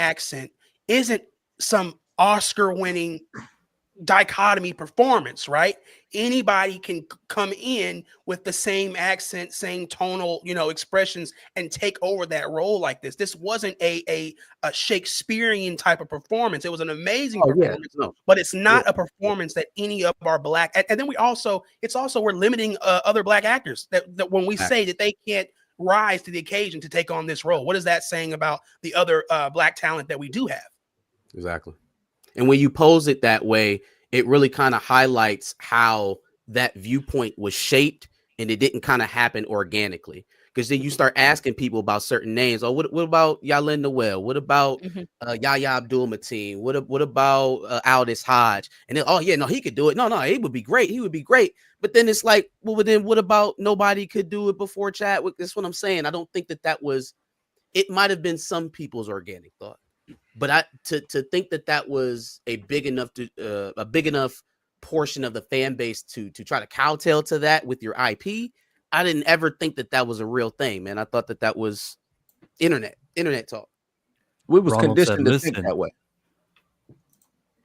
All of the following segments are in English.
accent isn't some Oscar-winning dichotomy performance, right? Anybody can come in with the same accent, same tonal, expressions and take over that role like this. This wasn't a Shakespearean type of performance. It was an amazing performance, but it's not a performance that any of our black, and then we're limiting other black actors that when we say that they can't rise to the occasion to take on this role. What is that saying about the other black talent that we do have? Exactly. And when you pose it that way, it really kind of highlights how that viewpoint was shaped and it didn't kind of happen organically. Because then you start asking people about certain names. Oh, what about Yalin Noel? What about Yahya Abdul-Mateen? What about Aldous Hodge? And then, he could do it. No, he would be great. He would be great. But then it's like, well, then what about nobody could do it before Chadwick? That's what I'm saying. I don't think that was, it might have been some people's organic thought. But to think that was a big enough portion of the fan base to try to kowtow to that with your IP, I didn't ever think that was a real thing, man. I thought that was internet talk. We was conditioned to think that way.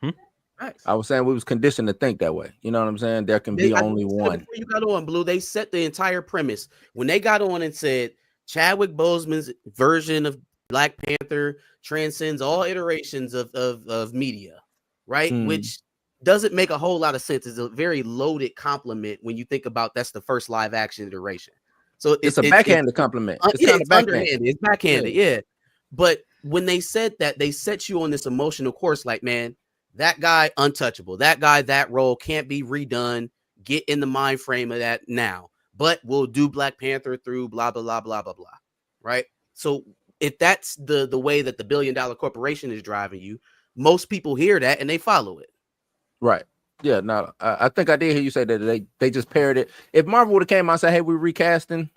Nice. I was saying we was conditioned to think that way. You know what I'm saying? There can be only one. Before you got on, Blue, they set the entire premise when they got on and said Chadwick Boseman's version of Black Panther transcends all iterations of media, right? Which doesn't make a whole lot of sense. It's a very loaded compliment when you think about that's the first live action iteration. So it's a backhanded compliment. It's underhanded. It's backhanded, yeah. But when they said that, they set you on this emotional course, like, man, that guy untouchable. That guy, that role can't be redone. Get in the mind frame of that now. But we'll do Black Panther through blah blah blah blah blah blah. Right? So if that's the way that the $1 billion corporation is driving you, most people hear that and they follow it. Right. Yeah. No, I think I did hear you say that they just paired it. If Marvel would have came out and said, "Hey, we're recasting,"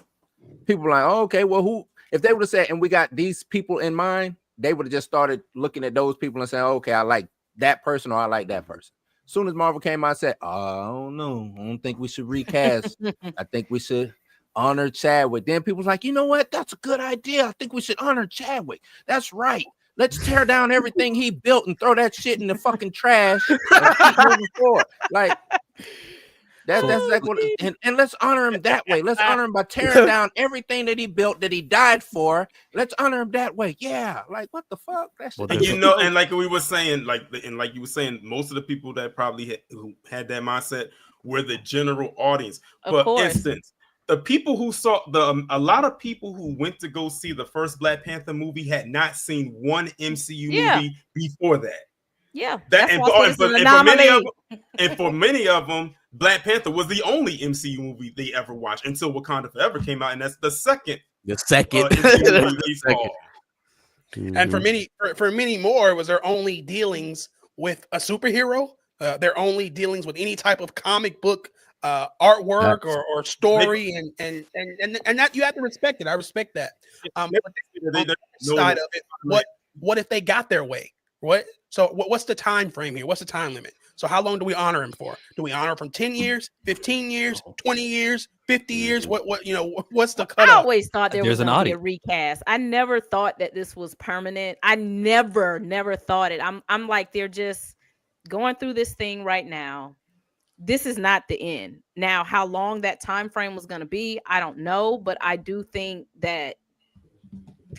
people were like, "Oh, okay, well, who?" If they would have said, "And we got these people in mind," they would have just started looking at those people and saying, "Okay, I like that person or I like that person." As soon as Marvel came out and said, "I don't know, I don't think we should recast. I think we should honor Chadwick." Then people's like, "You know what? That's a good idea. I think we should honor Chadwick. That's right. Let's tear down everything he built and throw that shit in the fucking trash and keep moving forward." Like that's exactly what, and let's honor him that way. Let's honor him by tearing down everything that he built, that he died for. Let's honor him that way. Yeah, like what the fuck? That's and like we were saying, like you were saying, most of the people that probably who had that mindset were the general audience. For instance, the people who saw a lot of people who went to go see the first Black Panther movie had not seen one MCU movie before that. Yeah, and for many of them, Black Panther was the only MCU movie they ever watched until Wakanda Forever came out, and that's the second. MCU movie they saw. And for many more, it was their only dealings with a superhero. Their only dealings with any type of comic book artwork or story, and that you have to respect it. I respect that. Side of it, what if they got their way? What's the time frame here? What's the time limit? So how long do we honor him for? Do we honor him from 10 years, 15 years, 20 years, 50 years? What's the cutoff? I always thought there was going to be a recast. I never thought that this was permanent. I never thought it. I'm like, they're just going through this thing right now. This is not the end. Now, how long that time frame was going to be, I don't know, but I do think that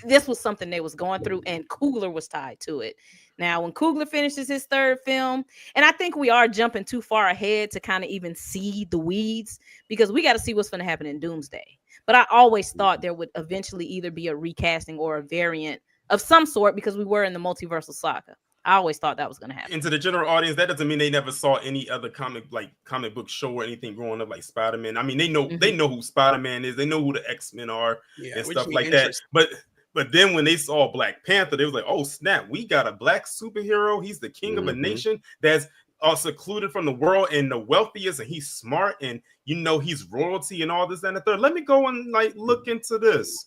this was something they was going through, and Coogler was tied to it. Now, when Coogler finishes his third film, and I think we are jumping too far ahead to kind of even see the weeds, because we got to see what's going to happen in Doomsday. But I always thought there would eventually either be a recasting or a variant of some sort, because we were in the multiversal saga. I always thought that was going to happen. And to the general audience, that doesn't mean they never saw any other comic book show or anything growing up, like Spider-Man. I mean, they know who Spider-Man is. They know who the X-Men are and stuff like that. But then when they saw Black Panther, they was like, "Oh snap, we got a black superhero. He's the king of a nation that's secluded from the world and the wealthiest, and he's smart, and he's royalty and all this and the third. Let me go and look into this."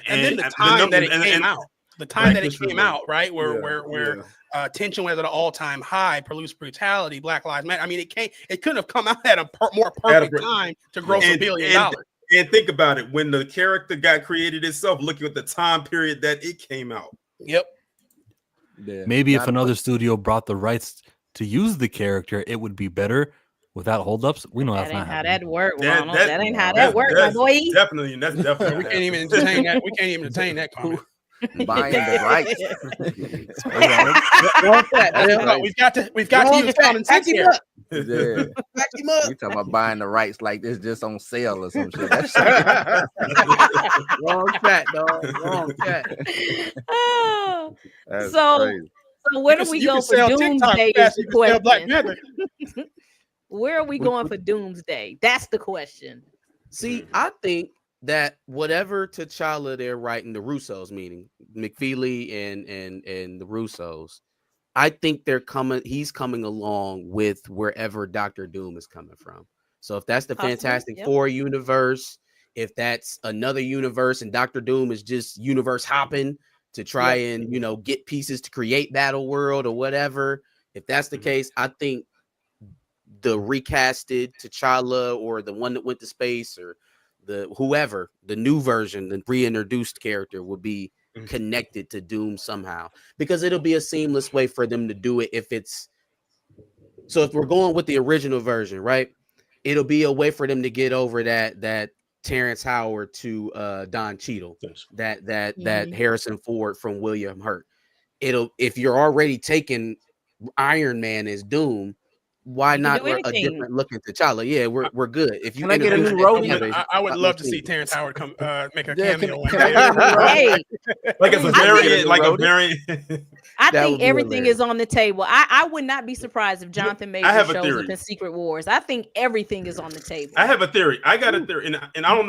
And then the time that it came out. The time that it came out, right, where tension was at an all-time high, police brutality, Black Lives Matter. I mean, it couldn't have come out at a more perfect time to gross $1 billion. And think about it, when the character got created itself, looking at the time period that it came out. Yep. maybe if another studio brought the rights to use the character, it would be better without holdups. We know that's not how happening. that work, Ronald. That ain't how that work, my boy. Definitely, that's definitely. We can't even entertain that. We can't even entertain that comment. Buying the rights. We've got to use common sense here. Yeah. Back him up. You talking about buying the rights like this just on sale or some shit. That's Wrong cat, dog. Wrong cat. So crazy. So where do we go for Doomsday? Is the question. Where are we going for Doomsday? That's the question. See, I think that whatever T'Challa they're writing, the Russos, meaning McFeely and the Russos, I think he's coming along with wherever Dr. Doom is coming from. So if that's the Fantastic Four universe, if that's another universe and Dr. Doom is just universe hopping to try and, get pieces to create Battle World or whatever. If that's the case, I think the recasted T'Challa or the one that went to space or the new version, the reintroduced character will be connected to Doom somehow, because it'll be a seamless way for them to do it. If we're going with the original version, right, it'll be a way for them to get over that Terrence Howard to Don Cheadle, that Harrison Ford from William Hurt. If you're already taking Iron Man as Doom, why not a different looking T'Challa? Yeah, we're good. If you can I get a new roadie? I would love to see Terrence Howard come make a cameo. Like as a variant, I think everything is on the table. I would not be surprised if Jonathan Majors shows up in Secret Wars. I think everything is on the table. I have a theory. I got a theory, and I don't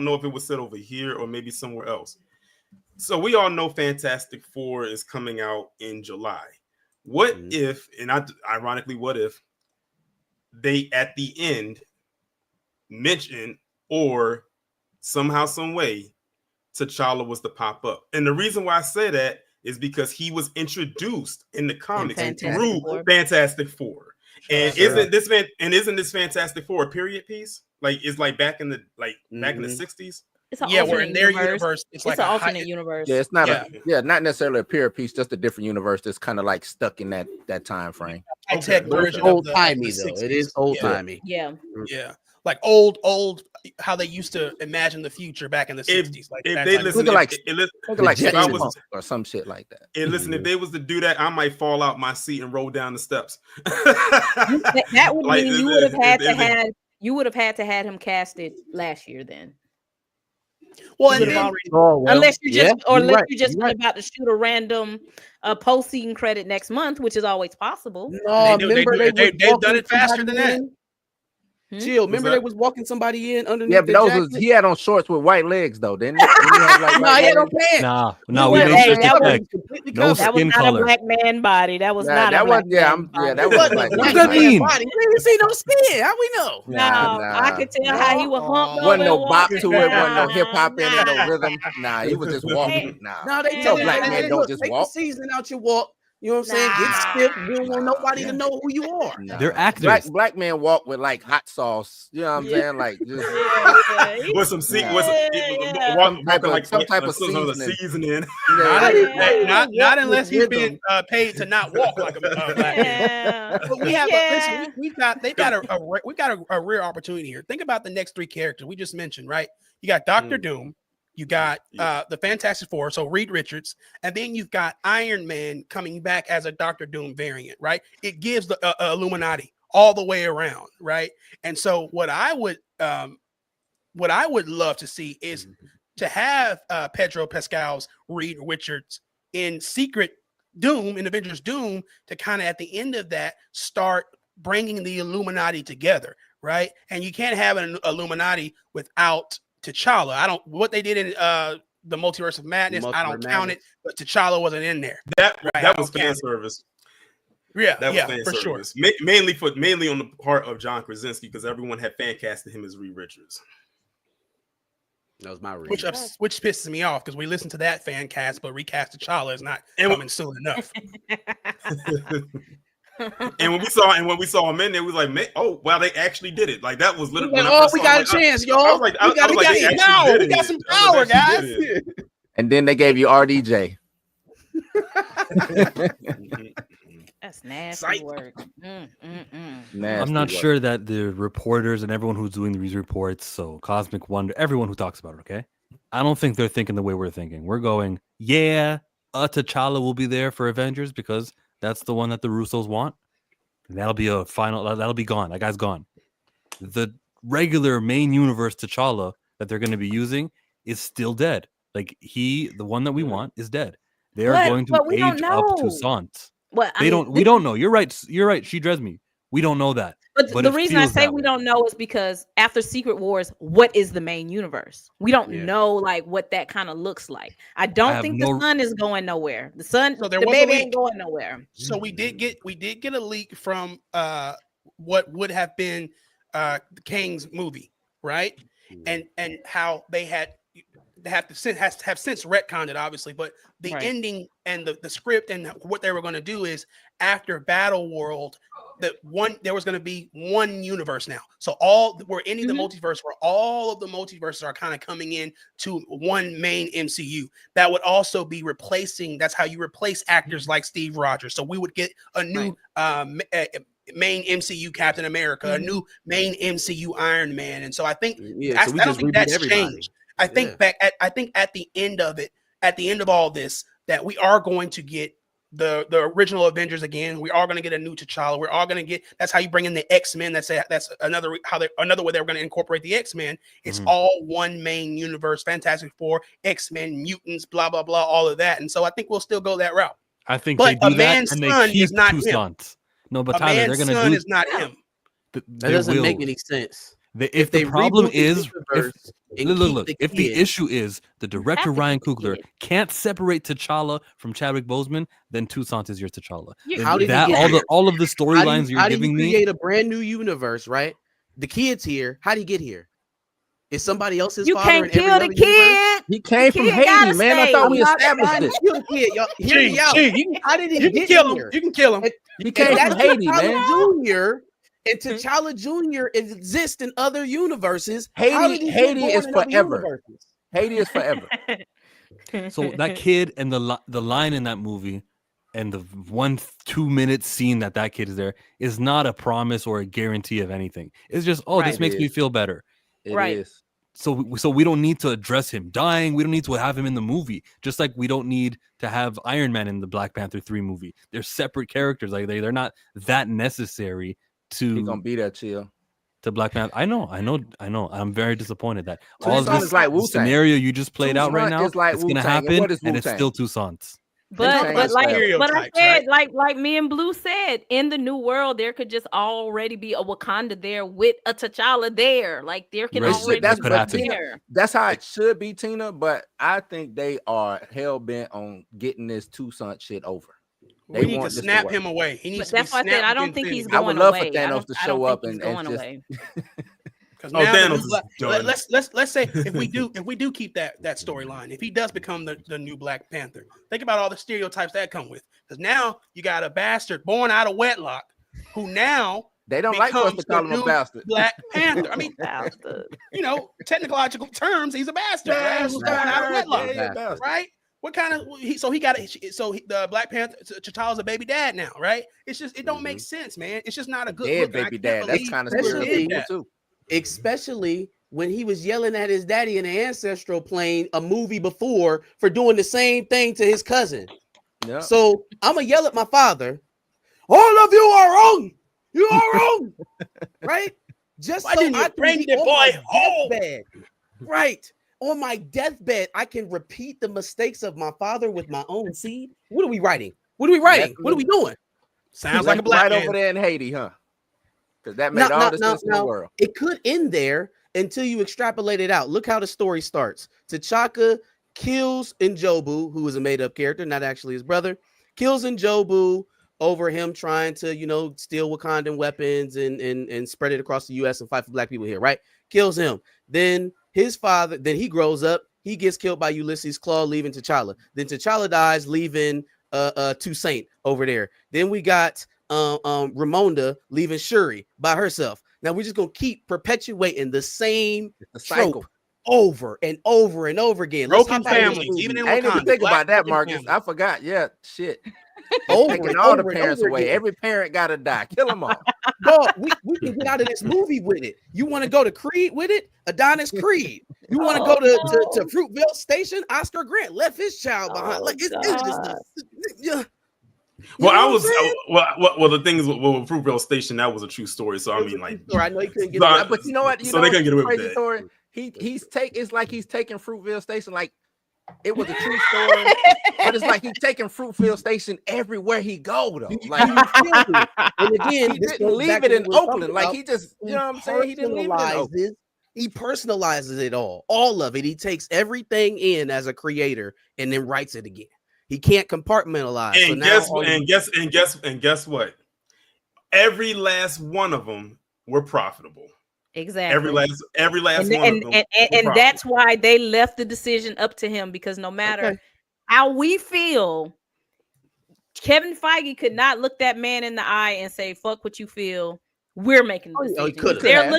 know if it was said over here or maybe somewhere else. So we all know Fantastic Four is coming out in July. What if, and ironically, what if they at the end mention or somehow, some way, T'Challa was to pop up? And the reason why I say that is because he was introduced in the comics through Fantastic Four. And isn't this Fantastic Four a period piece? Like it's like back in the back in the 60s. It's we're in their universe. It's like an alternate universe. Yeah, it's not not necessarily a period piece, just a different universe that's kind of like stuck in that time frame. Old timey though. It is old timey. Yeah. Like old how they used to imagine the future back in the 60s. Like if they listen or some shit like that. And listen, if they was to do that, I might fall out my seat and roll down the steps. That would mean you would have had to had him casted last year then. Well, unless you just about to shoot a random post-season credit next month, which is always possible. No, they've done it faster than that. Chill. Remember they was walking somebody in underneath. Yeah, but he had on shorts with white legs though, didn't he? He had on pants. No, we made no skin color. That was not a black man body. That was not a black man body. That was like, what does that mean? We didn't see no skin. How we know? I could tell how he was humped. Wasn't no bop to it. Wasn't no hip hop in it. No rhythm. Nah, he was just walking. No, they tell black men don't just walk. Take the season out your walk. You know what I'm saying? Get stiff. You don't want nobody to know who you are. They're actors. Black men walk with like hot sauce. You know what I'm saying? Like just with some some type of seasoning. Not unless he's been paid to not walk like a black man. But we have we've got a rare opportunity here. Think about the next three characters we just mentioned, right? You got Dr. Doom. You got the Fantastic Four, so Reed Richards, and then you've got Iron Man coming back as a Dr. Doom variant, right? It gives the Illuminati all the way around, right? And so what I would love to see is to have Pedro Pascal's Reed Richards in Secret Doom, in Avengers Doom, to kind of at the end of that start bringing the Illuminati together, right? And you can't have an Illuminati without T'Challa. What they did in the Multiverse of Madness, I don't count it, but T'Challa wasn't in there. That was fan service. Yeah, that was fan for service. Sure. Mainly on the part of John Krasinski, because everyone had fan casted him as Reed Richards. That was my read. Which pisses me off because we listened to that fan cast, but recast T'Challa is not coming soon enough. And when we saw him in there, we was like, man, oh wow, they actually did it. Like that was literally. We got a chance, y'all. We got power. We got some power, guys. And then they gave you RDJ. That's nasty Sight. work. I'm not sure that the reporters and everyone who's doing these reports, so Cosmic Wonder, everyone who talks about it, okay? I don't think they're thinking the way we're thinking. We're going, yeah, T'Challa will be there for Avengers because that's the one that the Russos want. And that'll be a final, that'll be gone. That guy's gone. The regular main universe T'Challa that they're going to be using is still dead. Like the one that we want is dead. They are going to age up Toussaint. Well, we don't know. You're right. You're right. She me. We don't know that. But the reason I say we don't know is because after Secret Wars, what is the main universe? We don't know like what that kind of looks like. I don't think the sun is going nowhere. The sun, so the baby ain't going nowhere. So we did get a leak from what would have been Kang's movie, right? And how they have since retconned it, obviously, but the ending and the script and what they were going to do is after Battle World, there was going to be one universe now. So we're ending the multiverse where all of the multiverses are kind of coming in to one main MCU. That would also be replacing. That's how you replace actors like Steve Rogers. So we would get a new main MCU Captain America, a new main MCU Iron Man, and so I think I don't think that's changed. I think I think at the end of it, at the end of all this, that we are going to get the original Avengers again. We are going to get a new T'Challa. We're all going to get. That's how you bring in the X-Men. That's another way they're going to incorporate the X-Men. It's all one main universe. Fantastic Four, X-Men, mutants, blah blah blah, all of that. And so I think we'll still go that route. I think they do that, and they keep Toussaint. No, but Tyler, they're going to do. Is not him. That doesn't make any sense. If the problem is, look, if the issue is the director Ryan Coogler can't separate T'Challa from Chadwick Boseman, then Toussaint is your T'Challa. How did all of the storylines you're giving me? Create a brand new universe, right? The kid's here. How did he get here? Is somebody else's father? You can't kill the kid. He came from Haiti, man. I thought we established this. Kill the kid, y'all. Hear me out. How did he get here? You can kill him. He came from Haiti, man. Junior. And T'Challa Jr. exists in other universes. Haiti is forever. Haiti is forever. So that kid and the line in that movie and the 1-2 minute scene that kid is there is not a promise or a guarantee of anything. It's just, this makes me feel better. It is. So we don't need to address him dying. We don't need to have him in the movie. Just like we don't need to have Iron Man in the Black Panther 3 movie. They're separate characters. Like they're not that necessary. He's gonna be there, chill. To Black Panther. I know. I'm very disappointed that all this like scenario you just played out right now it's gonna happen, and it's still Toussaint. But I said, like me and Blue said, in the new world, there could just already be a Wakanda there with a T'Challa there. Like there can already be there. That's how it should be, Tina. But I think they are hell bent on getting this Toussaint shit over. We need to snap him away. He needs to be snapped. That's why I said I don't think he's going away. I would love for Thanos to show up and away. Because Thanos is done. Let's say if we do keep that storyline, if he does become the new Black Panther, think about all the stereotypes that come with. Because now you got a bastard born out of wedlock who now they don't like us to call him a bastard. Black Panther. I mean, technological terms, he's a bastard. Right? Who's born out of wedlock, right? What kind of the Black Panther T'Challa's a baby dad now, right? It's just it don't make sense, man. It's just not a good baby dad. That's kind of scary too. Especially when he was yelling at his daddy in the ancestral plane a movie before for doing the same thing to his cousin. Yeah. So I'm gonna yell at my father. All of you are wrong. You are wrong, right? Just why didn't you bring the boy home? Right. On my deathbed, I can repeat the mistakes of my father with my own seed. What are we writing? What are we doing? Sounds like a black man over there in Haiti, huh? Because that made all the sense in the world. It could end there until you extrapolate it out. Look how the story starts. T'Chaka kills Njobu, who is a made-up character, not actually his brother, kills Njobu over him trying to, steal Wakandan weapons and spread it across the U.S. and fight for black people here, right? Kills him. Then his father, then he grows up. He gets killed by Ulysses Claw, leaving T'Challa. Then T'Challa dies, leaving Toussaint over there. Then we got Ramonda leaving Shuri by herself. Now we're just gonna keep perpetuating the same trope over and over and over again. Broken families, even in I didn't even think about that, Marcus. Family. I forgot. Yeah, shit. Taking all the parents away. Every parent gotta die. Kill them all. Dog, we can get out of this movie with it. You want to go to Creed with it? Adonis Creed. You want to go to Fruitvale Station? Oscar Grant left his child behind. Like it's just yeah. Well, the thing is, with Fruitvale Station, that was a true story. So I mean, like, I know he couldn't get it, but you know what? They couldn't get away with that. Story? It's like he's taking Fruitvale Station like it was a true story, but it's like he's taking Fruitvale Station everywhere he go though. Like, and again, he didn't leave it in Oakland. Like he just, you know what I'm saying? He didn't leave it in Oakland. He personalizes it all of it. He takes everything in as a creator and then writes it again. He can't compartmentalize. And guess what? Every last one of them were profitable. Exactly. Every last one of them. And that's why they left the decision up to him, because no matter how we feel, Kevin Feige could not look that man in the eye and say, "Fuck what you feel. We're making the decision." They're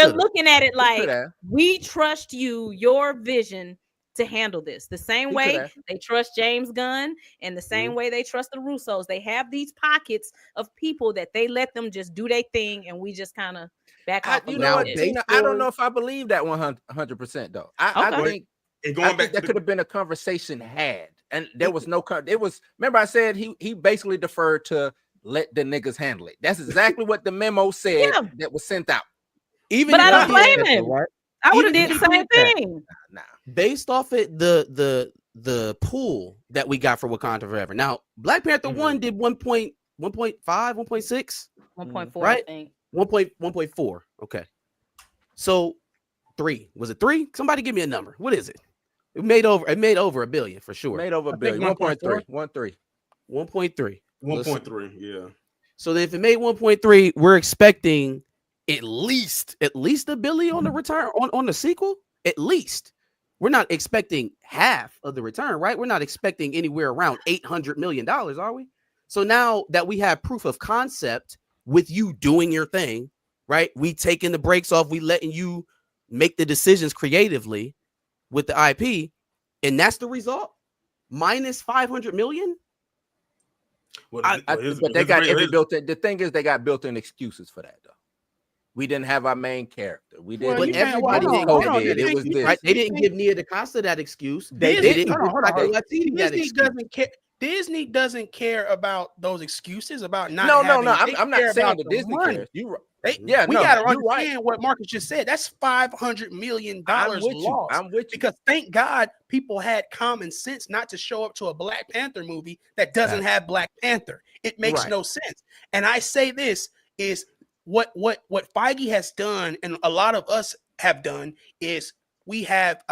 looking at it like, we trust you, your vision, to handle this the same way they trust James Gunn and the same way they trust the Russos. They have these pockets of people that they let them just do their thing, and we just kind of back off. I don't know if I believe that 100% though. I think that could have been a conversation had, and there was no. It was. Remember, I said he basically deferred to let the niggas handle it. That's exactly what the memo said that was sent out. But I don't blame him. Right? I would have did the same thing. Nah. Based off it, the pool that we got for Wakanda Forever. Now, Black Panther 1 did 1.5, 1.6, 1.4, right? I think. 1.4. Okay. So 3. Was it 3? Somebody give me a number. What is it? It made over $1 billion for sure. Made over $1 billion. 1.3. 1.3. 1.3. Yeah. So if it made 1.3, we're expecting at least $1 billion on the return on the sequel. At least. We're not expecting half of the return, right? We're not expecting anywhere around $800 million, are we? So now that we have proof of concept with you doing your thing, right? We taking the brakes off, we letting you make the decisions creatively with the IP, and that's the result. Minus $500 million. But they got every built-in. The thing is, they got built-in excuses for that, though. We didn't have our main character. We didn't. But everybody did COVID. It was this. Right? They didn't give Nia DaCosta that excuse. They didn't. Disney doesn't care. Disney doesn't care about those excuses about not. No. I'm not saying that Disney cares. We got to understand what Marcus just said. That's $500 million lost. I'm with you. Because thank God people had common sense not to show up to a Black Panther movie that doesn't have Black Panther. It makes no sense. And I say this is what Feige has done, and a lot of us have done, is we have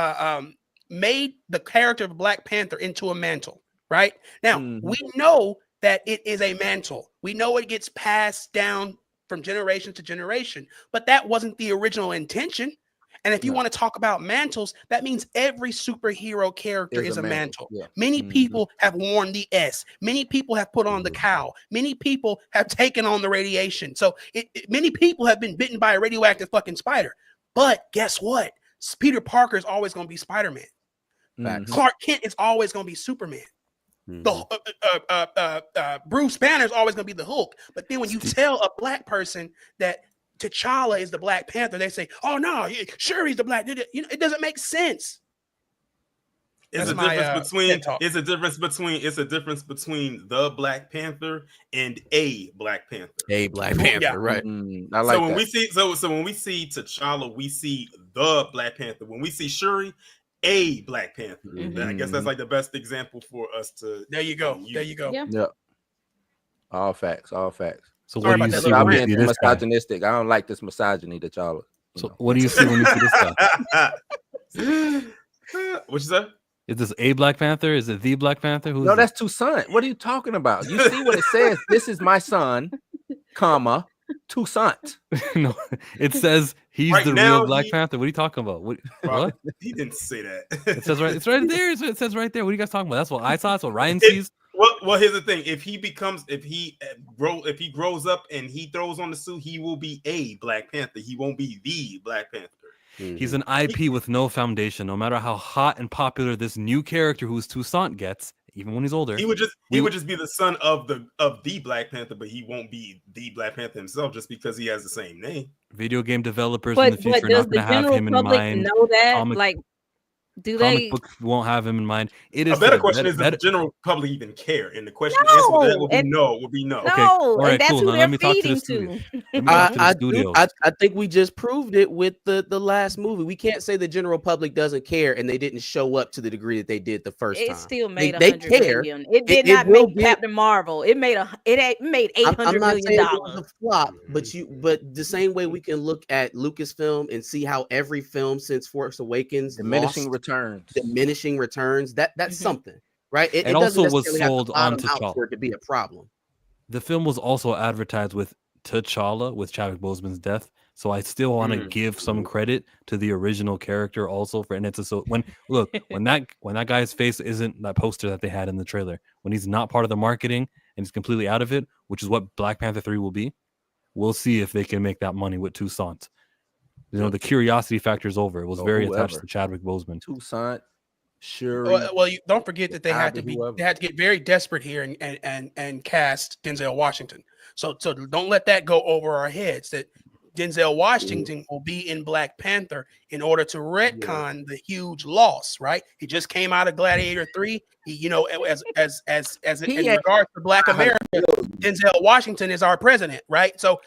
made the character of Black Panther into a mantle. Right now, we know that it is a mantle. We know it gets passed down from generation to generation, but that wasn't the original intention. And if you want to talk about mantles, that means every superhero character is a mantle. Yeah. Many people have worn the S. Many people have put on the cowl. Many people have taken on the radiation. So many people have been bitten by a radioactive fucking spider. But guess what? Peter Parker is always going to be Spider-Man. Clark Kent is always going to be Superman. Bruce Banner is always going to be the Hulk. But then when you tell a Black person that T'Challa is the Black Panther, they say, "Oh no, sure he's the Black." It doesn't make sense. It's a difference between the Black Panther and a Black Panther. A Black Panther, right? I like when we see when we see T'Challa, we see the Black Panther. When we see Shuri, a Black Panther. I guess that's like the best example for us to. There you go. Yeah. All facts. So what do you see when you see this misogynistic? I don't like this misogyny that y'all. So what do you see when you see this guy? What you say? Is this a Black Panther? Is it the Black Panther? No, that's two sons. What are you talking about? You see what it says? This is my son, comma, two sons. No, it says he's right the real Black Panther. What are you talking about? What? He didn't say that. It says right. It's right there. It says right there. What are you guys talking about? That's what I saw. That's what Ryan sees. Well, here's the thing. If he grows up and he throws on the suit, he will be a Black Panther. He won't be the Black Panther. He's an IP with no foundation. No matter how hot and popular this new character who's Toussaint gets, even when he's older, he would just be the son of the Black Panther, but he won't be the Black Panther himself just because he has the same name. Video game developers in the future does not the going to have him in mind. Know that? Comic books won't have him in mind. It is a better question: is does the general public even care? And the question answer to that will be no. Will be no. Okay, all right, that's cool. who Now, they're let me talk to feeding the studio. I think we just proved it with the last movie. We can't say the general public doesn't care and they didn't show up to the degree that they did the first time. It still made they 100 care. million. It did not make Captain Marvel. It made $800 million. It was a flop, but the same way we can look at Lucasfilm and see how every film since Force Awakens diminishing returns. That's something, right? It also doesn't was sold on T'Challa for it to be a problem. The film was also advertised with T'Challa with Chadwick Boseman's death, so I still want to give some credit to the original character also for. And it's when that guy's face isn't that poster that they had in the trailer, when he's not part of the marketing and he's completely out of it, which is what Black Panther 3 will be. We'll see if they can make that money with Toussaint. The curiosity factor is over. It was very attached to Chadwick Boseman. Toussaint. Sure. Well, you don't forget that they had to get very desperate here and cast Denzel Washington. So don't let that go over our heads that Denzel Washington will be in Black Panther in order to retcon the huge loss. Right? He just came out of Gladiator 3. As in regards to Black America, Denzel Washington is our president. Right? So.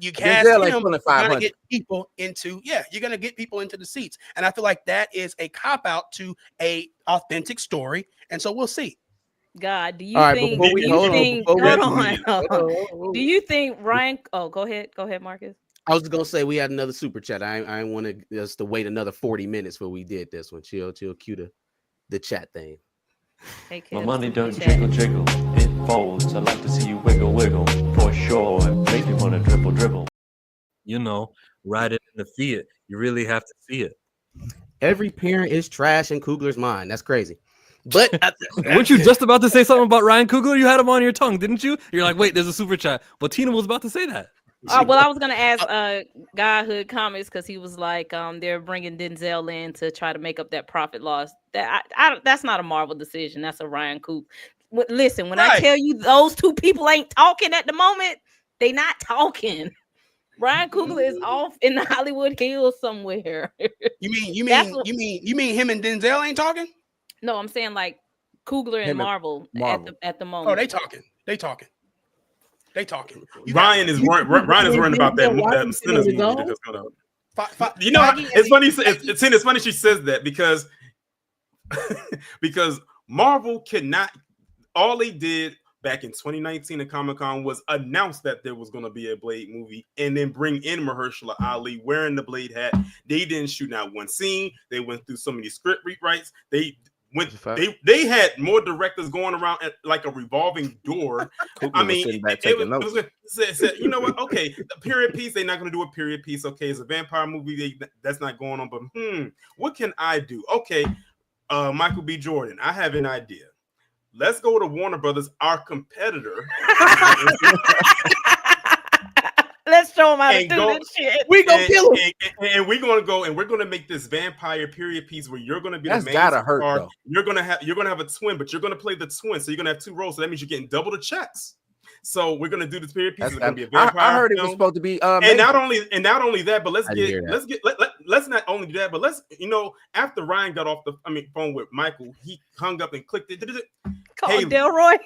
You cast him, you're gonna get people into the seats, and I feel like that is a cop out to a authentic story, and so we'll see. God, do you think? Do you think Ryan? Oh, go ahead, Marcus. I was gonna say we had another super chat. I wanted us to wait another 40 minutes before we did this one. Chill, cue the chat thing. Hey, my money don't jiggle, it folds. I like to see you wiggle for sure. It makes me want to dribble. Ride it in the Fiat. You really have to see it. Every parent is trash in Coogler's mind. That's crazy. But weren't you just about to say something about Ryan Coogler? You had him on your tongue, didn't you? You're like, wait, there's a super chat. But Tina was about to say that. Well, I was gonna ask Godhood Comics because he was like, they're bringing Denzel in to try to make up that profit loss. That's not a Marvel decision. That's a Ryan Coogler. Listen, when I tell you those two people ain't talking at the moment, they not talking. Ryan Coogler is off in the Hollywood Hills somewhere. You mean him and Denzel ain't talking? No, I'm saying like Coogler and Marvel. At the moment. Oh, they talking. Ryan is worried about that Sinners movie that's gonna. It's funny. It's funny she says that because Marvel cannot. All they did back in 2019 at Comic-Con was announce that there was going to be a Blade movie and then bring in Mahershala Ali wearing the Blade hat. They didn't shoot out one scene. They went through so many script rewrites. They had more directors going around at like a revolving door. I mean, it was you know what? Okay, the period piece, they're not going to do a period piece. Okay, it's a vampire movie. That's not going on. But what can I do? Okay, Michael B. Jordan, I have an idea. Let's go to Warner Brothers, our competitor. Let's show them how to do this shit. We gonna kill him, and we're gonna go and we're gonna make this vampire period piece where you're gonna be the main star. Hurt, you're gonna have a twin, but you're gonna play the twin, so you're gonna have two roles. So that means you're getting double the checks. So we're gonna do this period piece. It's gonna be a vampire. I heard film. It was supposed to be. And not only that, but let's not only do that, but let's after Ryan got off the phone with Michael, he hung up and clicked it. Call Delroy.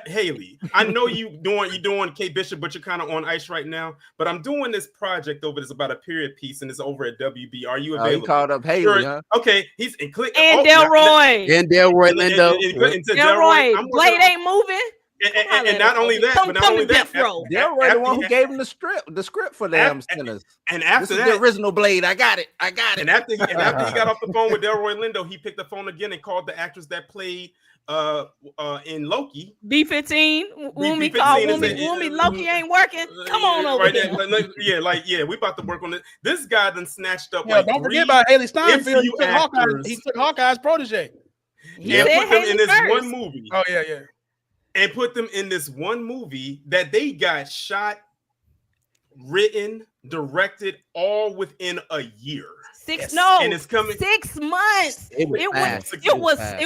Haley, I know you doing Kate Bishop, but you're kind of on ice right now. But I'm doing this project over this about a period piece, and it's over at WB. Are you available? He called up Haley, huh? Okay, he's and click Delroy Lindo. Delroy, Blade ain't moving. And not only that, Delroy the one who gave him the script for them Sinners. And after that, the original Blade, I got it. And after he got off the phone with Delroy Lindo, he picked the phone again and called the actress that played in Loki. B15. Woomy Loki ain't working. Come on over here. We about to work on it. This guy then snatched up. Don't forget about Haley Steinfeld. He took Hawkeye's protege. And put them in this one movie. Oh yeah. And put them in this one movie that they got shot, written, directed, all within a year. And it's coming 6 months. It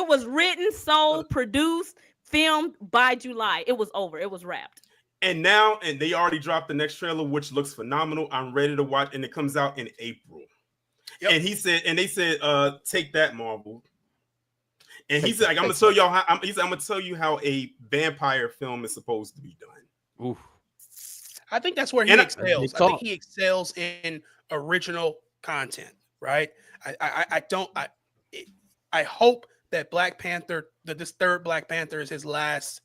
was written, sold, produced, filmed by July. It was over. It was wrapped. And now, and they already dropped the next trailer, which looks phenomenal. I'm ready to watch, and it comes out in April. Yep. And they said, take that, Marvel. And he said, like, I'm gonna tell y'all how I'm gonna tell you how a vampire film is supposed to be done. Oof. I think that's where he excels. I think he excels in original content, right? I hope that Black Panther, that this third Black Panther is his last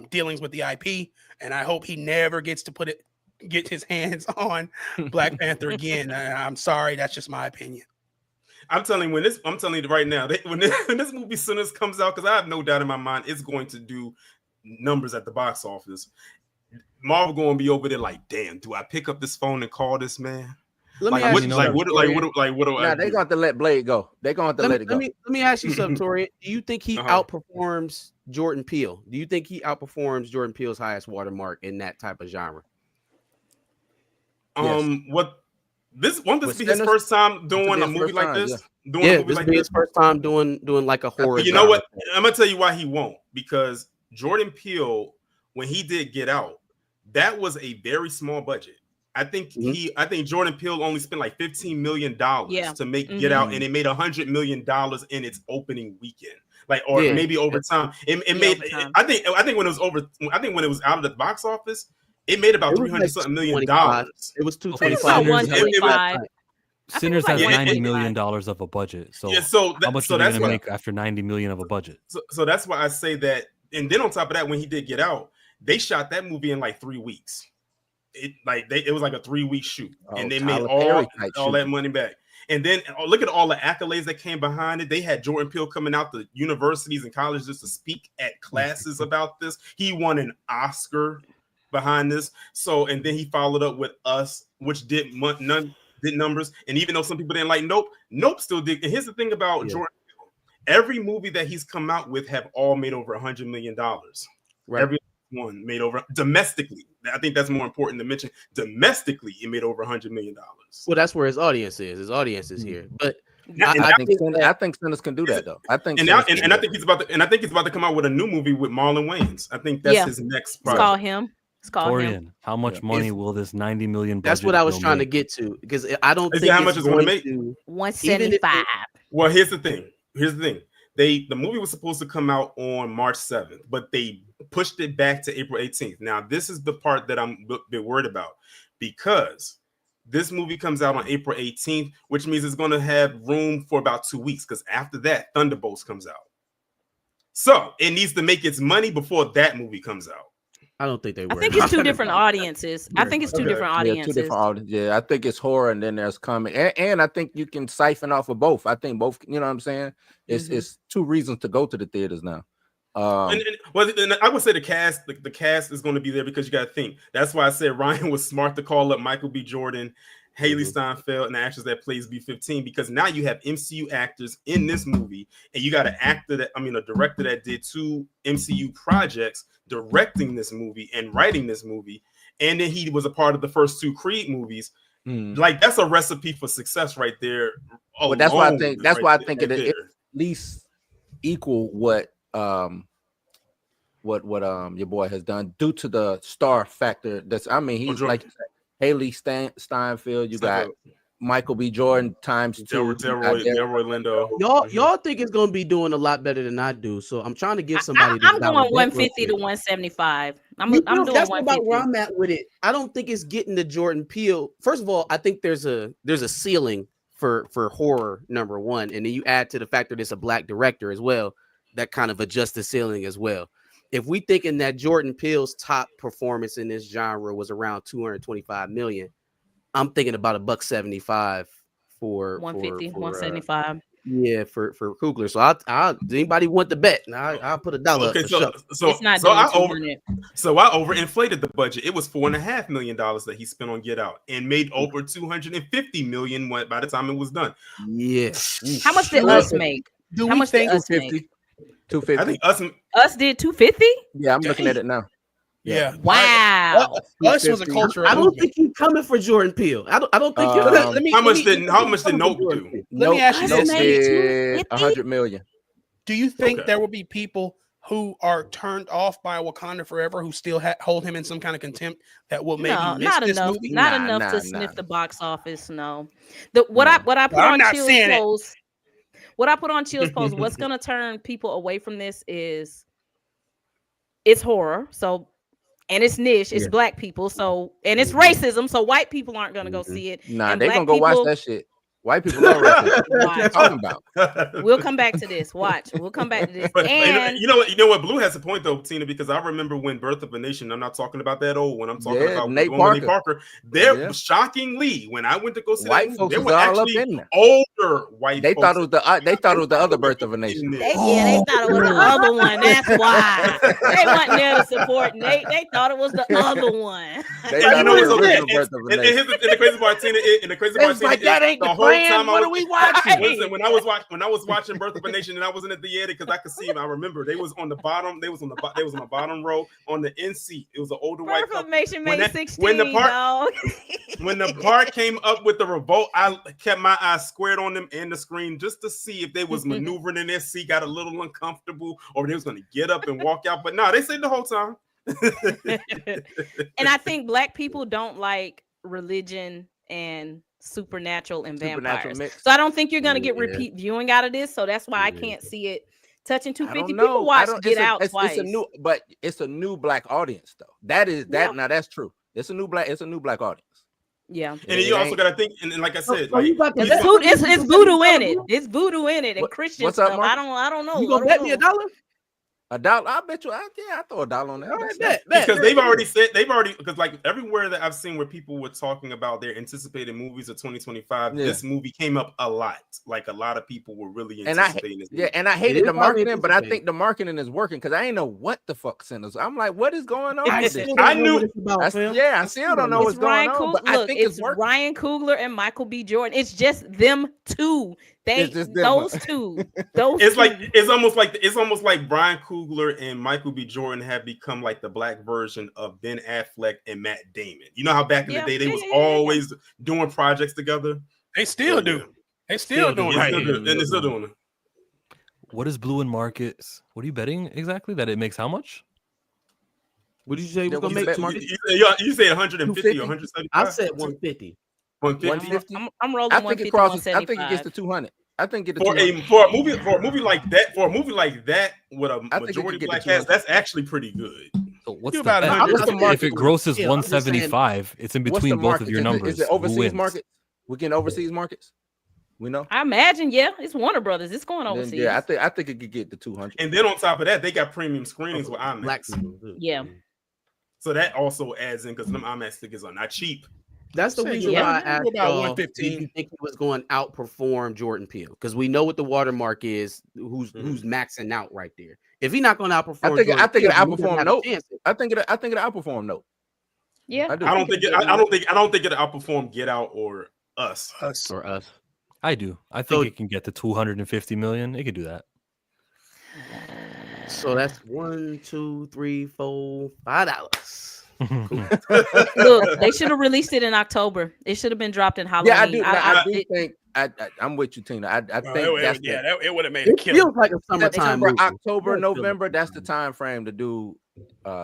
dealings with the IP, and I hope he never gets to get his hands on Black Panther again. I'm sorry, that's just my opinion. I'm telling you right now, when this movie soon as comes out, because I have no doubt in my mind it's going to do numbers at the box office. Marvel going to be over there like, damn, do I pick up this phone and call this man? Let me ask you something. What do I do? They're going to let Blade go. They're going to let it go. Let me ask you something, Tori. Do you think he outperforms Jordan Peele? Do you think he outperforms Jordan Peele's highest watermark in that type of genre? This be his first time doing a movie like this? This will be his first time doing like a horror. You know what? I'm gonna tell you why he won't. Because Jordan Peele, when he did Get Out, that was a very small budget. I think Jordan Peele only spent like $15 million to make Get Out, and it made $100 million in its opening weekend. Maybe over time. It made. I think when it was over. I think when it was out of the box office, it made about $300 million. It was $225. Sinners has $90 million of a budget. So, how much are they going to make after $90 million of a budget? So that's why I say that. And then on top of that, when he did Get Out, they shot that movie in like 3 weeks. It was like a 3-week shoot, and they made all that money back. And then look at all the accolades that came behind it. They had Jordan Peele coming out to universities and colleges to speak at classes about this. He won an Oscar behind this. So, and then he followed up with Us, which did numbers. And even though some people didn't like Nope still did. And here's the thing about Jordan Peele. Every movie that he's come out with have all made over $100 million. Right. Every one made over domestically. I think that's more important to mention. Domestically, it made over $100 million. Well, that's where his audience is. His audience is here. But I think Sinners can do that though. I think he's about to come out with a new movie with Marlon Wayans. I think that's his next project. It's called him. How much money will this $90 million? That's what I was trying to get to, because I don't think how much it's going to make. 175. Well, here's the thing. The movie was supposed to come out on March 7th, but they pushed it back to April 18th. Now, this is the part that I'm a bit worried about, because this movie comes out on April 18th, which means it's going to have room for about 2 weeks, because after that, Thunderbolts comes out. So it needs to make its money before that movie comes out. I don't think they were. I think it's two different audiences. I think it's two different audiences. I think it's horror and then there's comedy. And I think you can siphon off of both. I think both, you know what I'm saying? It's two reasons to go to the theaters now. And I would say the cast is going to be there, because you got to think. That's why I said Ryan was smart to call up Michael B. Jordan, Haley Steinfeld, and the actress that plays B-15, because now you have MCU actors in this movie, and you got a director that did 2 MCU projects directing this movie and writing this movie, and then he was a part of the first 2 Creed movies. Like, that's a recipe for success right there. But that's why I think it at least equal what your boy has done due to the star factor. He's like Haley Steinfeld. You got Michael B. Jordan times 2. Delroy Lindo. Y'all think it's gonna be doing a lot better than I do. So I'm trying to give somebody. I'm going 150 to 175. I'm doing that's 150. About where I'm at with it. I don't think it's getting to Jordan Peele. First of all, I think there's a ceiling for horror, number one, and then you add to the fact that it's a Black director as well. That kind of adjusts the ceiling as well. If we thinking that Jordan Peele's top performance in this genre was around 225 million, I'm thinking about $175 for 150, 175. For Kugler. So I'll anybody want to bet? I'll put $1 up. So it's not I overinflated the budget. It was $4.5 million that he spent on Get Out and made over 250 million by the time it was done. Yes. How much did Us make? How much did Us make? 250. I think Us did 250. Yeah, I'm looking at it now. Yeah. Wow. Us was a culture. I don't think he's coming for Jordan Peele. I don't think. How much did Nope do? Let me ask you Nope this: did 100 million. Do you think there will be people who are turned off by Wakanda Forever who still hold him in some kind of contempt that will maybe miss not this enough, movie? not enough to sniff the box office. No, what I put I'm on not Chill's saying post. What I put on Chill's post. What's gonna turn people away from this is it's horror. So. And it's niche, it's black people, so and it's racism, so white people aren't gonna go see it. Nah, and they black gonna go people, watch that shit. White people love racism. What are you talking about? We'll come back to this. Watch, we'll come back to this. But and you know what? Blue has a point though, Tina, because I remember when Birth of a Nation. I'm not talking about that old one. I'm talking about Nate Parker. There, shockingly, when I went to go see white that folks, movie, was there were all up actually in there. older white. They folks thought it was the other Birth of a Nation. they thought it was the other one. That's why they wasn't there to support Nate. They thought it was the other one. They thought it was the original Birth of a Nation. And the crazy part, Tina, it's like that ain't the plan. What are we watching? Listen, when I was watching Birth of a Nation and I was in the theater because I could see them, I remember they was on the bottom. They was on the bottom row on the end seat. It was an older white couple. Made 16. When the part came up with the revolt, I kept my eyes squared on them and the screen just to see if they was maneuvering in their seat, got a little uncomfortable, or they was going to get up and walk out. But no, they stayed the whole time. And I think black people don't like religion and supernatural and vampires. So I don't think you're going to get repeat viewing out of this. So that's why I can't see it touching 250. People watch Get Out twice. It's a new black audience though. That is that. Now that's true. It's a new black audience. Yeah, and then you also got to think, and like I said, it's voodoo in it. It's voodoo in it, and Christian what's up, stuff. Mark? I don't know. You gonna bet me $1? $1? I bet you. I throw $1 on that. Because they've already because like everywhere that I've seen where people were talking about their anticipated movies of 2025, this movie came up a lot. Like a lot of people were really anticipating this movie. And I hated the marketing, but I think the marketing is working because I ain't know what the fuck sent us. I'm like, what is going on? I still don't know what's going on. But I think it's working. Ryan Coogler and Michael B. Jordan. It's just them two. Those two. It's almost like Brian Coogler and Michael B. Jordan have become like the black version of Ben Affleck and Matt Damon. You know how back in the day they was always doing projects together. They still do. They still doing it. And they're still doing it. What is Blue in markets? What are you betting exactly? That it makes how much? What did you say? Gonna make you say 150 or 175? I said 150. 150. I'm rolling. I think it crosses. I think it gets to 200. I think it for a movie like that with a majority black cast, that's actually pretty good. So what's the bet? If it grosses 175, it's in between both of your numbers. Is it overseas markets? We're getting overseas markets. We know. I imagine, it's Warner Brothers. It's going overseas. Yeah, I think it could get to 200. And then on top of that, they got premium screenings with IMAX. Yeah. So that also adds in because them IMAX tickets are not cheap. That's the reason why I asked y'all if you think he was going to outperform Jordan Peele, because we know what the watermark is, who's maxing out right there. If he's not going to outperform, I think it'll outperform Nope. I think it'll outperform Nope. Yeah, I don't think it'll outperform Get Out or Us. I do. I think it can get to 250 million. It could do that. So that's $1, $2, $3, $4, $5. Look, they should have released it in October. It should have been dropped in Halloween. Yeah, I do think I'm with you, Tina. I think it would have made a killer. Feels like a summertime movie. October, November. That's the time frame to do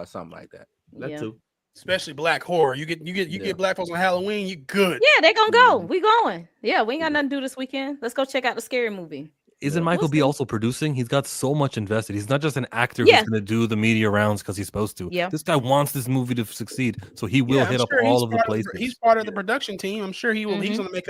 something like that. That too. Especially black horror. You get black folks on Halloween, you good. Yeah, they gonna go. We going. Yeah, we ain't got nothing to do this weekend. Let's go check out the scary movie. Isn't Michael B also producing? He's got so much invested. He's not just an actor who's going to do the media rounds because he's supposed to. Yeah. This guy wants this movie to succeed, so he will hit up all of the places. He's part of the production team. I'm sure he will. He's going to make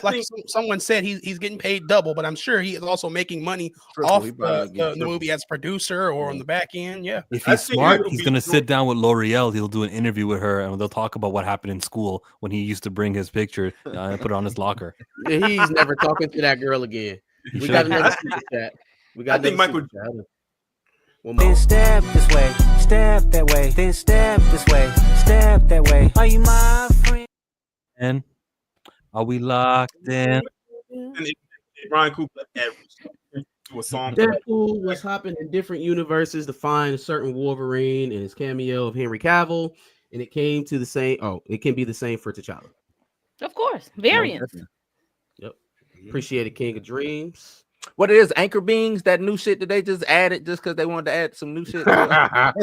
like someone said, he's getting paid double, but I'm sure he is also making money off the movie as producer or on the back end. Yeah. If he's smart, he's going to sit down with L'Oreal. He'll do an interview with her, and they'll talk about what happened in school when he used to bring his picture and put it on his locker. He's never talking to that girl again. We got another super chat. I think Michael. Then step this way, step that way. Then step this way, step that way. Are you my friend? And are we locked in? Brian Coogler Deadpool was hopping in different universes to find a certain Wolverine and his cameo of Henry Cavill, and it came to the same. Oh, it can be the same for T'Challa. Of course, variants. Yep. Appreciate it, King of Dreams. What it is, anchor beings, that new shit that they just added just because they wanted to add some new shit. Our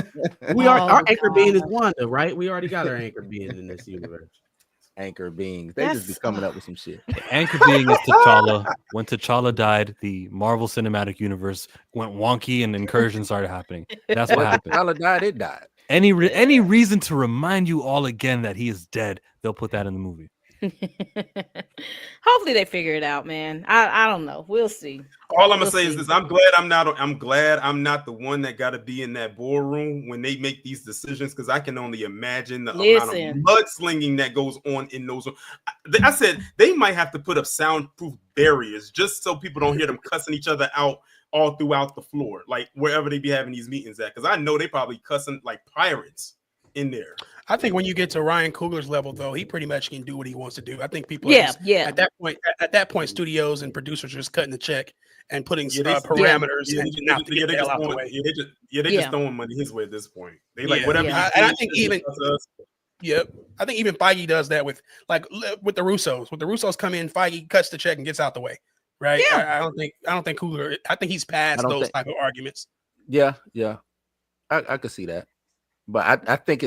anchor being is Wanda, right? We already got our anchor being in this universe. Anchor beings, they just be coming up with some shit. The anchor being is T'Challa. When T'Challa died, the Marvel Cinematic Universe went wonky and incursions started happening. That's what happened. T'Challa died, it died. Any reason to remind you all again that he is dead, they'll put that in the movie. Hopefully they figure it out, man. I don't know. We'll see. All I'm gonna say is this: I'm glad I'm not the one that got to be in that boardroom when they make these decisions, because I can only imagine the amount of mudslinging that goes on in those. I said they might have to put up soundproof barriers just so people don't hear them cussing each other out all throughout the floor, like wherever they be having these meetings at, because I know they probably cussing like pirates in there. I think when you get to Ryan Coogler's level, though, he pretty much can do what he wants to do. I think people, at that point, studios and producers are just cutting the check and putting parameters and not to get the hell out the way. They just throwing money his way at this point. They like whatever. And I think even I think even Feige does that with the Russos. When the Russos come in, Feige cuts the check and gets out the way. Right? Yeah. I don't think Coogler. I think he's past those type of arguments. Yeah, I could see that, but I think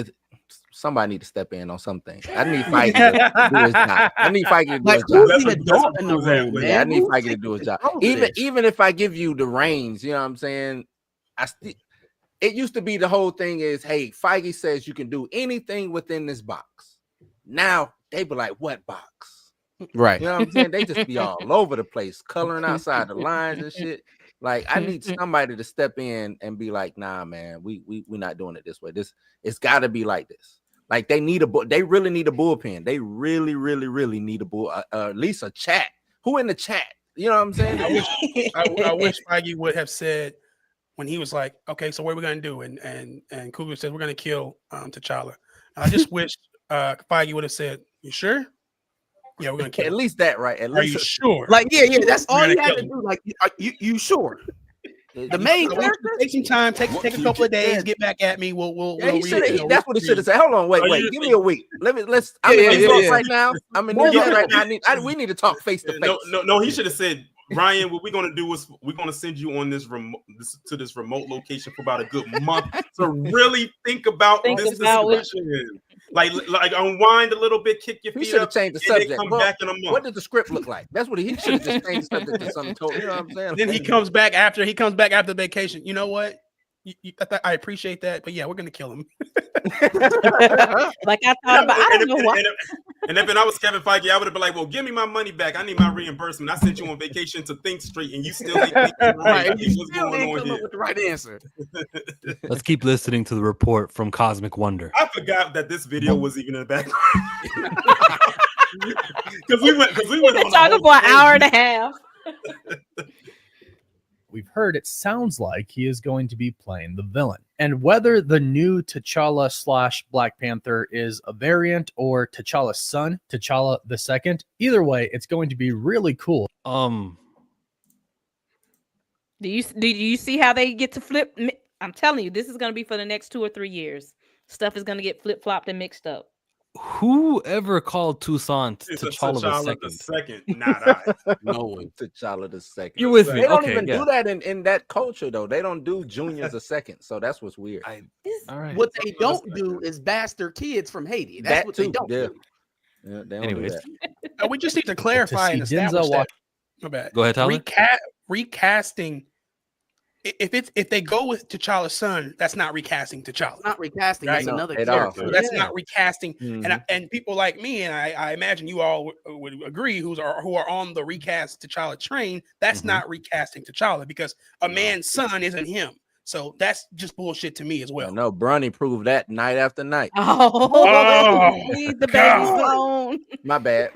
somebody need to step in on something. I need Feige to do his job. I need Feige to do his job. Who's the adult in the room, man? Yeah, I need Feige to do his job. Even if I give you the reins, you know what I'm saying? It used to be the whole thing is, hey, Feige says you can do anything within this box. Now they be like, what box? Right. You know what I'm saying? They just be all over the place, coloring outside the lines and shit. Like, I need somebody to step in and be like, nah, man, we're not doing it this way. It's got to be like this. Like, they really need a bullpen. They really, really, really need at least a chat. Who in the chat? You know what I'm saying? I wish Feige would have said when he was like, okay, so what are we gonna do? And Coogler said we're gonna kill T'Challa. I just wish Feige would have said, you sure? Yeah, we're gonna kill at least that, right? At least are you sure? Like, yeah, that's all you had to do. Like, you sure? The main character, take some time, take a couple of days, get back at me. We'll that's what he should have said. Hold on, wait, give me a week. Let's. I'm in New York right now. I'm in New York right now. We need to talk face to face. No. He should have said, Ryan, what we're gonna do is we're gonna send you on this remote location for about a good month to really think about this situation. Like unwind a little bit, kick your feet up. He should have changed the subject. Come back in a month. What did the script look like? That's what he should have just changed the subject to something totally. You know what I'm saying? Then he comes back after vacation. You know what? I appreciate that, but yeah, we're gonna kill him. Like I thought about. I don't know why. And if I was Kevin Feige, I would have been like, "Well, give me my money back. I need my reimbursement. I sent you on vacation to think straight, and you still ain't thinking right. What's going on here?" With the right answer. Let's keep listening to the report from Cosmic Wonder. I forgot that this video was even in the background because we went on talking for an hour and a half. We've heard it sounds like he is going to be playing the villain. And whether the new T'Challa / Black Panther is a variant or T'Challa's son, T'Challa II, either way, it's going to be really cool. Do you see how they get to flip? I'm telling you, this is going to be for the next 2 or 3 years. Stuff is going to get flip-flopped and mixed up. Whoever called Toussaint T'Challa the second? Not I. No one. T'Challa the second. You're with me. They don't even do that in that culture, though. They don't do juniors a second, so that's what's weird. All right. What they don't do is bastard kids from Haiti. That's what they don't do. Yeah, they don't Anyways, do we just need to clarify and establish that. My bad. Go ahead, Tyler. Recasting. If they go with T'Challa's son, that's not recasting T'Challa. It's not recasting. Right? That's another character. That's not recasting. Mm-hmm. And people like me, and I imagine you all would agree, who are on the recast T'Challa train, that's not recasting T'Challa, because a man's son isn't him. So that's just bullshit to me as well. No, Bronny proved that night after night. Leave the babies alone. My bad.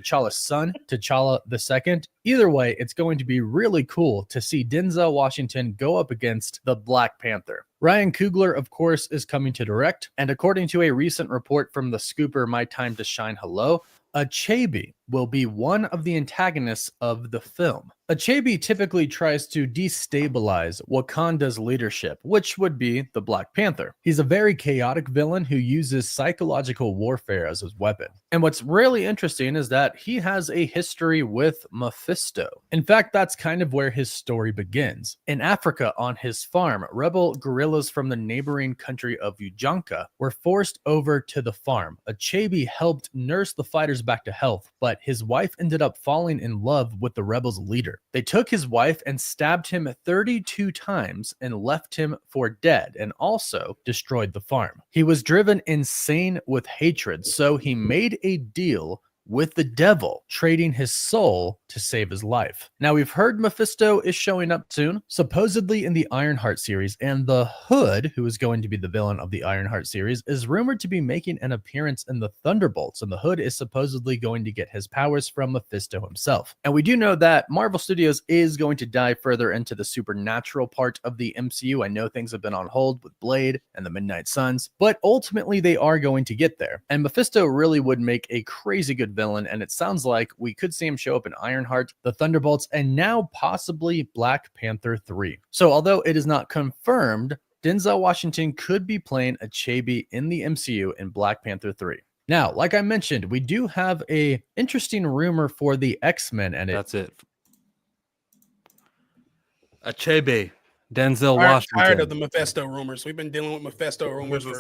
T'Challa's son, T'Challa II. Either way, it's going to be really cool to see Denzel Washington go up against the Black Panther. Ryan Coogler, of course, is coming to direct, and according to a recent report from the Scooper My Time to Shine Hello, Achebe will be one of the antagonists of the film. Achebe typically tries to destabilize Wakanda's leadership, which would be the Black Panther. He's a very chaotic villain who uses psychological warfare as his weapon. And what's really interesting is that he has a history with Mephisto. In fact, that's kind of where his story begins. In Africa, on his farm, rebel guerrillas from the neighboring country of Ujanka were forced over to the farm. Achebe helped nurse the fighters back to health, but his wife ended up falling in love with the rebels' leader. They took his wife and stabbed him 32 times and left him for dead, and also destroyed the farm. He was driven insane with hatred, so he made a deal with the devil, trading his soul to save his life. Now, we've heard Mephisto is showing up soon, supposedly in the Ironheart series, and the Hood, who is going to be the villain of the Ironheart series, is rumored to be making an appearance in the Thunderbolts, and the Hood is supposedly going to get his powers from Mephisto himself. And we do know that Marvel Studios is going to dive further into the supernatural part of the MCU. I know things have been on hold with Blade and the Midnight Suns, but ultimately they are going to get there. And Mephisto really would make a crazy good villain, and it sounds like we could see him show up in Ironheart, the Thunderbolts, and now possibly Black Panther 3. So although it is not confirmed, Denzel Washington could be playing Achebe in the MCU in Black Panther 3. Now, like I mentioned, we do have a interesting rumor for the X-Men, and that's it. Achebe. Denzel Washington. Tired of the Mephisto rumors. We've been dealing with Mephisto rumors for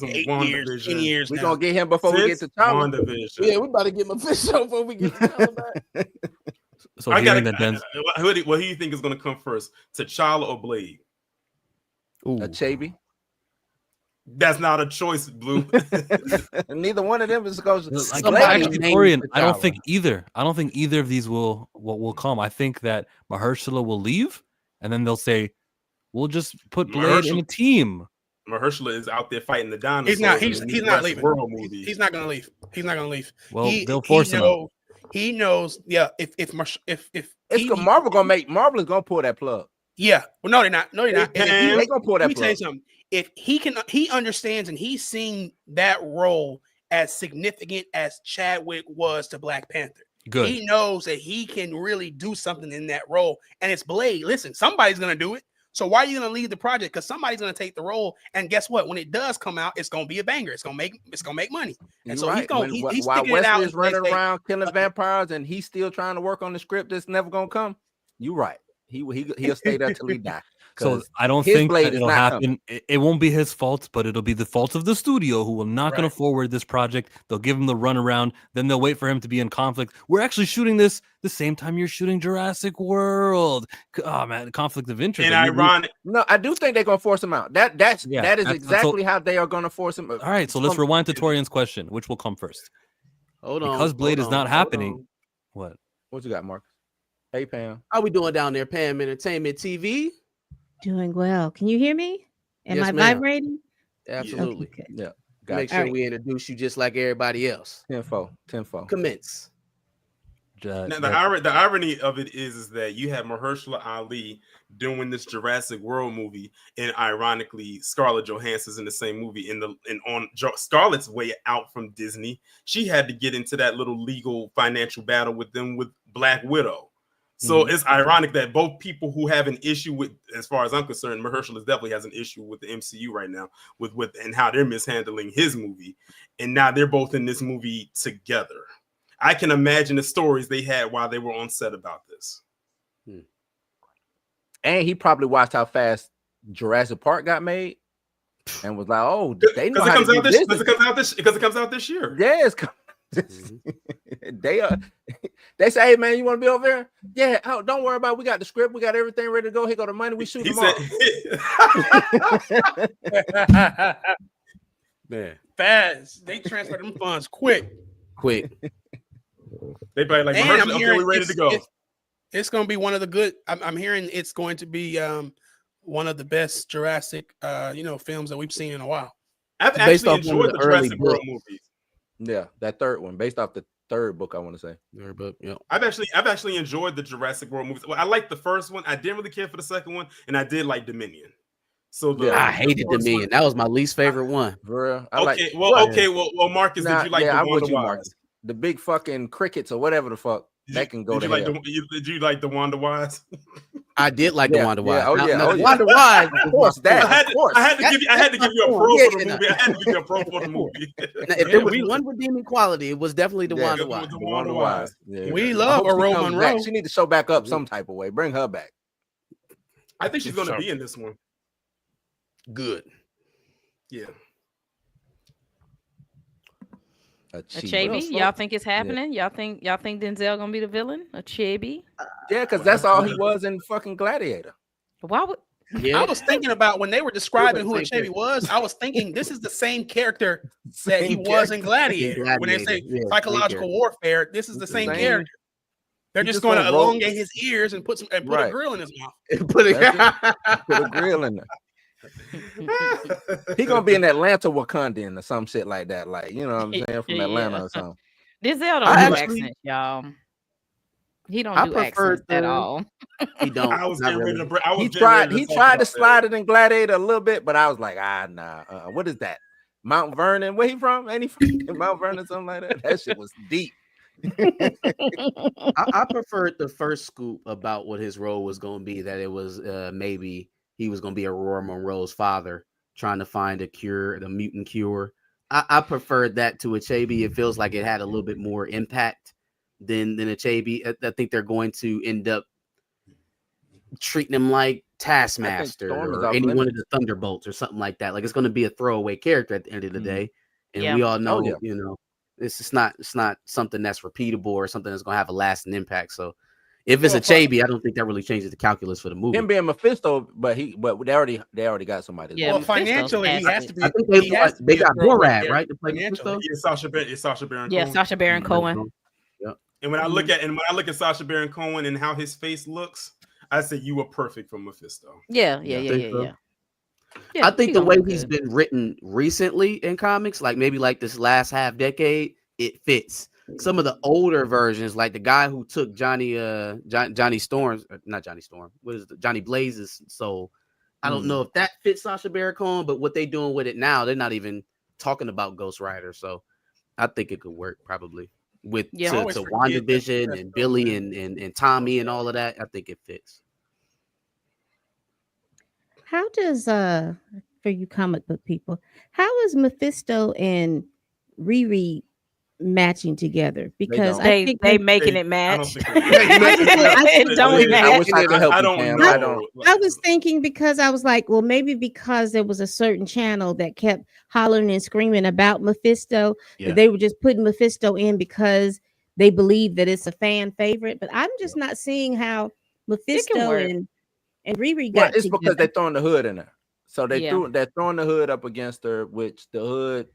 8 years, 10 years now. We're going to get him before we get to T'Challa. Yeah, we about to get Mephisto before we get to T'Challa back. So I got that. What do you think is going to come first, T'Challa or Blade? Achebe. That's not a choice, Blue. Neither one of them is going to. I don't think either. I don't think either of these will come. I think that Mahershala will leave, and then they'll say, "We'll just put Blade in a team." Mahershala is out there fighting the dinosaurs. He's not leaving. He's not going to leave. He's not going to leave. Well, they'll force him. He knows. Yeah. If Marvel is gonna pull that plug. Yeah. Well, no, they're not. No, they're not. They're gonna pull that plug. Let me tell you something. If he understands and he's seeing that role as significant as Chadwick was to Black Panther. Good. He knows that he can really do something in that role, and it's Blade. Listen, somebody's gonna do it. So why are you gonna leave the project? Because somebody's gonna take the role, and guess what? When it does come out, it's gonna be a banger. It's gonna make money. And so he's gonna he's while sticking it out. Wesley is running around killing vampires, and he's still trying to work on the script that's never gonna come. You're right. He'll stay there till he dies. So I don't think that it'll happen. It won't be his fault, but it'll be the fault of the studio who will not going to forward this project. They'll give him the runaround. Then they'll wait for him to be in conflict. We're actually shooting this the same time you're shooting Jurassic World. Oh man, conflict of interest. And ironic. No, I do think they're going to force him out. That is exactly how they are going to force him. All right, so let's rewind to Torian's question. Which will come first? Hold on. Because Blade is not happening. What you got, Marcus? Hey, Pam. How we doing down there, Pam Entertainment TV? Doing well. Can you hear me? Am I vibrating? Absolutely. Okay, yeah. Make sure we introduce you just like everybody else. Tenfold. Commence. Now, the irony of it is that you have Mahershala Ali doing this Jurassic World movie, and ironically, Scarlett Johansson's in the same movie. On Scarlett's way out from Disney, she had to get into that little legal financial battle with them with Black Widow. So it's ironic that both people who have an issue with, as far as I'm concerned, Mahershala definitely has an issue with the MCU right now with and how they're mishandling his movie, and now they're both in this movie together. I can imagine the stories they had while they were on set about this. And he probably watched how fast Jurassic Park got made, and was like, "Oh, they know how to do this." Because it comes out this year. Yeah, it's they say, "Hey man, you want to be over there?" Yeah, oh, don't worry about it. We got the script, we got everything ready to go. Here go the money, we shoot tomorrow. Man, fast. They transfer them funds quick. They probably like, okay, we're ready to go. It's going to be one of the good. I'm hearing it's going to be one of the best Jurassic, films that we've seen in a while. I've actually enjoyed the Jurassic World movies. Yeah, that third one, based off the third book, I want to say. Third book, yeah. I've actually enjoyed the Jurassic World movies. Well, I liked the first one. I didn't really care for the second one, and I did like Dominion. So I hated Dominion. That was my least favorite one. Well, Marcus, did you like the one? The big fucking crickets or whatever the fuck. That can go to hell. Did you like the Wanda Wise? I did like the Wanda Wise. Wanda Wise. Of course, I had to give you a pro for the movie. I had to give you a pro for the movie. If there was one redeeming quality, it was definitely the Wanda Wise. The Wanda Wise. Yeah. We love Aurora Monroe. She need to show back up some type of way. Bring her back. I think she's going to be in this one. Good. Yeah. Achebe, y'all think it's happening? Yeah. Y'all think Denzel gonna be the villain? Achebe? Yeah, because that's all he was in fucking Gladiator. Why would? Yeah. I was thinking about when they were describing who Achebe was. I was thinking this is the same character that he was in Gladiator. When they say psychological warfare, this is the same character. They're just going to elongate his ears and put a grill in his mouth. Put a grill in there. He gonna be in Atlanta, Wakandan, or some shit like that. Like, you know what I'm saying, from Atlanta or something. Denzel don't do accents, y'all. He don't do accents at all. He don't. I was getting ready to. He tried to slide it in Gladiator a little bit, but I was like, nah. What is that? Mount Vernon? Where he from? Ain't he from Mount Vernon? Something like that. That shit was deep. I preferred the first scoop about what his role was going to be. That it was maybe he was going to be Aurora Monroe's father trying to find a cure, the mutant cure. I preferred that to Achebe. It feels like it had a little bit more impact than Achebe. I think they're going to end up treating him like Taskmaster or any one of the Thunderbolts or something like that. Like it's going to be a throwaway character at the end of the day. And we all know, you know, it's not something that's repeatable or something that's going to have a lasting impact. So if it's Achebe, I don't think that really changes the calculus for the movie. Him being Mephisto, but they already got somebody. Yeah, well, financially, he has to be. I think they got Borat, right? To play Mephisto. Yeah, Sacha Baron Cohen. Yeah, Sacha Baron Cohen. Yeah. And when I look at Sacha Baron Cohen and how his face looks, I say you were perfect for Mephisto. Yeah. I think the way he's been written recently in comics, like maybe like this last half decade, it fits. Some of the older versions, like the guy who took Johnny Storm's, not Johnny Storm, Johnny Blaze's soul. I don't know if that fits Sacha Baron Cohen, but what they doing with it now, they're not even talking about Ghost Rider. So I think it could work probably with to WandaVision and Billy and Tommy and all of that. I think it fits. How does for you comic book people, how is Mephisto and Riri matching together? Because they making it match. I don't. I was thinking because I was like, well, maybe because there was a certain channel that kept hollering and screaming about Mephisto, they were just putting Mephisto in because they believe that it's a fan favorite. But I'm just not seeing how Mephisto and Riri got it's together. because they're throwing the hood in her. So they're throwing the hood up against her, which the hood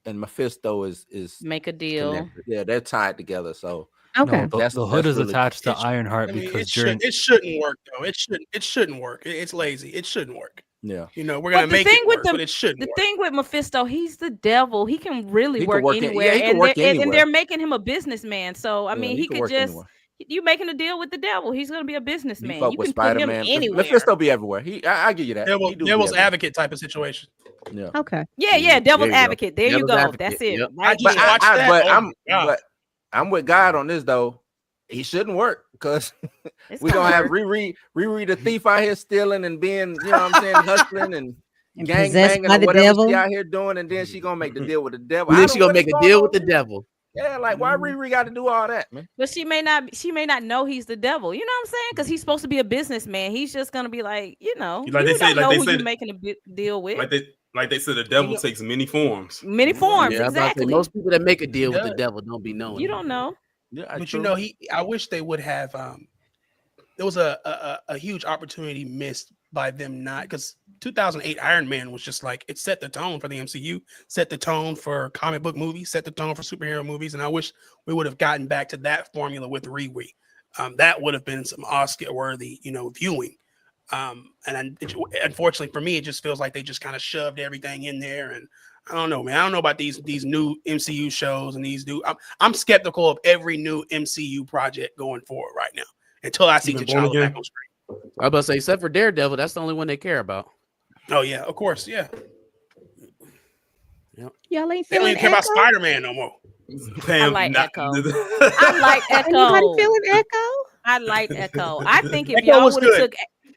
and Mephisto is make a deal. Connected. Yeah, they're tied together. So okay, the hood is attached to Ironheart because it shouldn't work though. It shouldn't work. It's lazy. It shouldn't work. Yeah, you know we're gonna make it work, but it shouldn't. The thing with Mephisto, he's the devil. He can really work anywhere, anywhere. And they're making him a businessman. So I mean, he could just. Anywhere. You making a deal with the devil? He's gonna be a businessman. You can put him anywhere. Mephisto be everywhere. I give you that. Devil's advocate type of situation. Yeah. Okay. Yeah. Devil's advocate. There you go. Advocate. That's it. Yep. Right. I'm with God on this though. He shouldn't work because we're gonna have Riri the thief out here stealing and being, you know what I'm saying, hustling and gang banging or whatever she out here doing, and then she gonna make the deal with the devil. And then she gonna make a deal with the devil. Yeah, like why Riri got to do all that, man? But she may not know he's the devil. You know what I'm saying? Because he's supposed to be a businessman. He's just gonna be like, you know, like they say, know who you're making a deal with. Like they said, the devil takes many forms. Many forms, yeah, exactly. Most people that make a deal with the devil don't be knowing. You don't know. Yeah, but you know, I wish they would have. There was a huge opportunity missed by them not, because 2008 Iron Man was just like, it set the tone for the MCU, set the tone for comic book movies, set the tone for superhero movies, and I wish we would have gotten back to that formula with Riri. That would have been some Oscar-worthy, viewing. Unfortunately for me, it just feels like they just kind of shoved everything in there, and I don't know, man. I don't know about these new MCU shows and these new. I'm skeptical of every new MCU project going forward right now until I see T'Challa back on screen. I was about to say, except for Daredevil, that's the only one they care about. Oh yeah, of course, yeah. Y'all ain't they don't even care about Spider-Man no more. I like Echo. I like Echo. Anybody feeling Echo? I like Echo. I think if y'all would have took,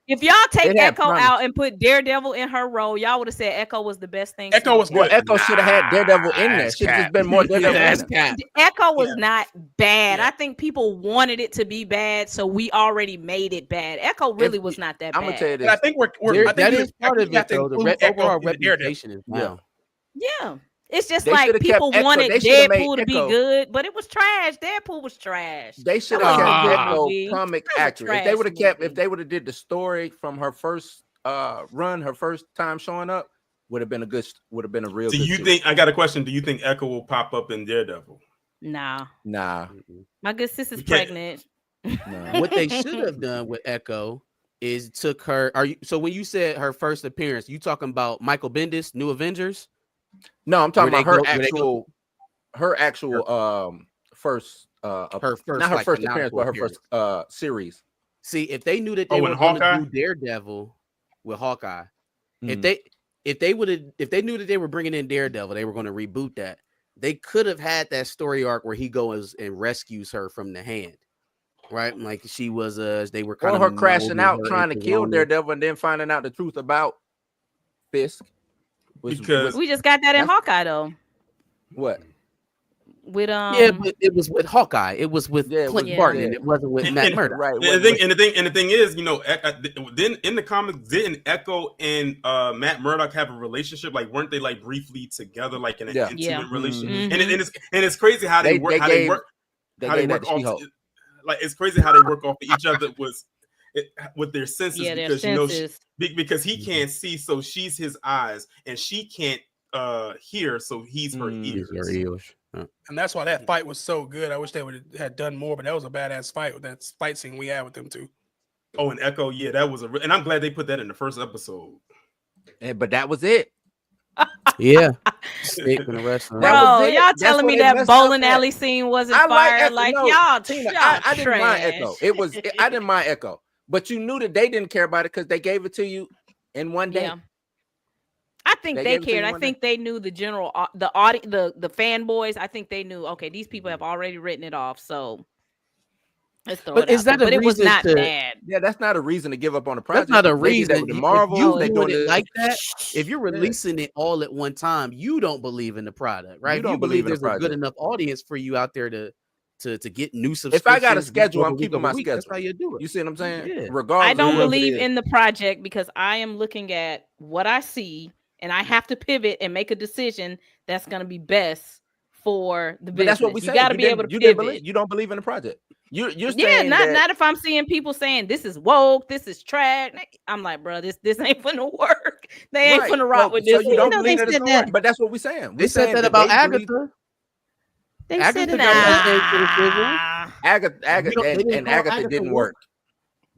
if y'all take Echo out and put Daredevil in her role, y'all would have said Echo was the best thing. Echo was good. Echo should have had Daredevil in there. Should have just been more Daredevil. Echo was not bad. I think people wanted it to be bad, so we already made it bad. Echo really was not that bad. I'm gonna tell you this. But I think that is part of it, though. The overall reputation is down. Yeah. It's just like people wanted Deadpool to be good, but it was trash. Deadpool was trash. They should have kept Echo comic accurate. If they would have kept, if they would have did the story from her first run, her first time showing up, would have been a real. Do you think? I got a question. Do you think Echo will pop up in Daredevil? Nah. My good sis is pregnant. What they should have done with Echo is took her. So when you said her first appearance, you talking about Michael Bendis, New Avengers? No, I'm talking about her first not her first appearance, but her first series. See, if they knew that they were going to do Daredevil with Hawkeye, if they knew that they were bringing in Daredevil, they were going to reboot that. They could have had that story arc where he goes and rescues her from the Hand, right? Like she was, they were kind of her crashing out trying to kill Daredevil and then finding out the truth about Fisk. Because we just got that in Hawkeye though. What? With but it was with Hawkeye. It was with Clint Barton. And it wasn't with Matt Murdock. Right. And the thing is, you know, then in the comics, didn't Echo and Matt Murdock have a relationship? Like, weren't they like briefly together, like in an intimate relationship? Mm-hmm. And it's crazy how they work. Off. Like, it's crazy how they work off of each other with their senses, because you know because he can't see, so she's his eyes, and she can't hear, so he's her ears. And that's why that fight was so good. I wish they would have done more, but that was a badass fight with that fight scene we had with them too. Oh, and Echo, yeah, that was and I'm glad they put that in the first episode. But that was it. Yeah. Bro, y'all telling me that bowling alley scene wasn't fire? Like, y'all, Tina, I didn't mind Echo. I didn't mind Echo. But you knew that they didn't care about it because they gave it to you in one day. Yeah. I think they cared. I think they knew the general, the fanboys. I think they knew. Okay, these people have already written it off, so let's throw it out there. But it was not bad. Yeah, that's not a reason to give up on the project. That's not a reason. The Marvel, they doing it like that. If you're releasing it all at one time, you don't believe in the product, right? You don't believe there's a good enough audience for you out there to get new subscriptions. If I got a schedule, I'm keeping my schedule. That's how you do it. You see what I'm saying? Yeah. Regardless, I don't believe in the project because I am looking at what I see, and I have to pivot and make a decision that's going to be best for the business. But that's what we say. You got to be able to pivot. You don't believe in the project. You're saying not if I'm seeing people saying this is woke, this is trash. I'm like, bro, this ain't finna work. They ain't finna rock with this. So you don't believe in the story, but that's what we're saying. They said that about Agatha. They said that. Agatha didn't work.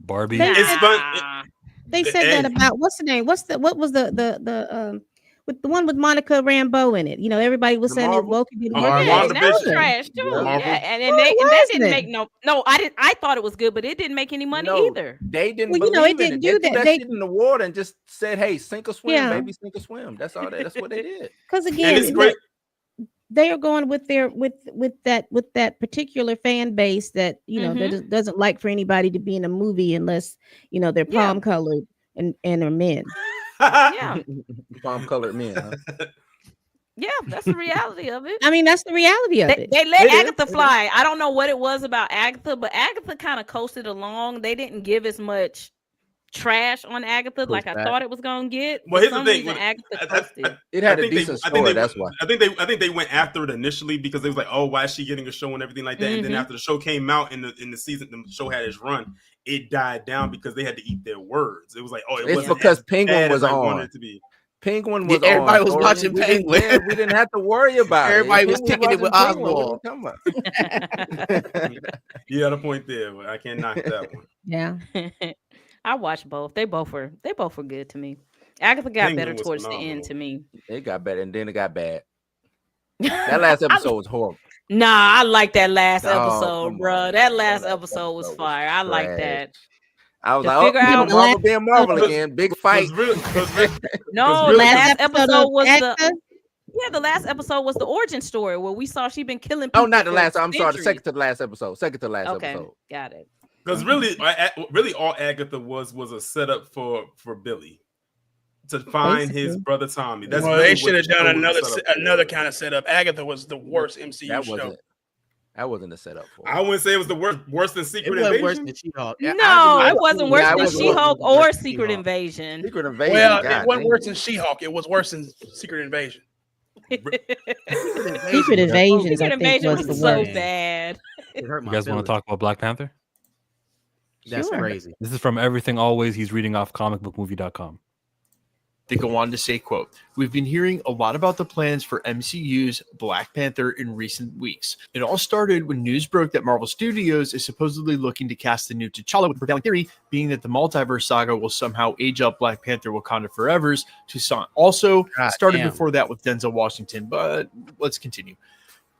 Barbie. It's fun. They said that about what's the name? What was the with the one with Monica Rambeau in it? You know, everybody was saying it woke. Didn't work. That was trash too. Yeah, and that didn't make no. I didn't. I thought it was good, but it didn't make any money either. They didn't. Well, it didn't do that. They did in the water and just said, "Hey, sink or swim, baby, sink or swim." That's all. That's what they did. Because again, they are going with their with that particular fan base that that doesn't like for anybody to be in a movie unless they're palm colored and are men. Yeah, palm colored men. Huh? Yeah, that's the reality of it. I mean, that's the reality of it. They let Agatha fly. I don't know what it was about Agatha, but Agatha kind of coasted along. They didn't give as much trash on Agatha like I thought it was gonna get. Well, here's the thing: it had a decent story. That's why. I think they went after it initially because they was like, "Oh, why is she getting a show and everything like that?" And then after the show came out in the season, the show had its run. It died down because they had to eat their words. It was like, "Oh, it's because Penguin was on." Penguin was everybody was watching Penguin. We didn't have to worry about it. Everybody was kicking it with Oswald. You got a point there, but I can't knock that one. Yeah. I watched both. They both were good to me. Agatha got better towards the end to me. It got better and then it got bad. That last episode was horrible. Nah, I like that last episode, bro. That last episode was fire. I like that. I was like, Marvel being Marvel again. Big fight. No, last episode was Yeah, the last episode was the origin story where we saw she been killing people. Oh, not the last. I'm sorry, the centuries. second to the last episode. Second to the last episode. Got it. Because really, all Agatha was a setup for Billy to find his brother Tommy. That's well, really they should have done another for. kind of setup. Agatha was the worst MCU show. That wasn't a setup for. I wouldn't say it was the worse than Secret It Invasion. wasn't worse than She-Hulk. No, it wasn't worse than She-Hulk or Secret Invasion. Secret Invasion. Well, it wasn't worse than She-Hulk. It was worse than Secret Invasion. Secret Invasion was so bad. You guys want to talk about Black Panther? That's crazy. This is from Everything Always. He's reading off comicbookmovie.com. They go on to say, quote, "We've been hearing a lot about the plans for MCU's Black Panther in recent weeks. It all started when news broke that Marvel Studios is supposedly looking to cast the new T'Challa, with the prevailing theory being that the multiverse saga will somehow age up Black Panther Wakanda Forever's Toussaint. Also started before that with Denzel Washington, but let's continue.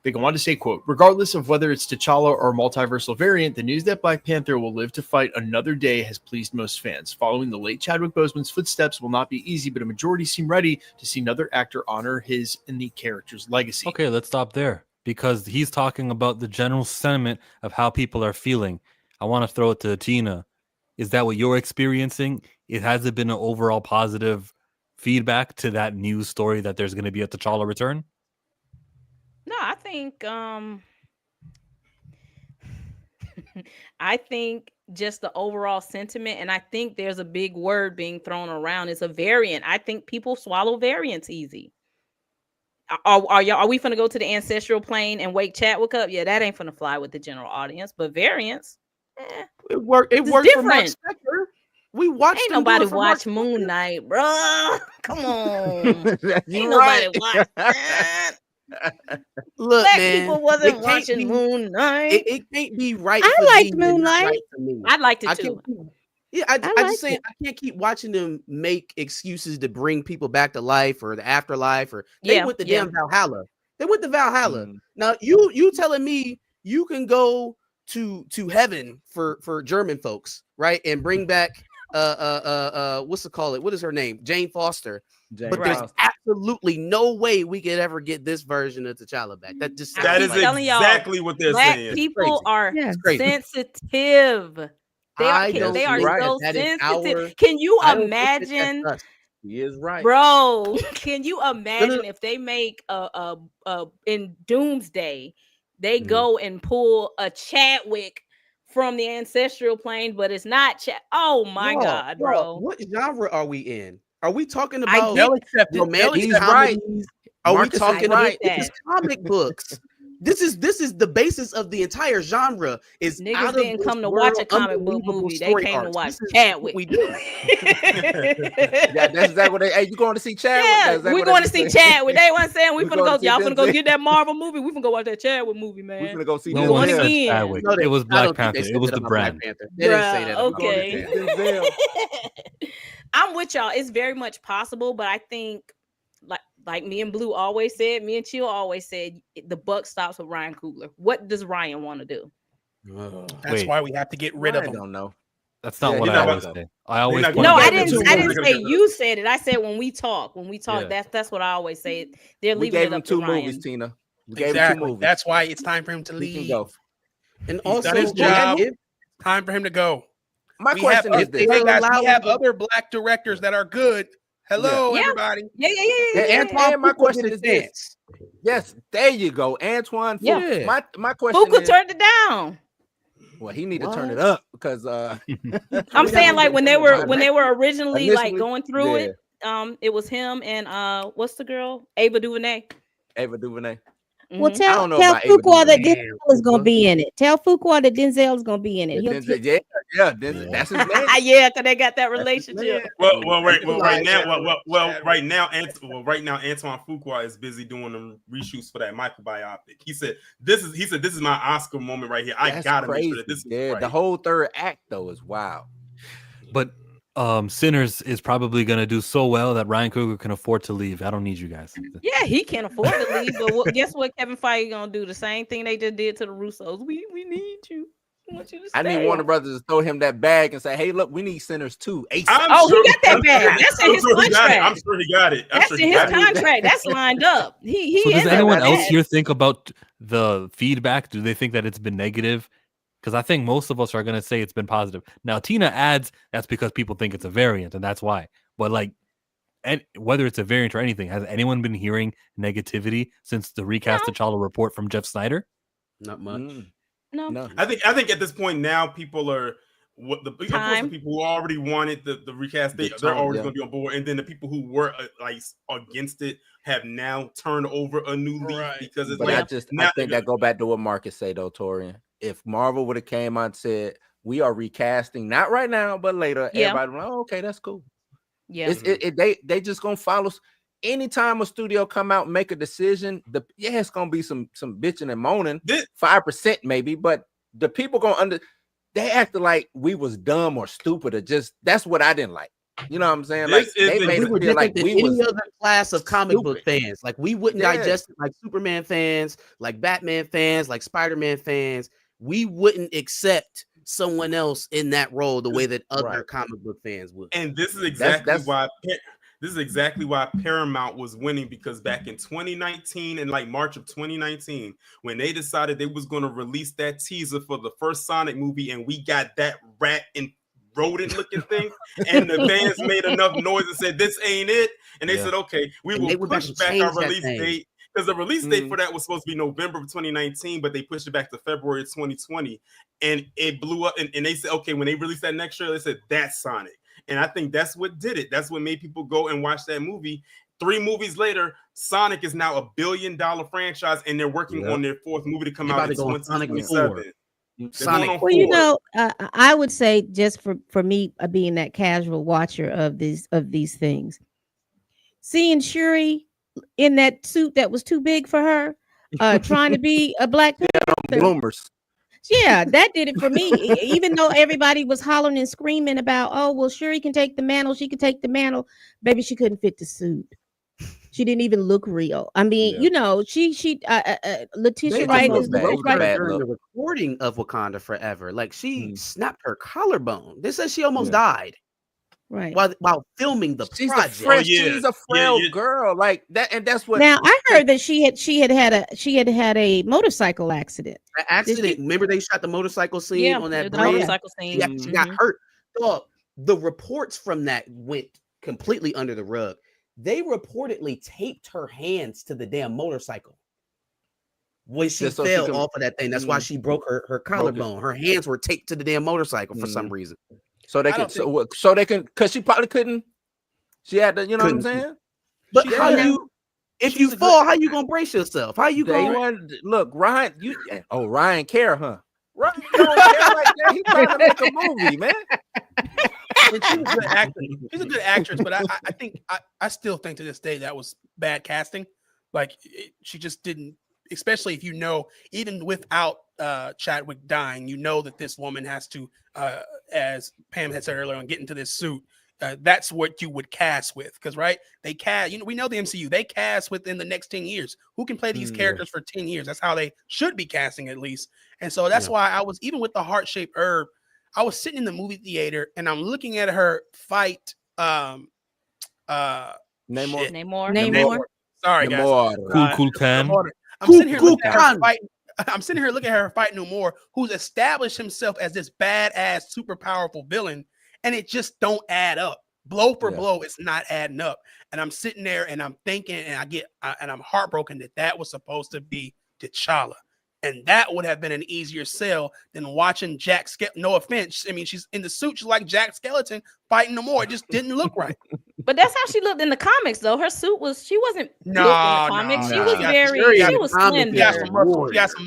They go on to say, quote, "Regardless of whether it's T'Challa or a multiversal variant, the news that Black Panther will live to fight another day has pleased most fans. Following the late Chadwick Boseman's footsteps will not be easy, but a majority seem ready to see another actor honor his and the character's legacy." Okay, let's stop there because he's talking about the general sentiment of how people are feeling. I want to throw it to Tina. Is that what you're experiencing? It hasn't been an overall positive feedback to that news story that there's going to be a T'Challa return? No, I think I think just the overall sentiment, and I think there's a big word being thrown around. It's a variant. I think people swallow variants easy. Are we finna go to the ancestral plane and wake Chadwick up? Yeah, that ain't finna fly with the general audience. But variants, it worked. It worked for Mark Spector. We watched. Ain't nobody watch Moon Knight, bro. Come on, ain't nobody watch that. Look, Black man, people wasn't watching Moon Knight. It can't be right. I liked Moon Knight. I liked it too. I just saying I can't keep watching them make excuses to bring people back to life or the afterlife, or they went to damn Valhalla. They went to Valhalla. Now you telling me you can go to heaven for German folks, right? And bring back what's it called? What is her name? Jane Foster. But there's absolutely no way we could ever get this version of T'Challa back. That is exactly what they're saying. Black people are sensitive. They are so sensitive. Can you imagine? He is right, bro. Can you imagine if they make in Doomsday, they go and pull a Chadwick from the ancestral plane, but it's not oh my God, bro. What genre are we in? Are we talking about romantic comedies? Are we talking about this comic books? This is the basis of the entire genre. Is niggas didn't come to watch a comic book movie. They came to watch Chadwick. We do. That's exactly what they. Hey, you going to see Chadwick? Yeah, we're going to see Chadwick. They wasn't saying we finna go. Y'all finna go get that Marvel movie. We finna go watch that Chadwick movie, man. We finna go see no one said Chadwick. It was Black Panther. It was the brand. They didn't say that. Okay. I'm with y'all. It's very much possible, but I think like me and Blue always said, me and Chill always said, the buck stops with Ryan Coogler. What does Ryan want to do? That's why we have to get rid of him. I don't know. That's not what I always say. I always I didn't say you said it. I said when we talk, that's what I always say. They're leaving it up to Ryan. 2 movies, Tina. We gave him 2 movies. That's why it's time for him to leave. And also his job. Time for him to go. My question is this: we have other Black directors that are good. Hello, everybody. Yeah. Antoine, my question is this. Yes, there you go, Antoine. Yeah. My question Fuqua is, turned it down. Well, he need to turn it up because I'm saying like when they were originally like going through it, it was him and what's the girl? Ava DuVernay. Well, tell Fuqua that Denzel is gonna be in it. Tell Fuqua that Denzel is gonna be in it. Denzel, that's his name. Yeah, because they got that relationship. Right now, Antoine Fuqua is busy doing them reshoots for that Michael biopic. He said, "This is my Oscar moment right here. I gotta make sure that this is right." The whole third act though is wild. But Sinners is probably going to do so well that Ryan Coogler can afford to leave. I don't need you guys. Yeah, he can afford to leave. But guess what Kevin Feige going to do? The same thing they just did to the Russos. We need you. I need Warner Brothers to throw him that bag and say, "Hey, look, we need centers too." He got that bag. That's in his contract. I'm sure he got it. That's in his contract. That's lined up. He. So does anyone else that. here think about the feedback? Do they think that it's been negative? Because I think most of us are going to say it's been positive. Now, Tina adds that's because people think it's a variant, and that's why. But like, and whether it's a variant or anything, has anyone been hearing negativity since the recast T'Challa report from Jeff Snyder? Not much. No. I think at this point now people are the people who already wanted the recast. They're already going to be on board, and then the people who were like against it have now turned over a new leaf because it's I think that go back to what Marcus say though, Torian. If Marvel would have came out and said we are recasting, not right now, but later, everybody would, oh, okay, that's cool. Yeah, they just gonna follow. Anytime a studio come out and make a decision, it's gonna be some bitching and moaning, 5% maybe, but the people they acted like we was dumb or stupid or just that's what I didn't like. You know what I'm saying? Like they made it feel like we was any other class of comic book fans. Like we wouldn't digest it like Superman fans, like Batman fans, like Spider-Man fans. We wouldn't accept someone else in that role the way that other comic book fans would. And this is exactly why. This is exactly why Paramount was winning, because back in 2019 and like March of 2019, when they decided they was going to release that teaser for the first Sonic movie, and we got that rat and rodent looking thing, and the fans made enough noise and said, "This ain't it," and they said, "Okay, we will push back our release date." Because the release date for that was supposed to be November of 2019, but they pushed it back to February of 2020, and it blew up. And they said, okay, when they released that next trailer, they said, that's Sonic. And I think that's what did it. That's what made people go and watch that movie. 3 movies later, Sonic is now $1 billion franchise, and they're working on their 4th movie to come out in 2027. Well, I would say just for me being that casual watcher of these things, seeing Shuri in that suit that was too big for her, trying to be a Black Panther. Bloomers. Yeah, that did it for me. Even though everybody was hollering and screaming about, oh, well, Shuri can take the mantle. She can take the mantle. Baby, she couldn't fit the suit. She didn't even look real. I mean, Letitia Wright is during the recording of Wakanda Forever. Like she snapped her collarbone. They said she almost died. Right. While filming the project. She's a frail girl like that, and that's what. Now I heard that she had a motorcycle accident. An accident. Remember they shot the motorcycle scene on that bridge? Motorcycle scene. Yeah, she got hurt. So the reports from that went completely under the rug. They reportedly taped her hands to the damn motorcycle when she fell off of that thing. That's why she broke her collarbone. Her hands were taped to the damn motorcycle for some reason. So they can, so they can, because she probably couldn't. She had to, you know what I'm saying? But if you fall, how you gonna brace yourself? How you gonna look, Ryan? Ryan care, huh? Ryan don't care like that. He's trying to make a movie, man. She's a good actor. She's a good actress, but I think I still think to this day that was bad casting. Like she just didn't, especially if even without Chadwick dying, that this woman has to, as Pam had said earlier, on get into this suit. That's what you would cast with, because they cast. We know the MCU. They cast within the next 10 years. Who can play these characters for 10 years? That's how they should be casting, at least. And so that's why I was, even with the heart-shaped herb, I was sitting in the movie theater and I'm looking at her fight. Namor. Sorry, guys. Cool Cam. I'm sitting here looking at her fight Namor, who's established himself as this badass, super powerful villain, and it just don't add up. Blow for blow, it's not adding up. And I'm sitting there and I'm thinking, and I'm heartbroken that was supposed to be T'Challa. And that would have been an easier sell than watching Jack Skeleton. No offense. I mean, she's in the suit. She's like Jack Skeleton fighting Namor. It just didn't look right. But that's how she looked in the comics, though. Her suit she wasn't built in the comics. She was she was slender.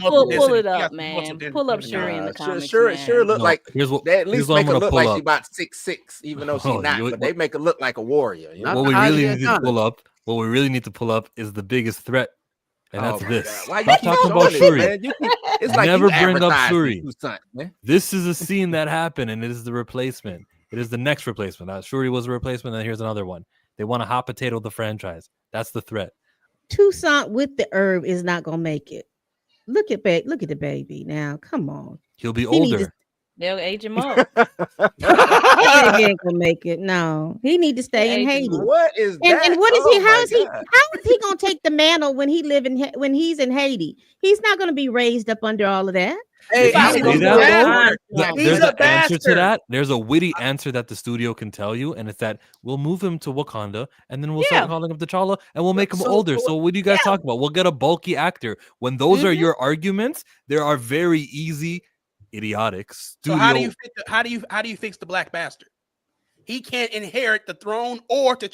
Pull it up, man. Pull up Shuri in the comics. Sure look like, they at least make her look like she's about 6'6", even though she's not. But they make her look like a warrior. What we really need to pull up is the biggest threat. And that's this. Stop talking about Shuri. It's like never bring up Shuri. This is a scene that happened, and it is the replacement. It is the next replacement. Shuri was a replacement, and here's another one. They want to hot potato the franchise. That's the threat. Toussaint with the herb is not gonna make it. Look at the baby now. Come on. He'll be older. They'll age him up. He ain't gonna make it. No, he need to stay in Haiti. What is that? And what is he? How is he gonna take the mantle when he's in Haiti? He's not gonna be raised up under all of that. Hey, there's an answer to that. There's a witty answer that the studio can tell you, and it's that we'll move him to Wakanda, and then we'll start calling him T'Challa, and we'll make him older. So what do you guys talk about? We'll get a bulky actor. When those are your arguments, there are very easy, idiotic studio. So how do you fix the black bastard? He can't inherit the throne or the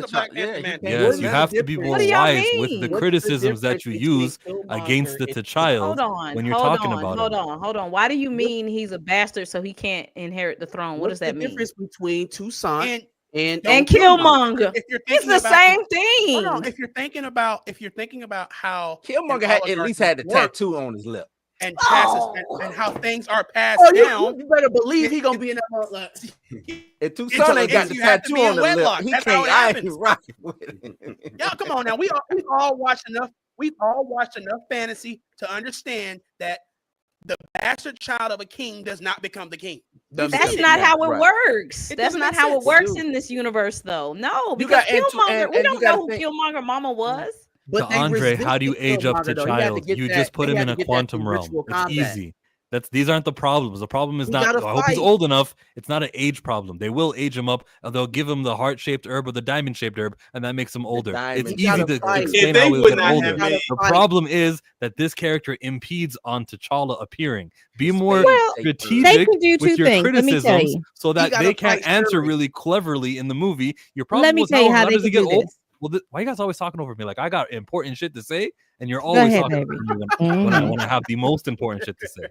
Black Panther man. Yes, you have to be more wise with the criticisms that you use against the child when you're talking about him. Hold on. Why do you mean he's a bastard so he can't inherit the throne? What does that mean? The difference between Toussaint and Killmonger. It's the same thing. Hold on. If you're thinking about how Killmonger at least had the tattoo on his lip. And and how things are passed down. You better believe he gonna be in that. And Toussaint ain't got the tattoo on the lip. He can't. I ain't rocking with it. Y'all, come on now. We've all watched enough. We've all watched enough fantasy to understand that the bastard child of a king does not become the king. That's not how it works. That's not how it works in this universe, though. No, because Killmonger. We don't know who Killmonger Mama was. But Andre, how do you age up to child? You just put him in a quantum realm. It's easy. These aren't the problems. The problem is not. I hope he's old enough. It's not an age problem. They will age him up, and they'll give him the heart-shaped herb or the diamond-shaped herb, and that makes him older. It's easy to explain how he will get older. The problem is that this character impedes on T'Challa appearing. Be more strategic with your criticisms so that they can't answer really cleverly in the movie. Your problem was how does he get old? Well, why you guys always talking over me? Like I got important shit to say, and you're always talking over me when I have the most important shit to say.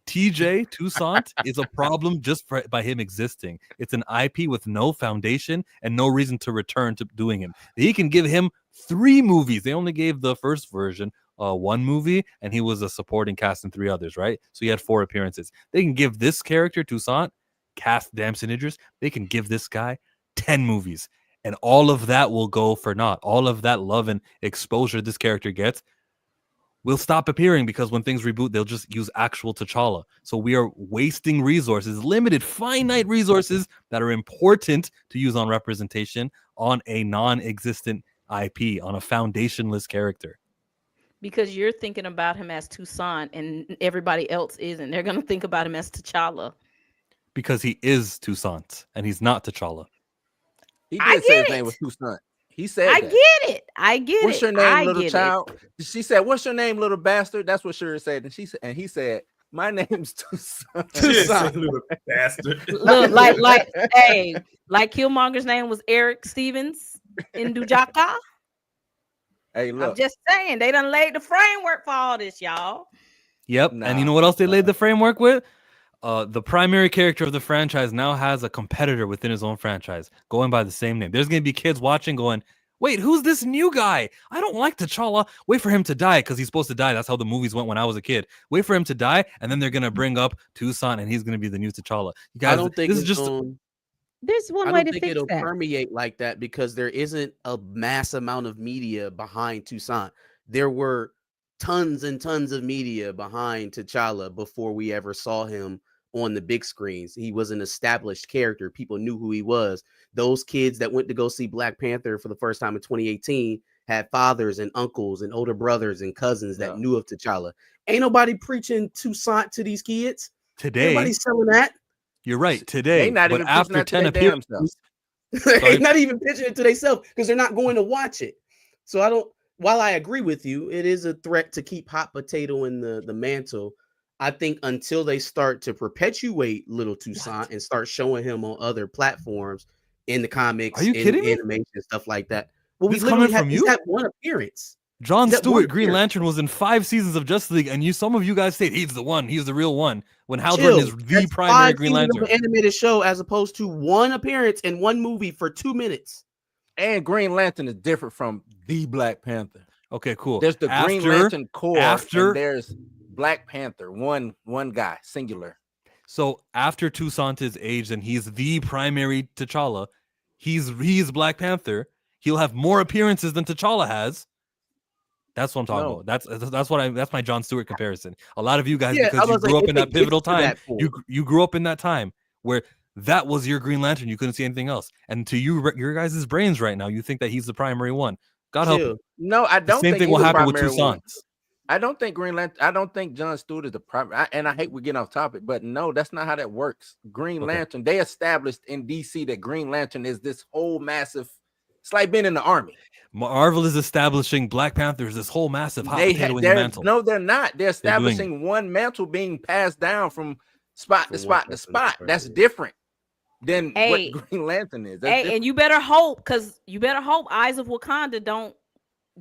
TJ Toussaint is a problem just by him existing. It's an IP with no foundation and no reason to return to doing him. He can give him 3 movies. They only gave the first version 1 movie, and he was a supporting cast in 3 others, right? So he had 4 appearances. They can give this character Toussaint, cast Damson Idris. They can give this guy 10 movies. And all of that will go for naught. All of that love and exposure this character gets will stop appearing because when things reboot, they'll just use actual T'Challa. So we are wasting resources, limited, finite resources that are important to use on representation on a non-existent IP, on a foundationless character. Because you're thinking about him as Toussaint and everybody else isn't. They're going to think about him as T'Challa. Because he is Toussaint and he's not T'Challa. He did say his name was Toussaint. He said, I get it. I get it. What's your name, little child? She said, "What's your name, little bastard?" That's what Shuri said. And he said, "My name's Toussaint." Toussaint, little bastard. Look, like Killmonger's name was Eric Stevens in Dujaka. Hey, look. I'm just saying, they done laid the framework for all this, y'all. Yep. And you know what else they laid the framework with? The primary character of the franchise now has a competitor within his own franchise going by the same name. There's going to be kids watching going, wait, who's this new guy? I don't like T'Challa. Wait for him to die because he's supposed to die. That's how the movies went when I was a kid. Wait for him to die, and then they're going to bring up Toussaint, and he's going to be the new T'Challa. You guys, I don't think this is just... There's one way to fix that. I don't think it'll permeate like that because there isn't a mass amount of media behind Toussaint. There were tons and tons of media behind T'Challa before we ever saw him on the big screens. He was an established character. People knew who he was. Those kids that went to go see Black Panther for the first time in 2018 had fathers and uncles and older brothers and cousins that knew of T'Challa. Ain't nobody preaching Toussaint to these kids. Today, nobody's selling that. You're right. Today, not but even after 10 appearances, they're not even pitching it to themselves because they're not going to watch it. So while I agree with you, it is a threat to keep hot potato in the mantle. I think until they start to perpetuate little Toussaint and start showing him on other platforms in the comics, in animation, stuff like that. Well, we literally have one appearance. John Stewart, Green Lantern, was in 5 seasons of Justice League, and some of you guys say he's the one, he's the real one. When Hal Jordan is the primary Green Lantern. An animated show as opposed to one appearance in one movie for 2 minutes. And Green Lantern is different from the Black Panther. Okay, cool. There's the Green Lantern Corps, and there's Black Panther, one guy, singular. So after Toussaint is aged and he's the primary T'Challa, he's Black Panther. He'll have more appearances than T'Challa has. That's what I'm talking about. That's my Jon Stewart comparison. A lot of you guys, Yeah, because you grew up in that pivotal time, point. you grew up in that time where that was your Green Lantern. You couldn't see anything else. And to your guys' brains right now, you think that he's the primary one. God help you. No, I don't. The same thing will happen with Toussaint. I don't think Green Lantern. I don't think Jon Stewart is the primary. And I hate we're getting off topic, but no, that's not how that works. Green Lantern. They established in DC that Green Lantern is this whole massive. It's like being in the army. Marvel is establishing Black Panther is this whole massive hot potato in the mantle. No, they're not. They're establishing one mantle being passed down from spot to spot to spot. That's different than what Green Lantern is. And you better hope, Eyes of Wakanda don't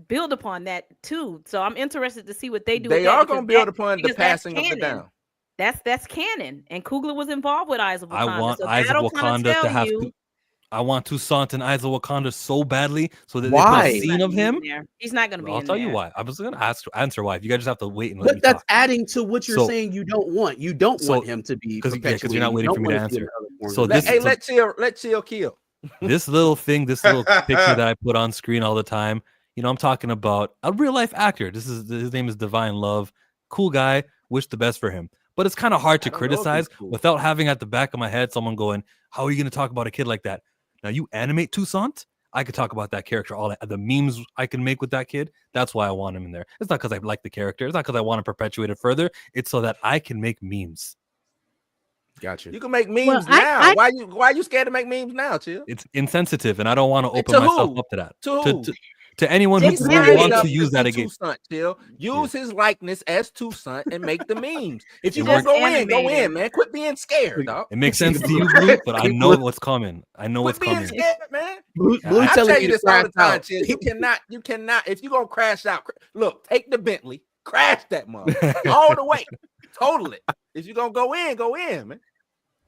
build upon that too. So I'm interested to see what they do. They are going to build upon the passing of the down. That's canon, and Coogler was involved with Eyes of Wakanda. I want Eyes of Wakanda to have to. I want Toussaint and Eyes of Wakanda so badly, so that they put a scene of him. He's not going to be. I'll tell you why. I was going to answer why. You guys just have to wait and let but me that's talk. Adding to what you're saying. You don't want. You don't want him to be because you're not waiting for me to answer. So let Chill kill. This little thing, this little picture that I put on screen all the time. You know, I'm talking about a real life actor. His name is Divine Love. Cool guy. Wish the best for him. But it's kind of hard to criticize without having at the back of my head someone going, "How are you going to talk about a kid like that?" Now you animate Toussaint, I could talk about that character, all the memes I can make with that kid. That's why I want him in there. It's not because I like the character. It's not because I want to perpetuate it further. It's so that I can make memes. Gotcha. You can make memes now. Why are you scared to make memes now, Chill? It's insensitive, and I don't want to open myself up to that. To anyone who wants to use that again. Use his likeness as Toussaint and make the memes. If you want to go in, man. Quit being scared, dog. It makes sense to you, Blue, but I know what's coming. I know what's coming. Scared, man. I tell you this all the time, Chill. You cannot. If you're gonna crash out, look, take the Bentley, crash that mother all the way, totally. If you're gonna go in, man.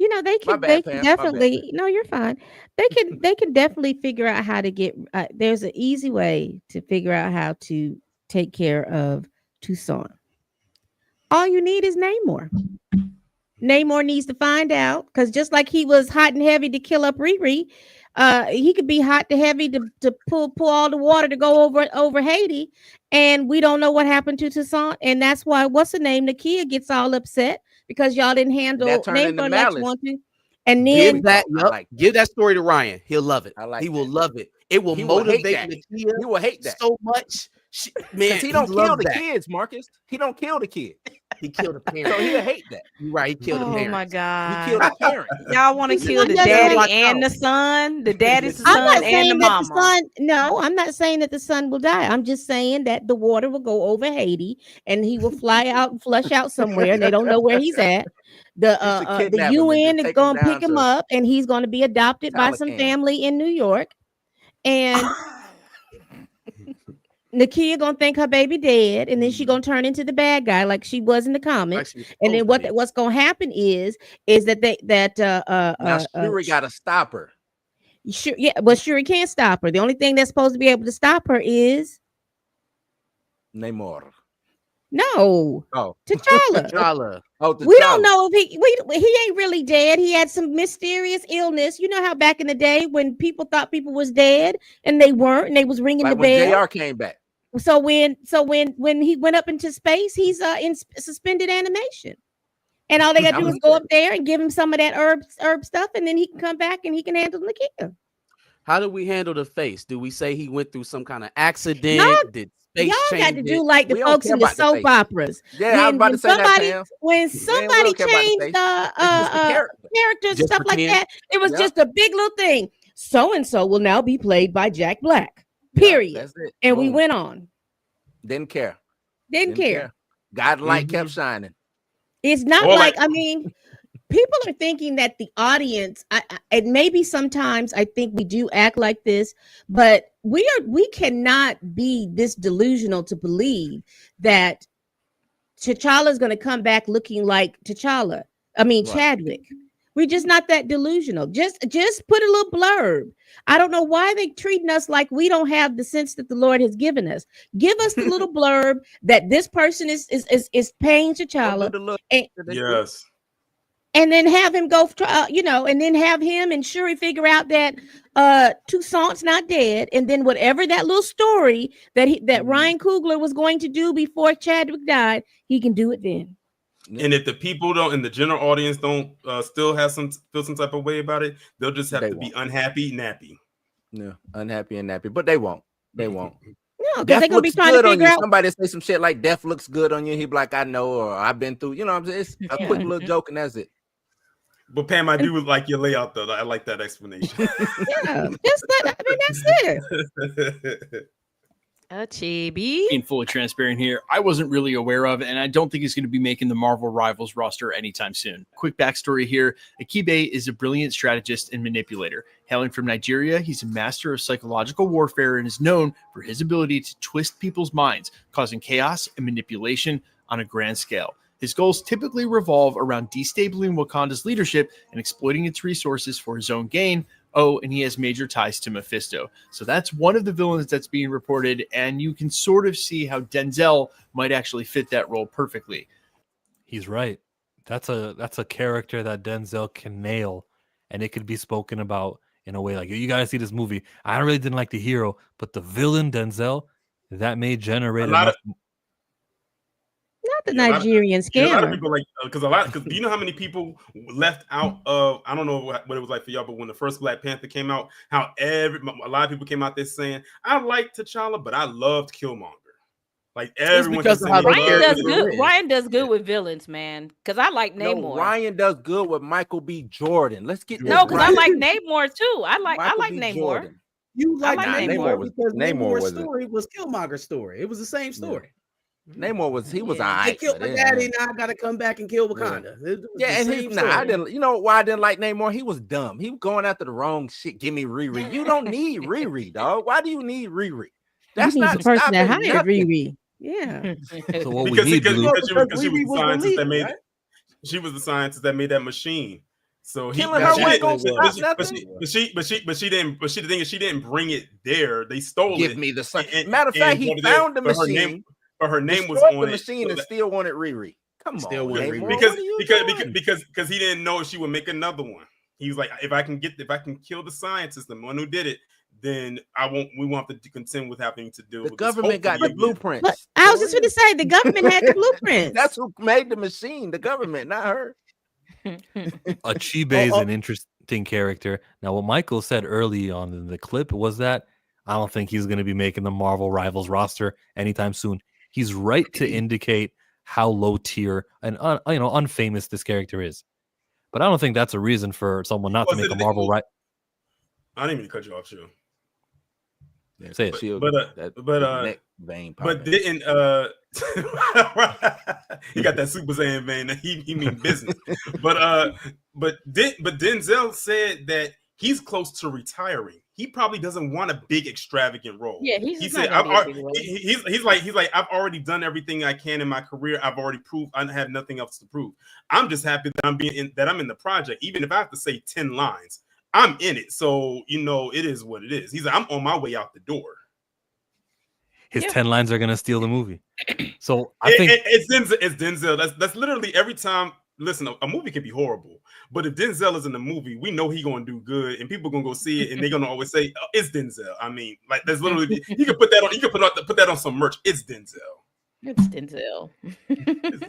You know, they can definitely. No, you're fine. They can definitely figure out how to get. There's an easy way to figure out how to take care of Toussaint. All you need is Namor. Namor needs to find out, because just like he was hot and heavy to kill up Riri, he could be hot to heavy to pull all the water to go over Haiti, and we don't know what happened to Toussaint, and that's why what's the name? Nakia gets all upset because y'all didn't handle Namor like you want to. And then give that story to Ryan. He'll love it. He will love it. It will motivate Nakia. He will hate that so much. Man, he don't kill the kids, Marcus. He don't kill the kid. He killed a parent. So he'll hate that. You're right. He killed a parent. Oh my God. He killed a parent. Y'all want to kill the daddy and the son? The daddy's the son and the mama. No, I'm not saying that the son will die. I'm just saying that the water will go over Haiti and he will fly out and flush out somewhere, and they don't know where he's at. The UN is going to pick him up, and he's going to be adopted by some family in New York. And Nakia gonna think her baby dead, and then she gonna turn into the bad guy like she was in the comics. And then what's gonna happen is that Shuri gotta stop her. Shuri can't stop her. The only thing that's supposed to be able to stop her is Namor. No. Oh, T'Challa. Oh, T'Challa. We don't know if he ain't really dead. He had some mysterious illness. You know how back in the day when people thought people was dead and they weren't, and they was ringing the bell. When JR came back. So when he went up into space, he's in suspended animation, and all they got to do is go up there and give him some of that herb stuff, and then he can come back and he can handle Nakia. How do we handle the face? Do we say he went through some kind of accident? Y'all got to do like the folks in the soap operas. Yeah, I was about to say that. When somebody changed characters, stuff like that, it was just a big little thing. So and so will now be played by Jack Black. Period. That's it. And we went on. Didn't care. Didn't care. God light kept shining. It's not people are thinking that the audience, and maybe sometimes I think we do act like this, but we cannot be this delusional to believe that T'Challa is going to come back looking like T'Challa. I mean, right. Chadwick. We're just not that delusional. Just put a little blurb. I don't know why they're treating us like we don't have the sense that the Lord has given us. Give us the little blurb that this person is paying T'Challa. Yes. and then have him go, and then have him and Shuri figure out that Toussaint's not dead, and then whatever that little story that Ryan Coogler was going to do before Chadwick died, he can do it then. And if the people don't, and the general audience don't still feel some type of way about it, they'll just have to be unhappy, nappy. Yeah, unhappy and nappy, but they won't. They won't. No, because they're gonna be trying to figure out. Somebody say some shit like "death looks good on you," he be like, "I know," or "I've been through." You know what I'm saying? It's a quick little joke, and that's it. But Pam, I do like your layout though. I like that explanation. Yeah, that's it. Chibi. Being fully transparent here, I wasn't really aware of, and I don't think he's going to be making the Marvel Rivals roster anytime soon. Quick backstory here. Akibe is a brilliant strategist and manipulator. Hailing from Nigeria, he's a master of psychological warfare and is known for his ability to twist people's minds, causing chaos and manipulation on a grand scale. His goals typically revolve around destabilizing Wakanda's leadership and exploiting its resources for his own gain. Oh, and he has major ties to Mephisto. So that's one of the villains that's being reported, and you can sort of see how Denzel might actually fit that role perfectly. He's right. That's a character that Denzel can nail, and it could be spoken about in a way like, you guys see this movie. I really didn't like the hero, but the villain, Denzel, that may generate enough. Not the Nigerian scammer. A lot of people because do you know how many people left out of, I don't know what it was like for y'all, but when the first Black Panther came out, how a lot of people came out there saying, I like T'Challa, but I loved Killmonger. Like everyone, Ryan does good with villains, man. Because I like Namor. No, Ryan does good with Michael B. Jordan. Let's get because I like Namor too. I like Namor. Jordan. You like Namor because Namor's story was Killmonger's story. It was the same story. Namor was all right. They killed my daddy, now I gotta come back and kill Wakanda. I didn't. You know why I didn't like Namor? He was dumb. He was going after the wrong shit. Give me Riri. You don't need Riri, dog. Why do you need Riri? That's not the person that hired Riri. Yeah. So what we need, she was the scientist that made that machine. So he, but the thing is, she didn't bring it there. They stole it. Give me the sun. Matter of fact, he found the machine. But her name was on the machine and still wanted Riri. Come on, Riri. Because he didn't know if she would make another one. He was like, if I can kill the scientist, the one who did it, then we won't have to contend with having to do. The government got the blueprints. But I was just going to say the government had the blueprints. That's who made the machine. The government, not her. Achibe is an interesting character. Now, what Michael said early on in the clip was that I don't think he's going to be making the Marvel Rivals roster anytime soon. He's right to indicate how low tier and unfamous this character is, but I don't think that's a reason for someone not to make a Marvel right. I didn't even cut you off, Shield. Yeah, say it. But didn't he got that Super Saiyan vein? He mean business. but Denzel said that he's close to retiring. He probably doesn't want a big extravagant role. Yeah, he's like, I've already done everything I can in my career. I've already proved I have nothing else to prove. I'm just happy that I'm in the project. Even if I have to say 10 lines, I'm in it. So it is what it is. He's like, I'm on my way out the door. His 10 lines are gonna steal the movie. So I think it's Denzel. That's literally every time. Listen, a movie can be horrible, but if Denzel is in the movie, we know he's gonna do good, and people are gonna go see it, and they're gonna always say, "It's Denzel." I mean, like that's literally you can put that on. You can put that on some merch. It's Denzel. It's Denzel.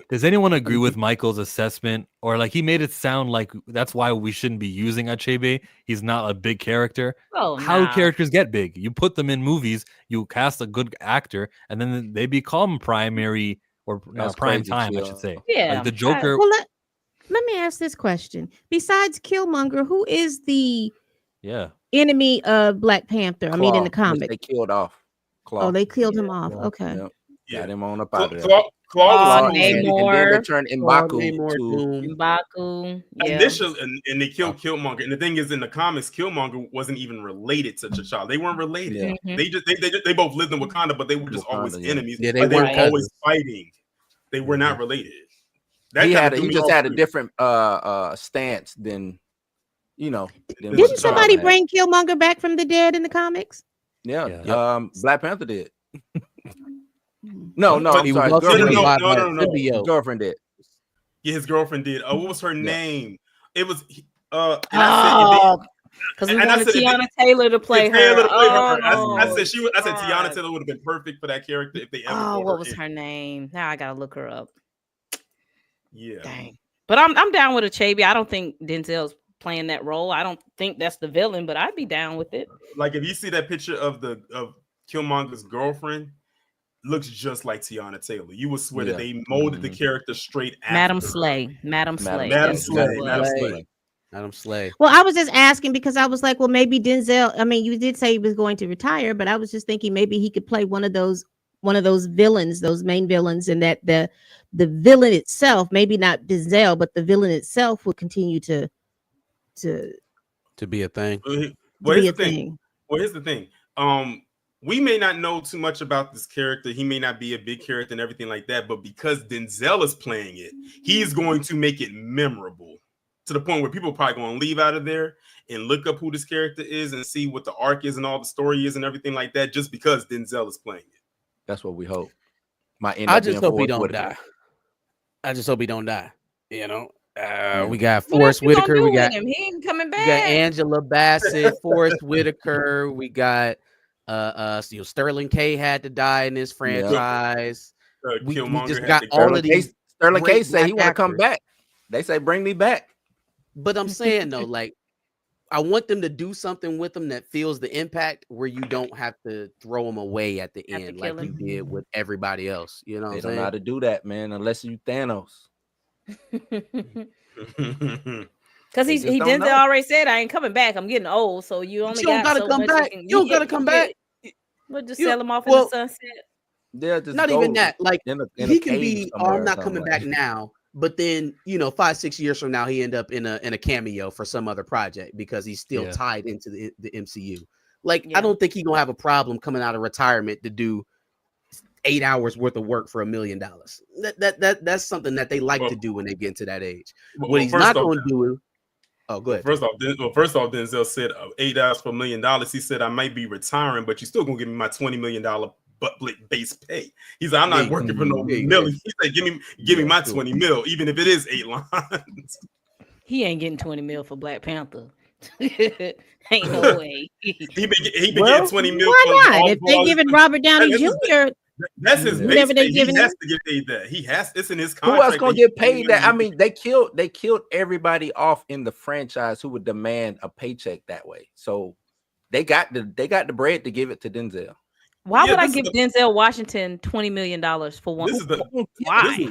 Does anyone agree with Michael's assessment, or like he made it sound like that's why we shouldn't be using Achebe? He's not a big character. How do characters get big? You put them in movies, you cast a good actor, and then they become primary or prime time, I should say. Yeah, like the Joker. Let me ask this question. Besides Killmonger, who is the enemy of Black Panther? Claw, I mean, in the comic. They killed off. Claw. Oh, they killed him off. Okay. Yep. Got him on up out of there. Claw Namor. And then they turned M'Baku to M'Baku. Initially, and they killed Killmonger. And the thing is, in the comics, Killmonger wasn't even related to T'Challa. They weren't related. Yeah. They both lived in Wakanda, but they were just always enemies. Yeah, they were always fighting. They were not related. He just had a different stance than Didn't somebody bring Killmonger back from the dead in the comics? Yeah. Black Panther did. No, I'm sorry. Girlfriend did. Yeah, his girlfriend did. What was her name? It was because we wanted Tiana Taylor to play her. I said Tiana Taylor would have been perfect for that character if they ever. Oh, what was her name? Now I gotta look her up. Yeah. Dang. But I'm down with Achebe. I don't think Denzel's playing that role. I don't think that's the villain, but I'd be down with it. Like if you see that picture of Killmonger's girlfriend, looks just like Tiana Taylor. You would swear that they molded the character straight after Madam Slay. Madam Slay. Well, I was just asking because I was like, well, maybe Denzel. I mean, you did say he was going to retire, but I was just thinking maybe he could play one of those villains, those main villains, and that the villain itself, maybe not Denzel, but the villain itself will continue to be a thing. Well, here's the thing. We may not know too much about this character. He may not be a big character and everything like that, but because Denzel is playing it, he's going to make it memorable to the point where people are probably going to leave out of there and look up who this character is and see what the arc is and all the story is and everything like that, just because Denzel is playing it. That's what we hope. I just hope he don't die. I just hope he don't die. You know, we got Forrest Whitaker. He ain't coming back. We got Angela Bassett, Forrest Whitaker. We got Sterling K had to die in this franchise. We just got all of these. Sterling K said he want to come back. They say bring me back. But I'm saying though, like, I want them to do something with them that feels the impact where you don't have to throw them away at the end like you did with everybody else. You know, they don't know how to do that, man, unless you Thanos. Because Denzel already said I ain't coming back. I'm getting old, so you only gotta come back. You don't gotta come back. We'll just sell him off in the sunset. Yeah, not even that. Like he can be. Oh, I'm not coming back now. But then, 5-6 years from now, he end up in a cameo for some other project because he's still tied into the MCU. Like, I don't think he's gonna have a problem coming out of retirement to do 8 hours worth of work for $1 million. That's something that they like to do when they get into that age. What he's not going to do. Oh, go ahead. First off, Denzel said 8 hours for $1 million. He said I might be retiring, but you're still gonna give me my $20 million base pay. He's like, I'm not working for no million. He said, give me my 20 mil, even if it is 8 lines. He ain't getting 20 mil for Black Panther. Ain't no way. he been getting 20 mil. Why not? If they're giving Robert Downey Jr. That's his base pay. He has to get paid that. It's in his contract. Who else gonna get paid that? I mean, they killed everybody off in the franchise who would demand a paycheck that way. So they got the bread to give it to Denzel. Why would I give Denzel Washington $20 million for one? Why?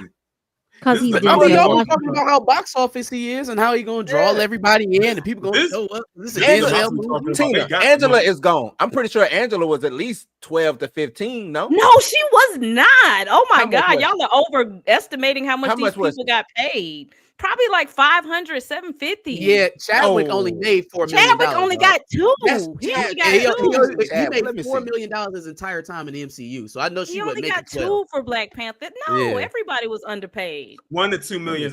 Because he's y'all talking about how box office he is and how he gonna draw everybody in and people gonna show up. This is Angela is gone. I'm pretty sure Angela was at least 12 to 15. No, she was not. Oh my God, y'all are overestimating how much these people got paid. Probably like 500, 750. Yeah, Chadwick only made $4 million. Chadwick only got two. He only got two. He made $4 million his entire time in the MCU. So I know she only got 2 for Black Panther. No, everybody was underpaid. $1 to $2 million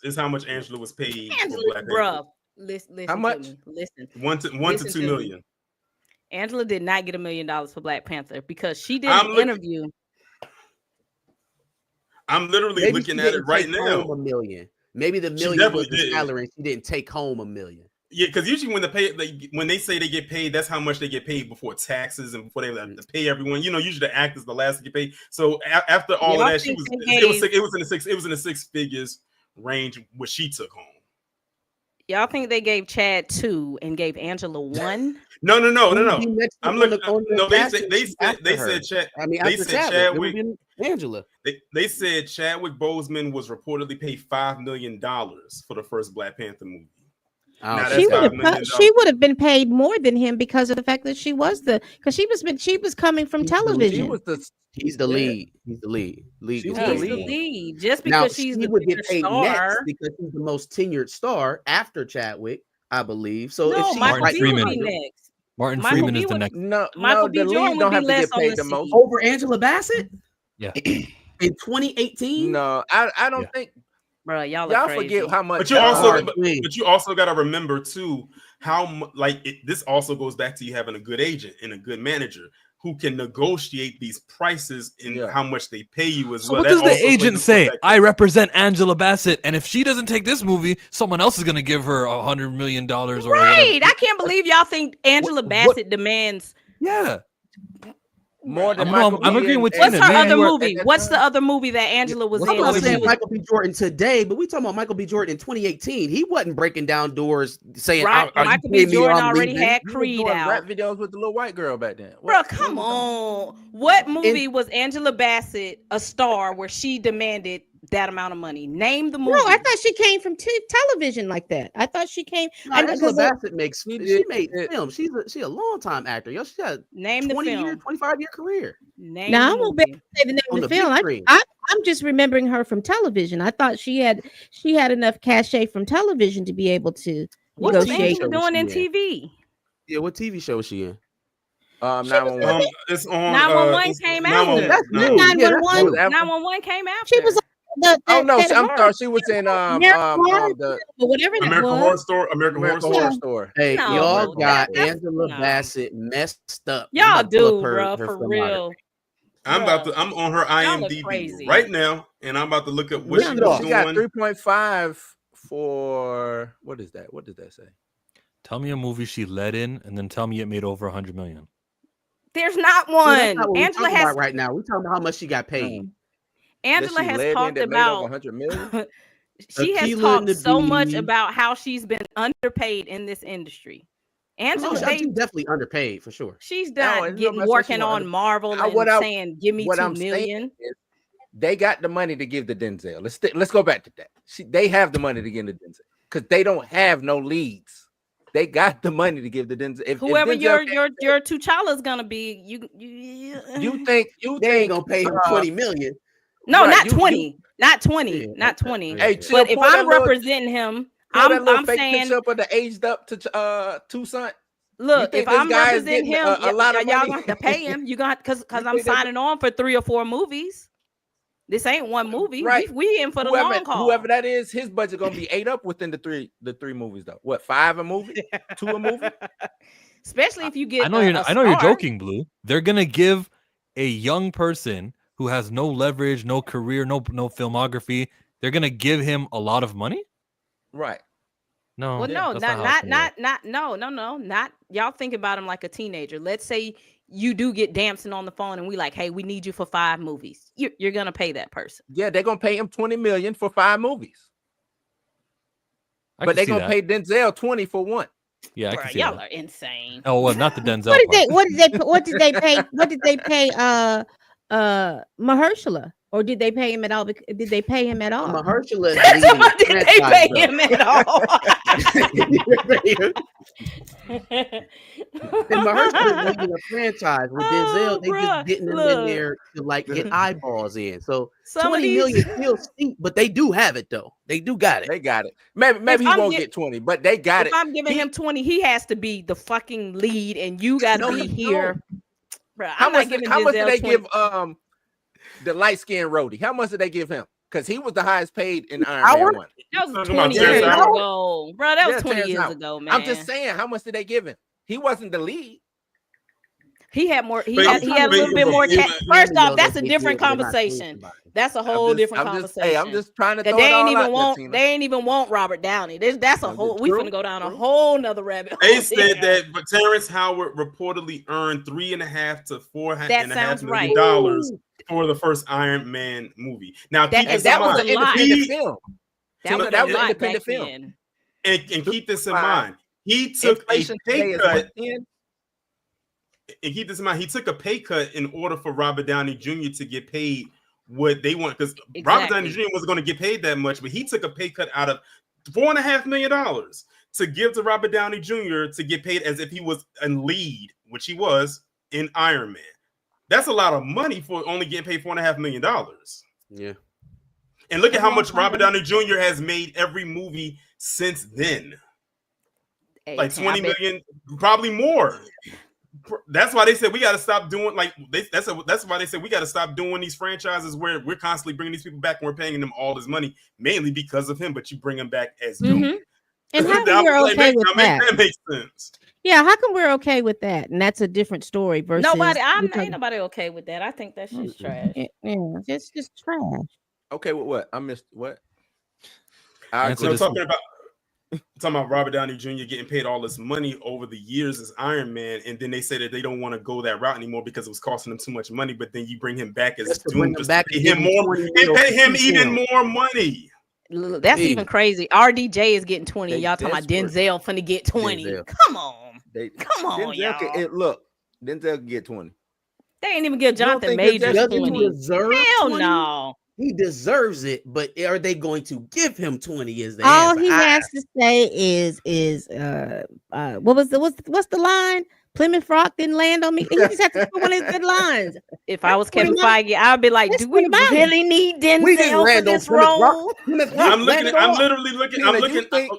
is how much Angela was paid. Angela, bruh, listen. How much? Listen. $1 to $2 million. Angela did not get $1 million for Black Panther because she did an interview. I'm literally looking at it right now. $1 million. Maybe the million was the salary and she didn't take home $1 million. Yeah, because usually when they say they get paid, that's how much they get paid before taxes and before they have to pay everyone. Usually the actor's the last to get paid. So after all of that, it was in the 6 figures range what she took home. Y'all think they gave Chad 2 and gave Angela 1? No. I'm looking. No, they said Chad. I mean, they said Chadwick. Angela. They said Chadwick Boseman was reportedly paid $5 million for the first Black Panther movie. She would have been paid more than him because of the fact that she was she was coming from television. He's the lead. He's the lead. Just because she's the would get paid next because she's the most tenured star after Chadwick, I believe. So if she's Martin Freeman next. Martin Freeman is the next. Michael B. Jordan don't have to get paid the most over Angela Bassett. Yeah. In 2018. No, I don't think. Bro, y'all forget how much. But you also got to remember too how this also goes back to you having a good agent and a good manager who can negotiate these prices and how much they pay you as well. What does the agent say? I represent Angela Bassett, and if she doesn't take this movie, someone else is going to give her $100 million or right. whatever. I can't believe y'all think Angela Bassett demands. Yeah. More than I'm agreeing with you. What's her other movie? What's the other movie that Angela was in? I'm not saying Michael B. Jordan today, but we talking about Michael B. Jordan in 2018. He wasn't breaking down doors saying, right. Michael B. Jordan already had Creed out. Rap videos with the little white girl back then. Bro, come on. What movie was Angela Bassett a star where she demanded that amount of money? Name the movie. No, I thought she came from television like that. I thought she came. Angela Bassett makes she made film. She's a long time actor. Yo, she got name 25-year career. Now I won't be able to say the name of the film. I'm just remembering her from television. I thought she had enough cachet from television to be able to negotiate. What was doing in TV? Yeah, what TV show was she in? 911. It's on. 911 came after. 911 came after. She was. I'm sorry. She was in whatever American Horror Story. American Horror Story. Hey, y'all got Angela Bassett messed up. Y'all do, bro, for real. I'm on her IMDb right now, and I'm about to look up what she was doing. She got 3.5 for what is that? What did that say? Tell me a movie she led in, and then tell me it made over $100 million. There's not one. Angela has right now. We're talking about how much she got paid. Angela has talked about 100 million. She has talked so much about how she's been underpaid in this industry. Angela, she's definitely underpaid for sure. She's done working on Marvel and saying, "Give me $2 million." They got the money to give to Denzel. Let's go back to that. They have the money to give to Denzel because they don't have no leads. They got the money to give to Denzel. Whoever your T'Challa is gonna be, you think they ain't gonna pay him $20 million? No, right, not 20. Hey, but if I'm representing him, I'm saying up of the aged up to Tucson. Look, if I'm representing him, y'all gonna have to pay him. You gonna because I'm signing on for 3 or 4 movies. This ain't one movie. Right. We in for the long haul. Whoever that is, his budget gonna be ate up within the three movies though. What, 5 a movie? 2 a movie? Especially if you get. I know you're joking, Blue. They're gonna give a young person who has no leverage, no career, no filmography, they're gonna give him a lot of money? Right. No. Well, no, not y'all think about him like a teenager. Let's say you do get Damson on the phone and we like, hey, we need you for 5 movies. You're gonna pay that person. Yeah, they're gonna pay him $20 million for 5 movies. But they're gonna pay Denzel 20 for 1. Yeah, Bruh, y'all are insane. Oh well, not the Denzel. What did they pay? What did they pay? Mahershala, or did they pay him at all? Did they pay him at all? Mahershala. Did they pay him at all? And Mahershala is making a franchise with Denzel. They just getting them in there to like get eyeballs in. So $20 million feels steep, but they do have it though. They do got it. They got it. Maybe he won't get 20, but they got it. If I'm giving him 20, he has to be the fucking lead, and you got to be here. Bro, how much did they give the light skinned roadie? How much did they give him? Because he was the highest paid in Iron Man 1. That was 20 years ago, bro. That was 20 years ago, man. I'm just saying, how much did they give him? He wasn't the lead. He had more. He had a little bit more. First off, that's a different conversation. That's a whole different conversation. I'm just trying to. They ain't even want Robert Downey. That's a whole. We finna go down a whole nother rabbit hole. They said that, but Terrence Howard reportedly earned $3.5 to $4.5 million for the first Iron Man movie. Now, that was an independent film. That was an independent film. And keep this in mind. He took a pay cut. And keep this in mind, he took a pay cut in order for Robert Downey Jr. to get paid what they want, because Robert Downey Jr. wasn't going to get paid that much, but he took a pay cut out of $4.5 million to give to Robert Downey Jr. to get paid as if he was a lead, which he was in Iron Man. That's a lot of money for only getting paid $4.5 million. Yeah. And look at how much Robert Downey Jr. has made every movie since then. Like 20 million, probably more. That's why they said we got to stop doing that's why they said we got to stop doing these franchises where we're constantly bringing these people back and we're paying them all this money, mainly because of him. But you bring him back as and how you're okay with that? That makes sense. Yeah, how come we're okay with that? And that's a different story versus ain't nobody okay with that. I think that shit's trash. Yeah, it's just trash. Okay, with what? I missed what? Talking about Robert Downey Jr. getting paid all this money over the years as Iron Man, and then they say that they don't want to go that route anymore because it was costing them too much money. But then you bring him back as Doom, just to pay him more and pay him even more money. That's even crazy. RDJ is getting 20. Y'all talking about Denzel finna get 20. Denzel. Come on. Come on, Denzel y'all. Look, Denzel can get 20. They ain't even give Jonathan Majors 20. Hell 20? no. He deserves it, but are they going to give him 20? Is the All answer. he has to say is what's the line? Plymouth Rock didn't land on me. He just had to put one of his good lines. If I was Kevin Feige, I'd be like, do we really need Denzel for this role? I'm literally looking. I'm looking.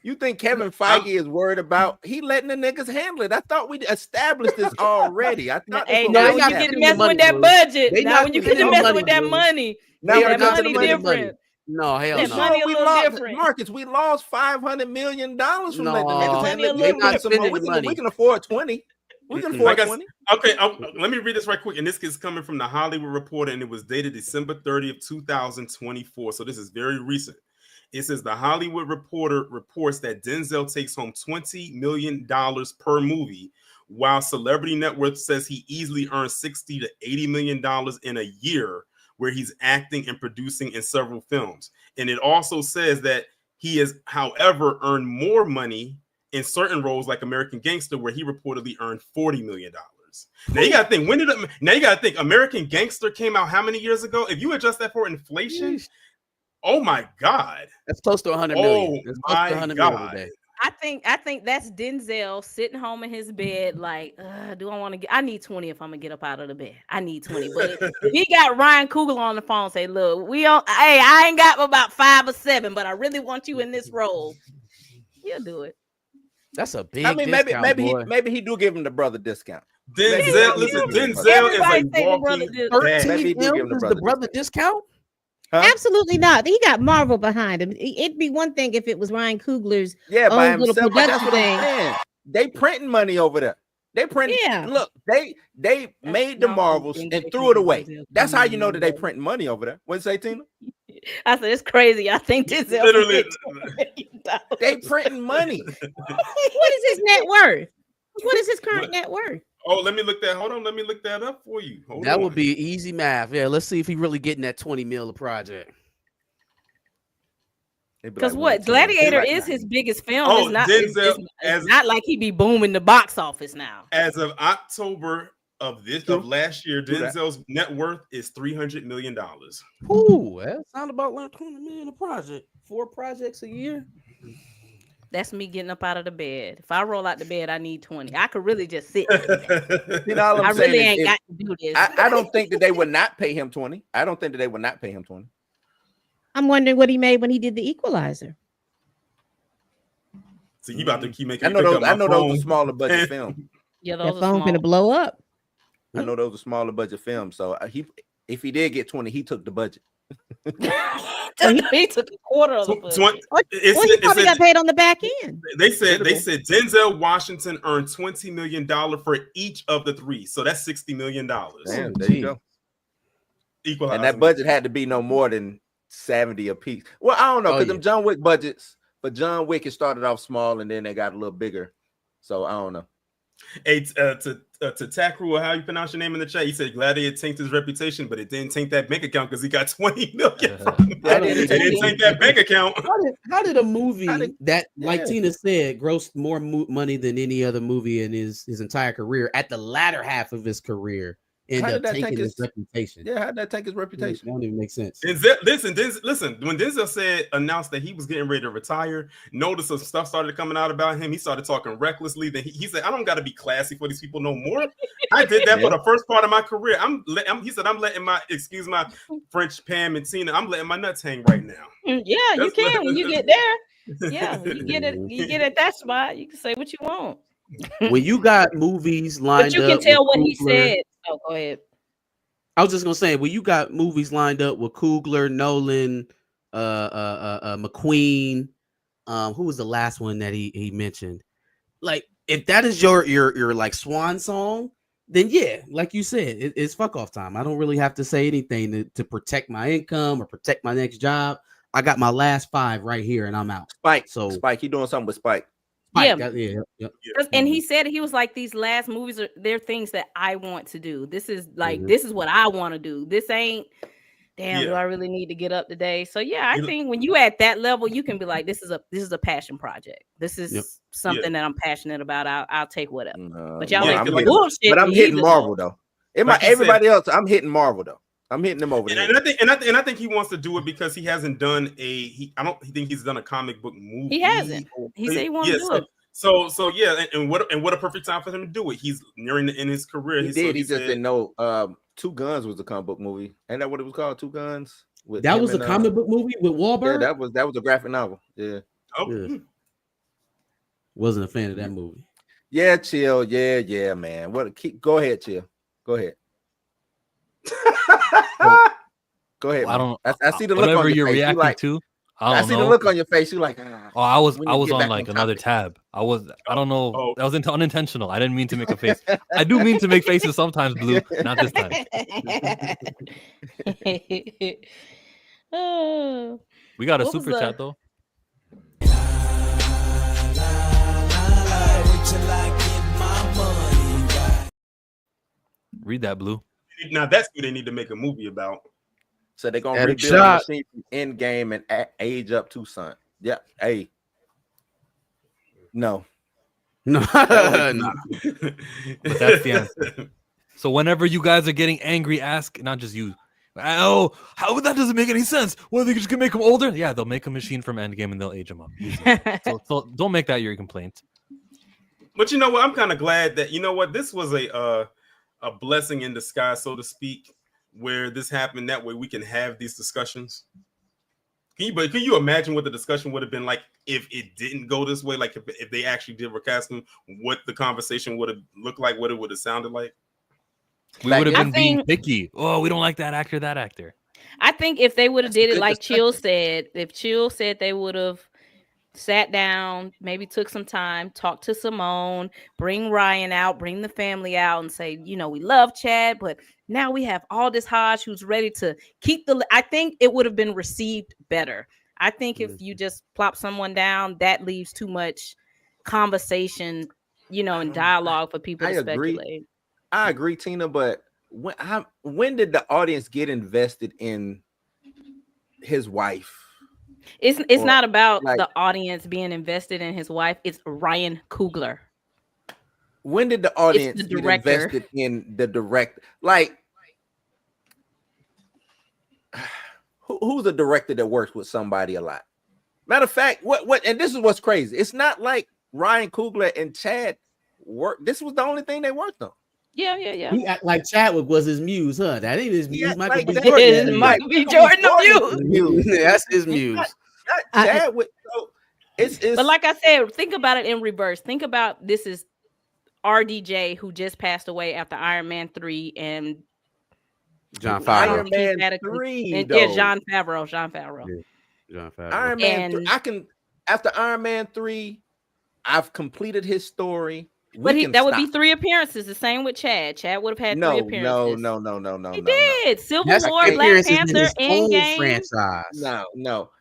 You think Kevin Feige is worried about he letting the niggas handle it? I thought we established this already. I thought now when you get to mess with that budget, now when you get to mess with that money, that money different. No, hell that no. money a little different. Marcus, we lost $500 million from letting the niggas handle it. We can afford 20. We can afford 20. Okay, let me read this right quick. And this is coming from the Hollywood Reporter, and it was dated December 30th, 2024. So this is very recent. It says the Hollywood Reporter reports that Denzel takes home $20 million per movie, while Celebrity Net Worth says he easily earns $60 to $80 million in a year, where he's acting and producing in several films. And it also says that he has, however, earned more money in certain roles like American Gangster, where he reportedly earned $40 million. Now you gotta think, American Gangster came out how many years ago? If you adjust that for inflation, oh my God. That's close to 100 million. That's close to 100 million today. I think that's Denzel sitting home in his bed, like, do I want to get? I need 20 if I'm gonna get up out of the bed. I need 20. But if he got Ryan Coogler on the phone, say, look, I ain't got about 5 or 7, but I really want you in this role. He'll do it. That's a big. I mean, maybe he do give him the brother discount. Denzel is a walking bag. Maybe he do give him the brother discount. Huh? Absolutely not. He got Marvel behind him. It'd be one thing if it was Ryan Coogler's by own little himself. That's production what I'm saying. They printing money over there. They printing. Yeah. Look, they made the Marvels and threw it away. That's how you know that they printing money over there. What say, Tina? I said it's crazy. I think this literally they printing money. What is his net worth? What is his current net worth? Oh, let me look that. Hold on, let me look that up for you. That would be easy math. Yeah, let's see if he really getting that 20 mil a project. Because what Gladiator is his biggest film. It's not. It's not like he be booming the box office now. As of October of last year, Denzel's net worth is $300 million. Ooh, that sounds about like 20 million a project. 4 projects a year. That's me getting up out of the bed. If I roll out the bed, I need 20. I could really just sit. I really ain't got to do this. I don't think that they would not pay him 20. I don't think that they would not pay him 20. I'm wondering what he made when he did The Equalizer. So you about to keep making. I know those are smaller budget films. Yeah, those that phone's gonna blow up. I know those are smaller budget films. So if he did get 20, he took the budget. He took a quarter of the budget. He probably got paid on the back end. They said Denzel Washington earned $20 million for each of the 3, so that's $60 million. Damn, there you go. Equalizer. And that budget had to be no more than 70 a piece. Well, I don't know, because them John Wick budgets, but John Wick it started off small and then they got a little bigger. So I don't know. Hey, to Takru, how you pronounce your name in the chat? He said Gladiator tanked his reputation, but it didn't tank that bank account because he got 20 million. It didn't tank that bank account. How did a movie that, like Tina said, grossed more money than any other movie in his entire career at the latter half of his career end up tanking his reputation? Yeah, how did that take his reputation? That don't even make sense. Listen, when Denzel announced that he was getting ready to retire, notice some stuff started coming out about him. He started talking recklessly. Then he said, I don't got to be classy for these people no more. I did that for the first part of my career. He said, I'm letting excuse my French, Pam and Tina, I'm letting my nuts hang right now. Yeah, you can when you get there. Yeah, you get at that spot, you can say what you want. When you got movies lined up, but you can tell what he said. Oh, go ahead. I was just gonna say, when you got movies lined up with Coogler, Nolan, McQueen, who was the last one that he mentioned? Like, if that is your like swan song, then yeah, like you said, it's fuck off time. I don't really have to say anything to protect my income or protect my next job. I got my last 5 right here, and I'm out. Spike, so Spike, he doing something with Spike. Yeah. And he said, he was like, these last movies they're things that I want to do. This is like this is what I want to do. This ain't do I really need to get up today? So yeah, I think when you at that level, you can be like, this is a passion project. This is something that I'm passionate about. I'll take whatever. But y'all bullshit. But I'm hitting Marvel though. Everybody else, I'm hitting Marvel though. I'm hitting them over there. And I think he wants to do it because he hasn't done I don't think he's done a comic book movie. He hasn't. He said he wants to do it. So yeah, and what a perfect time for him to do it. He's nearing the end of his career. He just didn't know. Two Guns was a comic book movie. Ain't that what it was called? Two Guns. That was a comic book movie with Wahlberg. Yeah, that was a graphic novel. Yeah. Oh. Yeah. Wasn't a fan of that movie. Yeah, chill. Yeah, man. Go ahead, chill. Go ahead. Go ahead. Well, I see the look on your face. Reacting to. I see the look on your face. You like. I was on like another tab. I don't know. That was unintentional. I didn't mean to make a face. I do mean to make faces sometimes, Blue. Not this time. We got a super chat though. Read that, Blue. Now that's who they need to make a movie about. So they're gonna rebuild the machine from Endgame and age up to son. Yeah, hey. No. But that's the answer. So whenever you guys are getting angry, ask not just you. Oh, how that doesn't make any sense. Well, they just gonna make him older. Yeah, they'll make a machine from Endgame and they'll age him up. So don't make that your complaint. But you know what? I'm kind of glad that this was a blessing in disguise, so to speak, where this happened. That way we can have these discussions. Can you imagine what the discussion would have been like if it didn't go this way? Like if they actually did recast him, what the conversation would have looked like, what it would have sounded like? We would have been being picky. Oh, we don't like that actor. I think if they would have did it like Chill said, if Chill said they would have sat down, maybe took some time, talked to Simone, bring Ryan out, bring the family out and say, we love Chad, but now we have Aldis Hodge who's ready to keep I think it would have been received better. I think if you just plop someone down, that leaves too much conversation, and dialogue for people to speculate. I agree, Tina, but when did the audience get invested in his wife? It's not about the audience being invested in his wife. It's Ryan Coogler. When did the audience get invested in the director? Like, who's a director that works with somebody a lot? Matter of fact, what? And this is what's crazy. It's not like Ryan Coogler and Chad worked. This was the only thing they worked on. Yeah. He act like Chadwick was his muse, huh? That ain't his muse. Yeah, Michael B. Jordan. Michael B. Jordan muse. That's his muse. Not Chadwick. So it's. But like I said, think about it in reverse. Think about this is RDJ who just passed away after Iron Man 3 and John Favreau. Iron Man 3. And, yeah, John Favreau. Yeah, John Favreau. Iron Man 3. After Iron Man 3, I've completed his story. But that would be 3 appearances. The same with Chad. Chad would have had 3 appearances. No. He did. Civil War, Black Panther, Endgame. Franchise. No.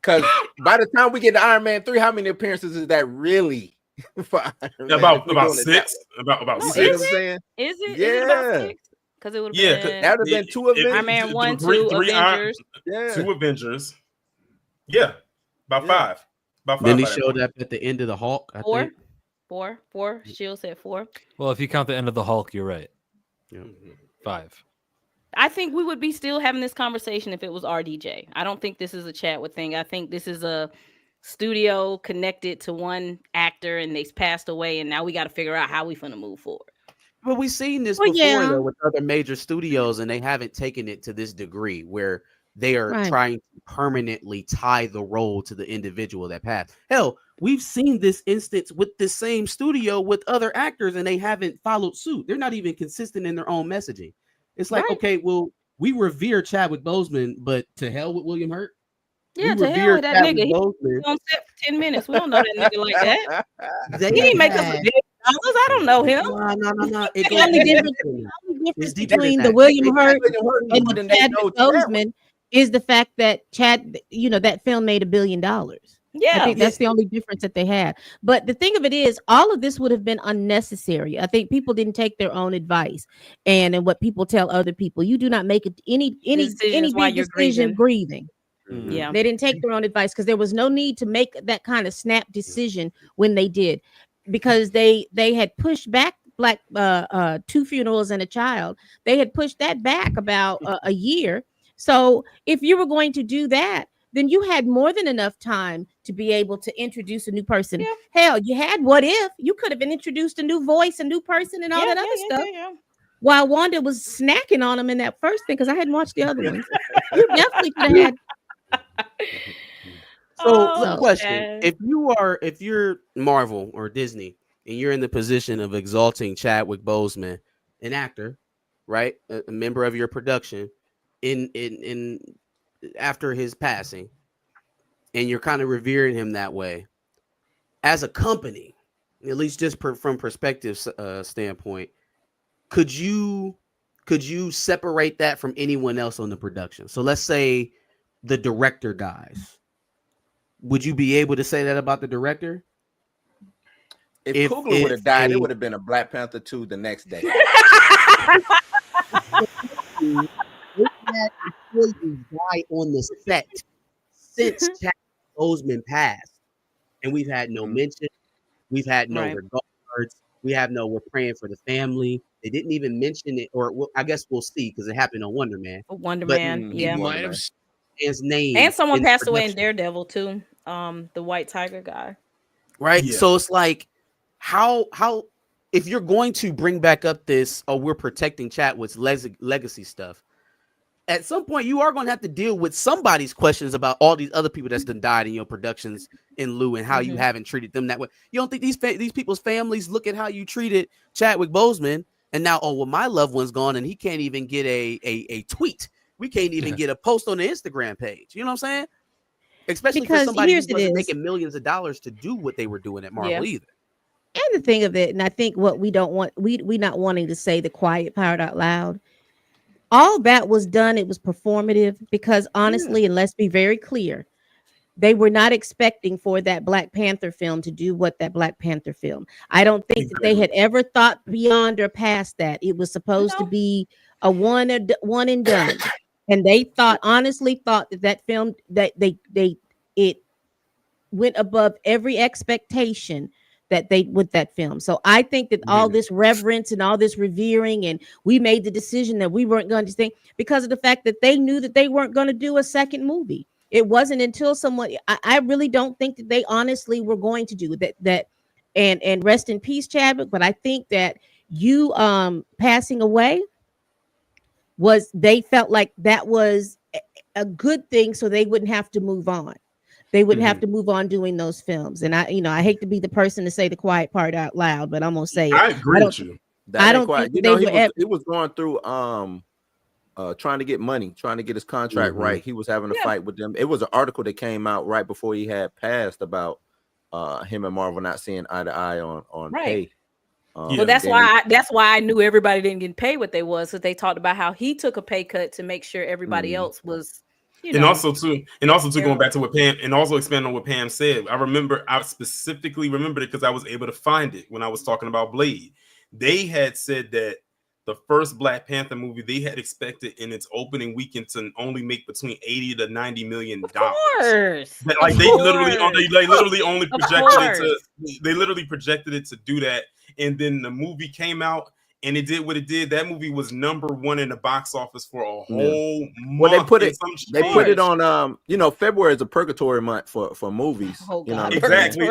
Because by the time we get to Iron Man 3, how many appearances is that really? About 6. About 6. Is it? Is it? Yeah. Is it about 6? Because it would have been. That would have been 2 Avengers. Iron Man 1, 2 Avengers. 2 Avengers. Yeah. About 5. Then he showed up at the end of the Hulk. I think. 4. Shield said 4. Well, if you count the end of the Hulk, you're right. Yeah. 5. I think we would be still having this conversation if it was RDJ. I don't think this is a Chadwick thing. I think this is a studio connected to one actor and they passed away, and now we got to figure out how we finna move forward. But we've seen this before though, with other major studios, and they haven't taken it to this degree where they are trying to permanently tie the role to the individual that passed. Hell, we've seen this instance with the same studio with other actors, and they haven't followed suit. They're not even consistent in their own messaging. It's like, okay, well, we revere Chadwick Boseman, but to hell with William Hurt. Yeah, to hell with that nigga. He was on set for 10 minutes. We don't know that nigga like that. He didn't make us a big I don't know him. No. The only difference between the William Hurt and the Chadwick Boseman is the fact that that film made $1 billion. Yeah, I think that's the only difference that they had. But the thing of it is, all of this would have been unnecessary. I think people didn't take their own advice and what people tell other people. You do not make any big decision grieving. Mm-hmm. Yeah, they didn't take their own advice because there was no need to make that kind of snap decision when they did, because they had pushed back Black 2 Funerals and a Child. They had pushed that back about a year. So if you were going to do that, then you had more than enough time to be able to introduce a new person. Yeah. Hell, you had What If. You could have introduced a new voice, a new person, and all that other stuff. Yeah. While Wanda was snacking on them in that first thing, because I hadn't watched the other ones. You definitely could have had. So, question: if you're Marvel or Disney and you're in the position of exalting Chadwick Boseman, an actor, right, a member of your production, in after his passing, and you're kind of revering him that way, as a company, at least just from perspective standpoint, could you separate that from anyone else on the production? So let's say the director dies. Would you be able to say that about the director? If Coogler would have died, it would have been a Black Panther 2 the next day. Die on the set since Chadwick Boseman passed, and we've had no mention, we've had no regards, we have no we're praying for the family. They didn't even mention it, or I guess we'll see because it happened on Wonder Man. Yeah, might have his name, and someone passed away in Daredevil too. The White Tiger guy, right? Yeah. So it's like, how if you're going to bring back up this, we're protecting Chadwick's legacy stuff, at some point you are going to have to deal with somebody's questions about all these other people that's done died in your productions in lieu, and how you haven't treated them that way. You don't think these people's families look at how you treated Chadwick Boseman, and now, well, my loved one's gone and he can't even get a tweet. We can't even get a post on the Instagram page. You know what I'm saying? Especially because for somebody who wasn't making millions of dollars to do what they were doing at Marvel either. And the thing of it, and I think what we don't want, we not wanting to say the quiet part out loud, all that was done, it was performative, because honestly, and let's be very clear, they were not expecting for that Black Panther film to do what that Black Panther film. I don't think that they had ever thought beyond or past that. It was supposed to be a one and done. And they honestly thought that film, that it went above every expectation that they with that film. So I think that all this reverence and all this revering, and we made the decision that we weren't going to think, because of the fact that they knew that they weren't going to do a second movie. It wasn't until someone, I really don't think that they honestly were going to do that. And rest in peace, Chadwick. But I think that you passing away they felt like that was a good thing, so they wouldn't have to move on. They wouldn't have to move on doing those films. And I hate to be the person to say the quiet part out loud, but I'm gonna say it. I agree with you. I don't think he was going through trying to get money, trying to get his contract right. He was having a fight with them. It was an article that came out right before he had passed about him and Marvel not seeing eye to eye on pay. Well, that's why I knew everybody didn't get paid what they was, because they talked about how he took a pay cut to make sure everybody else was. And also going back to what Pam, and also expanding on what Pam said, I specifically remembered it because I was able to find it when I was talking about Blade. They had said that the first Black Panther movie, they had expected in its opening weekend to only make between $80 to $90 million. Of course. They literally only projected it to. They literally projected it to do that, and then the movie came out. And it did what it did. That movie was #1 in the box office for a whole month. Well, they put it on. February is a purgatory month for movies. Oh, you know, exactly.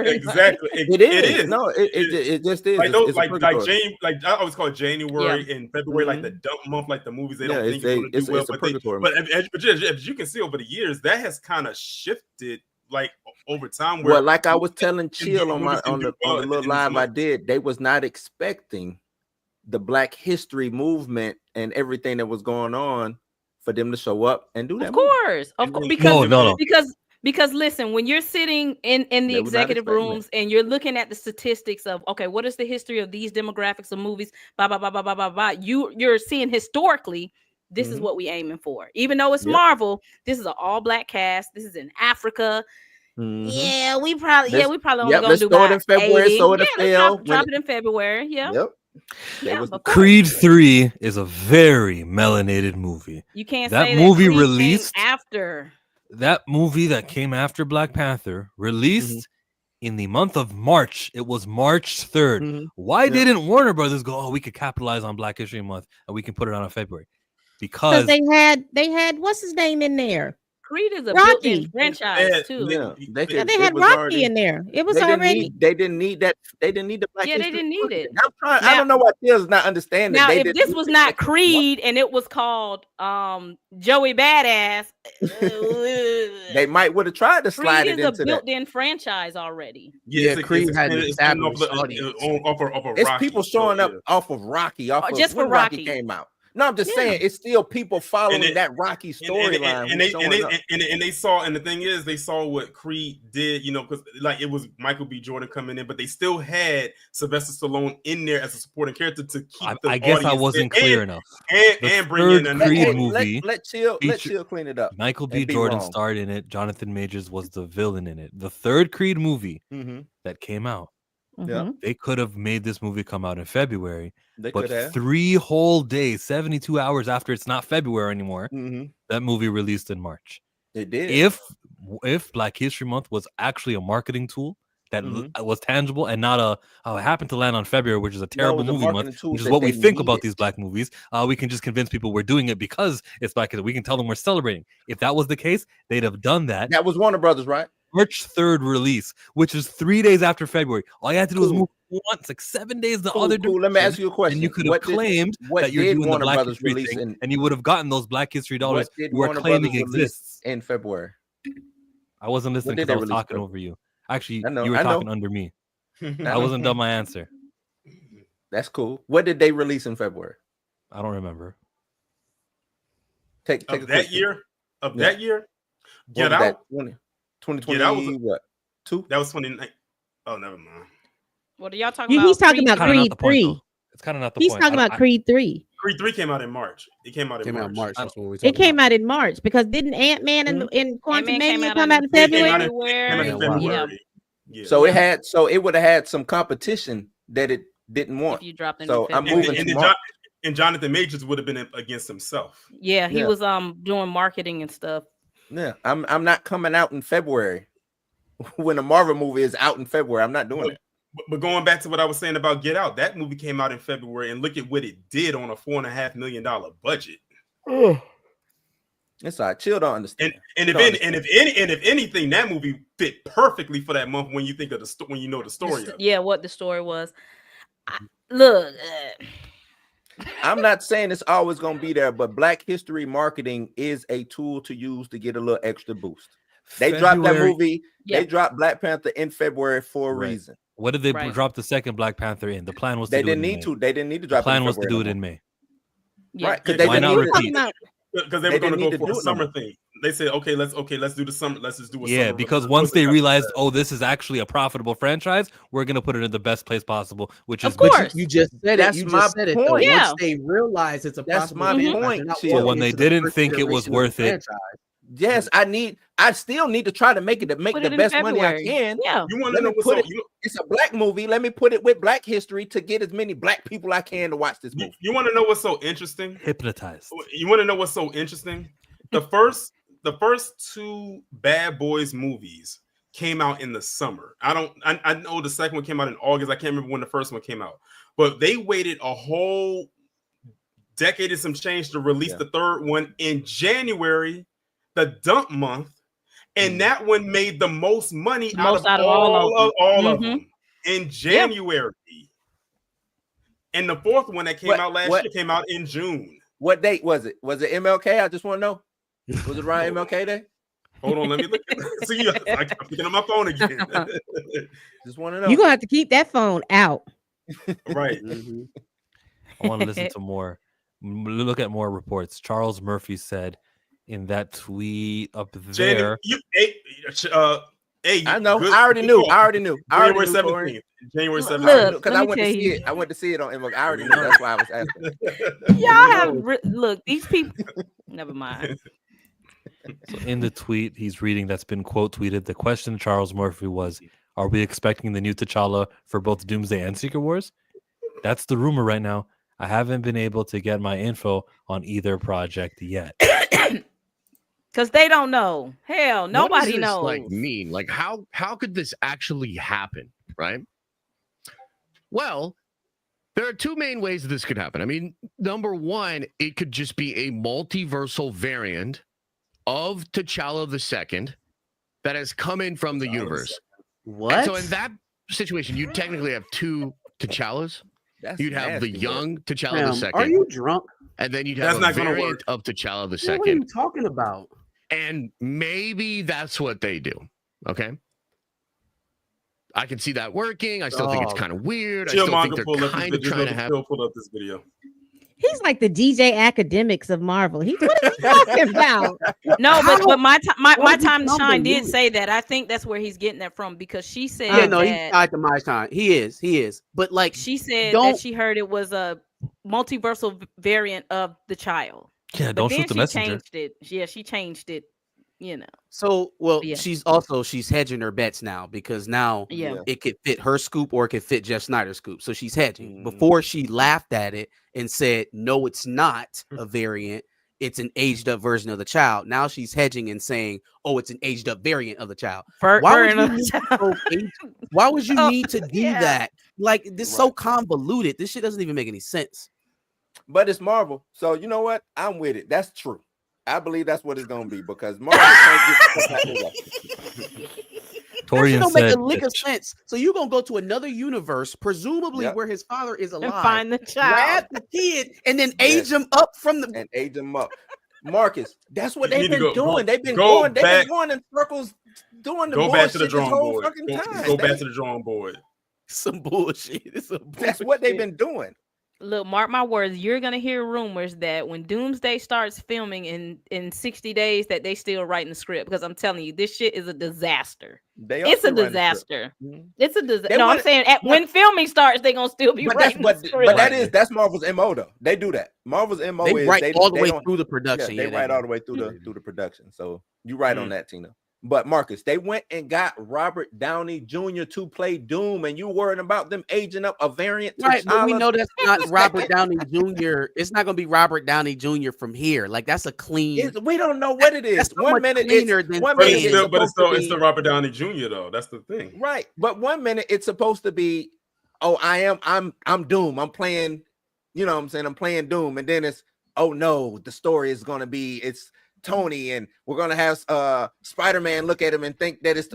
It is. No, it just is. Like I always call it January and February, like the dump month, like the movies they don't think are going to do well. But as you can see over the years, that has kind of shifted. Like over time, well, like I was telling Chill on the little live I did, they was not expecting the Black History movement and everything that was going on for them to show up and do that. Of course, because Because listen, when you're sitting in the executive rooms and you're looking at the statistics of, okay, what is the history of these demographics of movies, blah, blah, blah, blah, blah, blah, blah. You're seeing historically, this is what we aiming for. Even though it's Marvel, this is an all-black cast. This is in Africa. Yeah, we probably only gonna do about in February, 80. so it'll Let's drop it in February. Yeah. Yep. Yeah, Creed 3 is a very melanated movie. You can't that say movie that Creed released came after. That movie that came after Black Panther released in the month of March. It was March 3rd. Why didn't Warner Brothers go, oh, we could capitalize on Black History Month and we can put it on in February? Because they had what's his name in there? Creed is a Rocky built-in franchise too. They had Rocky in there. It was already. They didn't need that. They didn't need the Black. Yeah, they didn't need it. I don't know why Till's not understanding. Now, if this was not Creed and it was called Joey Badass, they might would have tried to slide it into that. Creed is a built-in franchise already. Yeah, Creed had an established audience. It's people showing up off of Rocky, just for Rocky came out. No, I'm just saying it's still people following that Rocky storyline. And they saw, and the thing is, they saw what Creed did, you know, because like it was Michael B. Jordan coming in, but they still had Sylvester Stallone in there as a supporting character to keep the I guess I wasn't clear enough. And bring in a Creed movie. Let Chill clean it up. Michael B. Jordan starred in it. Jonathan Majors was the villain in it. The third Creed movie that came out. Yeah, they could have made this movie come out in February, but 3 whole days, 72 hours after it's not February anymore, that movie released in March. It did. If Black History Month was actually a marketing tool that was tangible and not it happened to land on February, which is a terrible movie month, which is what we think about these Black movies. We can just convince people we're doing it because it's Black. We can tell them we're celebrating. If that was the case, they'd have done that. That was Warner Brothers, right? March 3rd release, which is 3 days after February. All you had to do was move once, like 7 days the other direction. Let me ask you a question. And you could have claimed that you're doing the Black History thing, and you would have gotten those Black History dollars you were claiming exists in February. I wasn't listening because I was talking over you. Actually, you were talking under me. I wasn't done my answer. That's cool. What did they release in February? I don't remember. Take that year. Get Out. 2020, what? 2? That was 29. Oh, never mind. What are y'all talking about? He's talking about Creed 3. It's kind of not the point. He's talking about Creed 3. Creed 3 came out in March. It came out in March. It came out in March because didn't Ant-Man and Quantumania come out in February? Yeah. So it would have had some competition that it didn't want. If you dropped in I'm moving and Jonathan Majors would have been against himself. Yeah, he was doing marketing and stuff. Yeah, I'm not coming out in February when a Marvel movie is out in February. I'm not doing it. But going back to what I was saying about Get Out, that movie came out in February, and look at what it did on a $4.5 million budget. It's all right. Chill, don't understand. And if anything, that movie fit perfectly for that month when you think of when you know the story of it. Yeah, what the story was. Look. I'm not saying it's always going to be there, but Black History marketing is a tool to use to get a little extra boost. They dropped that movie. They dropped Black Panther in February for a reason. What did they drop the second Black Panther in? The plan was they didn't need to. They didn't need to drop. The plan was to do it in May. Right? Because why not repeat? Because they were going to go for a summer thing. They said, let's do the summer. Let's just do a summer. Because once they realized, this is actually a profitable franchise, we're going to put it in the best place possible, which is. Of course. You just said That's it. You my just said point. it. Once they realize it's a profitable franchise, point. But when they didn't think it was worth it. Yes, I still need to try to make the best money I can. Yeah. You want to know what's it's a Black movie. Let me put it with Black history to get as many Black people I can to watch this movie. You want to know what's so interesting? Hypnotized. You want to know what's so interesting? The first 2 Bad Boys movies came out in the summer. I know the second one came out in August. I can't remember when the first one came out, but they waited a whole decade and some change to release the third one in January, the dump month, and that one made the most money out of all of them in January. And the fourth one that came out last year came out in June. What date was it? Was it MLK? I just want to know. Was it around MLK Day? Hold on, let me look. See, I'm picking up my phone again. Just want to know. You're gonna have to keep that phone out. Right. I want to listen to more. Look at more reports. Charles Murphy said in that tweet up there. I know. I already knew. January 17th. January 17th. Because I went to see it. I went to see it on inbox. I already knew. That's why I was asking. Y'all have look. These people. Never mind. So in the tweet he's reading that's been quote tweeted, the question to Charles Murphy was, "Are we expecting the new T'Challa for both Doomsday and Secret Wars?" That's the rumor right now. I haven't been able to get my info on either project yet. Because they don't know. Hell, nobody knows. Like how could this actually happen, right? Well, there are two main ways this could happen. I mean, number one, it could just be a multiversal variant of T'Challa II that has come in from the universe. What? And so in that situation, you technically have two T'Challas. You'd have the young T'Challa II. Are you drunk? And then you'd have a variant of T'Challa II. What are you talking about? And maybe that's what they do. Okay. I can see that working. I still think it's kind of weird. I still think they're kind of trying to have. Pull up this video. He's like the DJ Academics of Marvel. What is he talking about? No, but my time to shine did say that. I think that's where he's getting that from because she said, "Yeah, no, he's tied to my time. He is." But like, she said that she heard it was a multiversal variant of the child. Yeah, don't shoot the messenger. Changed it. Yeah, she changed it. You know. So she's hedging her bets now because now it could fit her scoop or it could fit Jeff Snyder's scoop. So she's hedging. Before she laughed at it and said, "No, it's not a variant. It's an aged up version of the child." Now she's hedging and saying, "Oh, it's an aged up variant of the child." Why would you need to do that? Like, this is so convoluted. This shit doesn't even make any sense. But it's Marvel, so you know what? I'm with it. That's true. I believe that's what it's gonna be because Marvel can't get Torian don't make a lick of sense. So you're gonna go to another universe, presumably where his father is alive, and find the child, grab the kid, and then age him up from the and age him up. Marcus, that's what they've been doing. They've been going in circles, doing the bullshit back to the drawing board. Go back to the drawing board. Some bullshit. That's what they've been doing. Look, mark my words, you're going to hear rumors that when Doomsday starts filming in 60 days that they still writing the script because I'm telling you, this shit is a disaster. It's a disaster. It's a disaster. No, I'm saying when filming starts, they're going to still be writing the script. But that's Marvel's MO though. They do that. Marvel's MO is write all the way through the production. They write all the way through the production. So you're right on that, Tina. But Marcus, they went and got Robert Downey Jr. to play Doom, and you worried about them aging up a variant. Right, but we know that's not Robert Downey Jr. It's not going to be Robert Downey Jr. from here. Like, that's a clean. We don't know what it is. One minute it's still Robert Downey Jr. though. That's the thing, right? But 1 minute it's supposed to be, I'm Doom. I'm playing, you know what I'm saying? I'm playing Doom, and then it's, oh no, the story is going to be it's Tony, and we're gonna have Spider-Man look at him and think that it's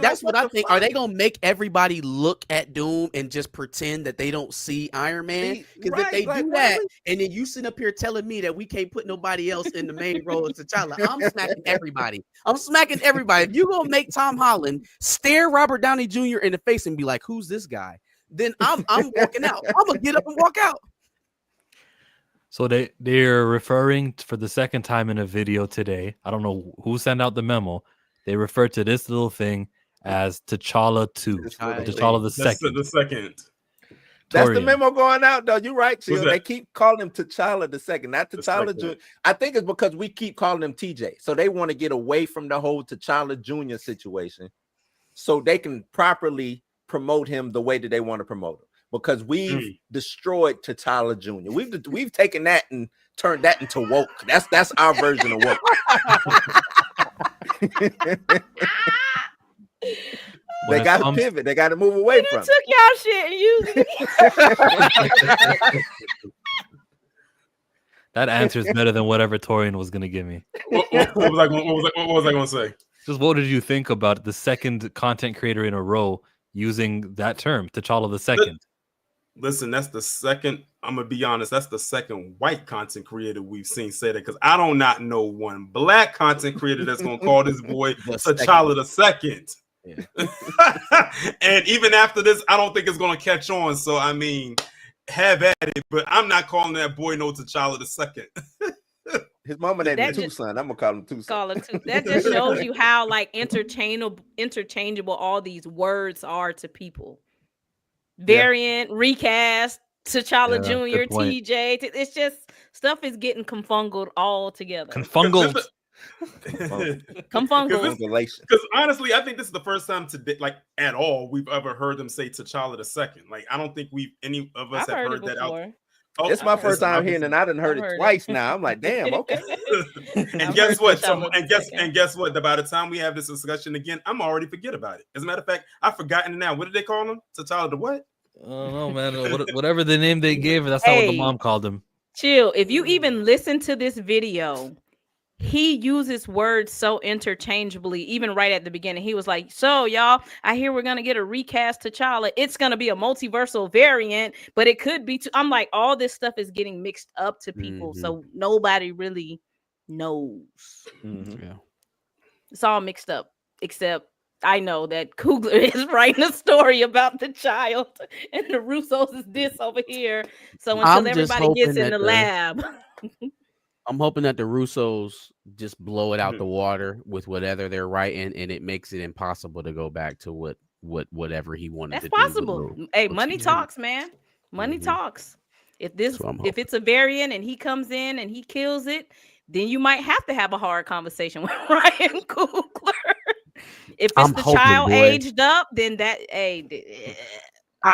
that's what I think. Are they gonna make everybody look at Doom and just pretend that they don't see Iron Man? Because if they do that, and then you sit up here telling me that we can't put nobody else in the main role as T'Challa, I'm smacking everybody. If you gonna make Tom Holland stare Robert Downey Jr. in the face and be like, "Who's this guy?" Then I'm walking out. I'm gonna get up and walk out. So they're referring for the second time in a video today. I don't know who sent out the memo. They refer to this little thing as T'Challa 2, T'Challa the second. The second. That's the memo going out, though. You're right, Chill. They keep calling him T'Challa the second, not T'Challa Jr. I think it's because we keep calling him TJ. So they want to get away from the whole T'Challa Jr. situation so they can properly promote him the way that they want to promote him. Because we've destroyed T'Challa Jr. We've taken that and turned that into woke. That's our version of woke. They got to pivot. They got to move away from it. Took y'all shit and used it. That answer is better than whatever Torian was going to give me. What was I going to say? Just what did you think about the second content creator in a row using that term, T'Challa the second? Listen, that's the second. I'm gonna be honest. That's the second white content creator we've seen say that because I do not know one black content creator that's gonna call this boy T'Challa the second. Yeah. And even after this, I don't think it's gonna catch on. So I mean, have at it. But I'm not calling that boy no T'Challa the second. His mama named him Tucson. I'm gonna call him Tucson. That just shows you how like interchangeable all these words are to people. Variant, recast, T'Challa Jr., TJ. It's just stuff is getting confungled all together. Confungled. Confungled. Because honestly, I think this is the first time today, like at all, we've ever heard them say T'Challa II. Like, I don't think any of us have heard that out. Oh, it's my first time hearing it, and I done heard it twice now. I'm like, damn, okay. And guess what? Guess what? By the time we have this discussion again, I'm already forget about it. As a matter of fact, I've forgotten it now. What did they call him? T'Challa the what? I don't know, man. Whatever the name they gave, that's not what the mom called him. Chill. If you even listen to this video, he uses words so interchangeably, even right at the beginning. He was like, so y'all, I hear we're going to get a recast T'Challa. It's going to be a multiversal variant, but it could be. I'm like, all this stuff is getting mixed up to people. So nobody really knows. Yeah. It's all mixed up, except I know that Coogler is writing a story about the child and the Russos is this over here. So until everybody gets in the lab. I'm hoping that the Russos just blow it out the water with whatever they're writing, and it makes it impossible to go back to whatever he wanted to do. That's possible. Hey, money talks, man. Money talks. If it's a variant and he comes in and he kills it, then you might have to have a hard conversation with Ryan Coogler. If it's the child aged up, then that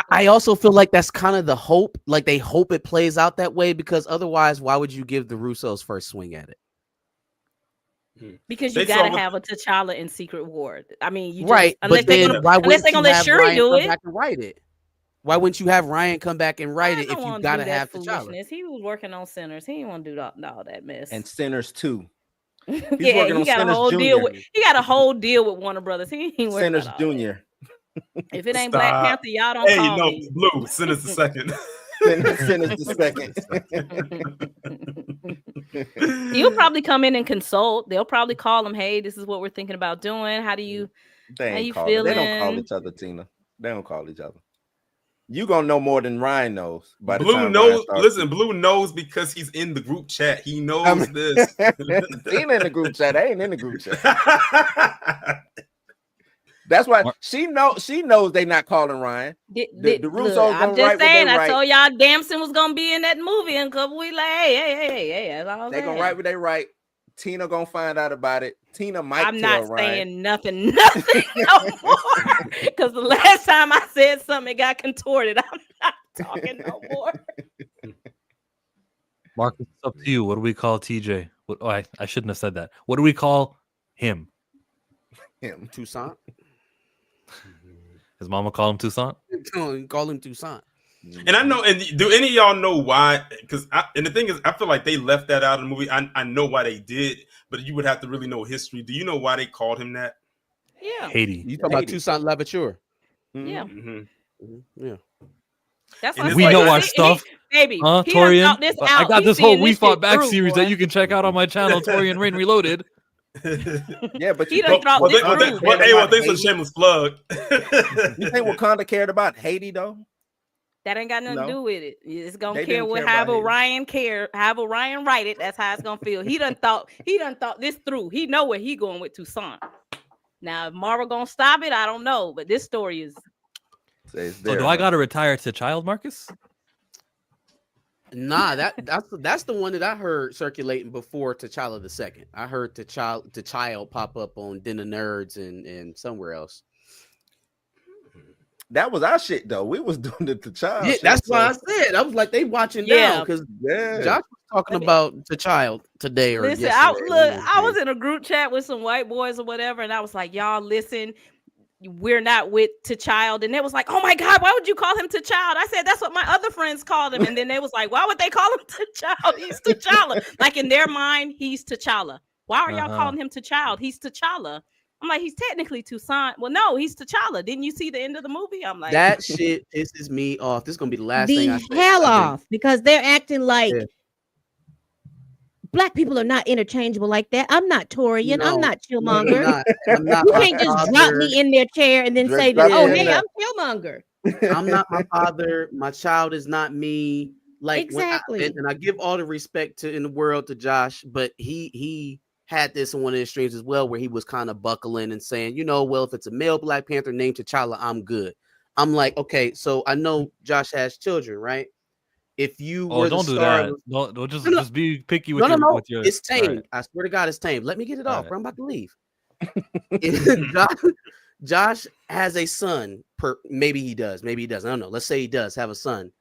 I also feel like that's kind of the hope. Like they hope it plays out that way, because otherwise, why would you give the Russos first swing at it? Because you gotta have a T'Challa in Secret War. I mean, you right? Unless they're gonna let Shuri do it. Write it. Why wouldn't you have Ryan come back and write it if you gotta have T'Challa? He was working on Sinners. He didn't want to do all that mess. And Sinners 2. He got a whole deal with. He got a whole deal with Warner Brothers. He ain't working Sinners Jr. If it ain't Black Panther, y'all don't call me. Blue, Sinners the second. Sinners the second. He'll probably come in and consult. They'll probably call him, hey, this is what we're thinking about doing. How do you feeling? They don't call each other, Tina. They don't call each other. You gonna know more than Ryan knows. Blue knows. Listen, Blue knows because he's in the group chat. He knows this. Tina in the group chat. I ain't in the group chat. That's why she knows they not calling Ryan. The Russos I'm just saying. I told y'all Damson was gonna be in that movie in a couple weeks. Like, hey, that's all. They gonna write what they write. Tina gonna find out about it. Tina might. I'm not saying nothing no more. Because the last time I said something, it got contorted. I'm not talking no more. Marcus, it's up to you. What do we call TJ? I shouldn't have said that. What do we call him? Him, Toussaint. His mama call him Toussaint? Call him Toussaint. And I know, and do any of y'all know why? Because and the thing is, I feel like they left that out of the movie. I know why they did, but you would have to really know history. Do you know why they called him that? Yeah, Haiti. You talking about Toussaint Louverture? Yeah, yeah. That's why we know our stuff, baby. Huh, Torian? I got this whole We Fought Back series that you can check out on my channel, Torian Rain Reloaded. Yeah, but he done dropped this thanks for the shameless plug. You think Wakanda cared about Haiti though? That ain't got nothing to do with it. It's gonna care what however Ryan write it. That's how it's gonna feel. He done thought this through. He know where he going with Toussaint. Now, if Marvel gonna stop it, I don't know. But this story is. So do I gotta retire to child, Marcus? Nah, that's the one that I heard circulating before T'Challa the second. I heard the child pop up on Den of Nerds and somewhere else. That was our shit though. We was doing the T'Challa. Yeah, that's why I said. I was like, they watching down because Josh was talking about the child today or listen. I was in a group chat with some white boys or whatever, and I was like, y'all listen. We're not with T'Child, and it was like, oh my god, why would you call him T'Child? I said that's what my other friends called him, and then they was like, why would they call him T'Child? He's T'Challa. Like in their mind, he's T'Challa. Why are y'all calling him T'Child? He's T'Challa. I'm like, he's technically Toussaint. Well, no, he's T'Challa. Didn't you see the end of the movie? I'm like, that shit pisses me off. This is gonna be the last thing I say. The hell off, because they're acting like Black people are not interchangeable like that. I'm not Torian. No, I'm not Killmonger. I'm not you can't just drop me in their chair and then say that, oh, hey, I'm Killmonger. I'm not my father. My child is not me. Like exactly. and I give all the respect to in the world to Josh, but he had this in one of his streams as well, where he was kind of buckling and saying, well, if it's a male Black Panther named T'Challa, I'm good. I'm like, okay, so I know Josh has children, right? If you were don't do that. Don't just be picky with with your. It's tamed. Right. I swear to God, it's tamed. Let me get it off, bro. I'm about to leave. Josh has a son. Maybe he does. Maybe he doesn't. I don't know. Let's say he does have a son.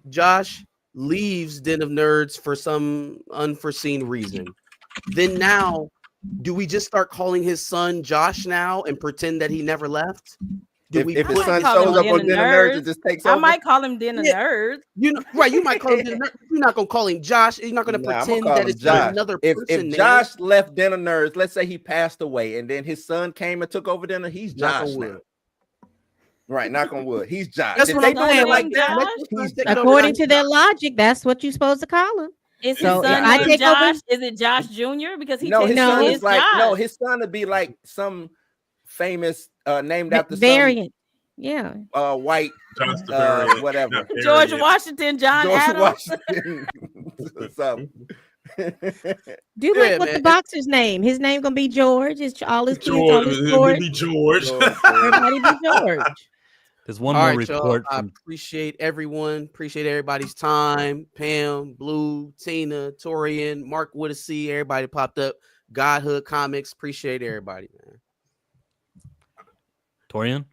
Josh leaves Den of Nerds for some unforeseen reason. Then now, do we just start calling his son Josh now and pretend that he never left? If his son shows up on Den of Nerds and just takes over, I might call him Den of Nerds. Right? You might call him Den of Nerds. You're not gonna call him Josh. You're not gonna pretend that it's another person. If Josh left Den of Nerds, let's say he passed away, and then his son came and took over Den of, he's Josh now. Right, knock on wood. He's Josh. That's what I'm saying. Like that. According to their logic, that's what you're supposed to call him. Is his son named Josh? Is it Josh Jr.? Because his son is like Josh. his son would be like some famous named after variant. Yeah. White whatever. George Washington, John Adams. Something. Do like what the boxer's name? His name gonna be George. Is all his kids be George. Everybody be George. There's one more report. I appreciate everyone. Appreciate everybody's time. Pam, Blue, Tina, Torian, Mark Woodasee, everybody popped up. Godhood Comics. Appreciate everybody, man. Torian?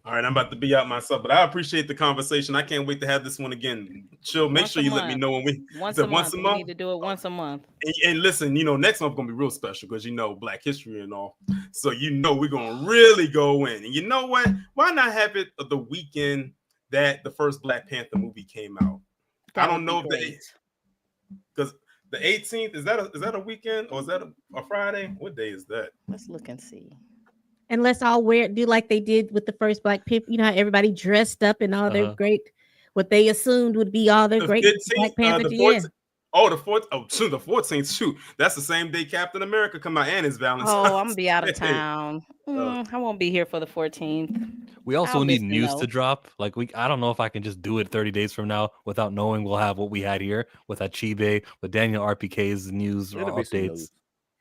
All right, I'm about to be out myself, but I appreciate the conversation. I can't wait to have this one again. Chill, make sure you let me know when we once a month. We need to do it once a month. And listen, next month gonna be real special because Black History and all. So we're gonna really go in. And you know what? Why not have it the weekend that the first Black Panther movie came out? I don't know if because the 18th is that a weekend or is that a Friday? What day is that? Let's look and see. And let's all do like they did with the first Black Panther. You know how everybody dressed up and all their great, what they assumed would be all their great 15th, Black Panther. The 14th. Shoot, that's the same day Captain America come out and it's Valentine's. Oh, I'm gonna be out of town. I won't be here for the 14th. We also need news to drop. Like I don't know if I can just do it 30 days from now without knowing we'll have what we had here with Achibe, with Daniel RPK's news or updates.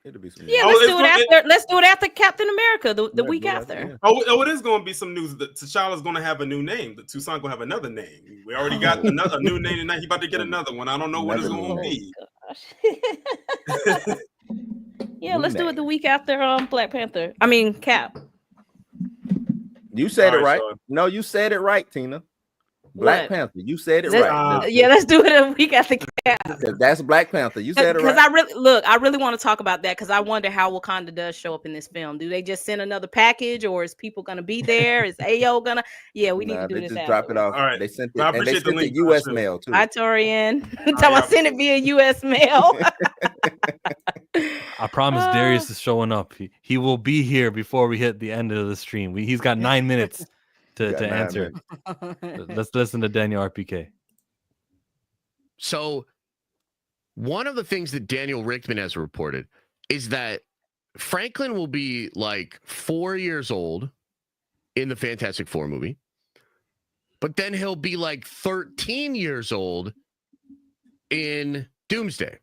It'll be some let's do it after Captain America, the week after. Yeah. Oh, it is going to be some news. That T'Challa's going to have a new name. The Toussaint going to have another name. We already got a new name tonight. He's about to get another one. I don't know what it's going to be. Yeah, let's do it the week after Black Panther. I mean, Cap. You said it right. No, you said it right, Tina. Black Panther. You said it right. Yeah, let's do it a week after Cap. That's Black Panther. You said it right. Because I really want to talk about that because I wonder how Wakanda does show up in this film. Do they just send another package, or is people gonna be there? Is Ayo gonna? Yeah, we need to do this. Just drop it off. All right. They sent it. And they sent it U.S. mail too. Hi, Torian. Tell I send it via U.S. mail. I promise Darius is showing up. He will be here before we hit the end of the stream. He's got 9 minutes to answer. Let's listen to Daniel RPK. So one of the things that Daniel Richtman has reported is that Franklin will be like 4 years old in the Fantastic Four movie, but then he'll be like 13 years old in Doomsday.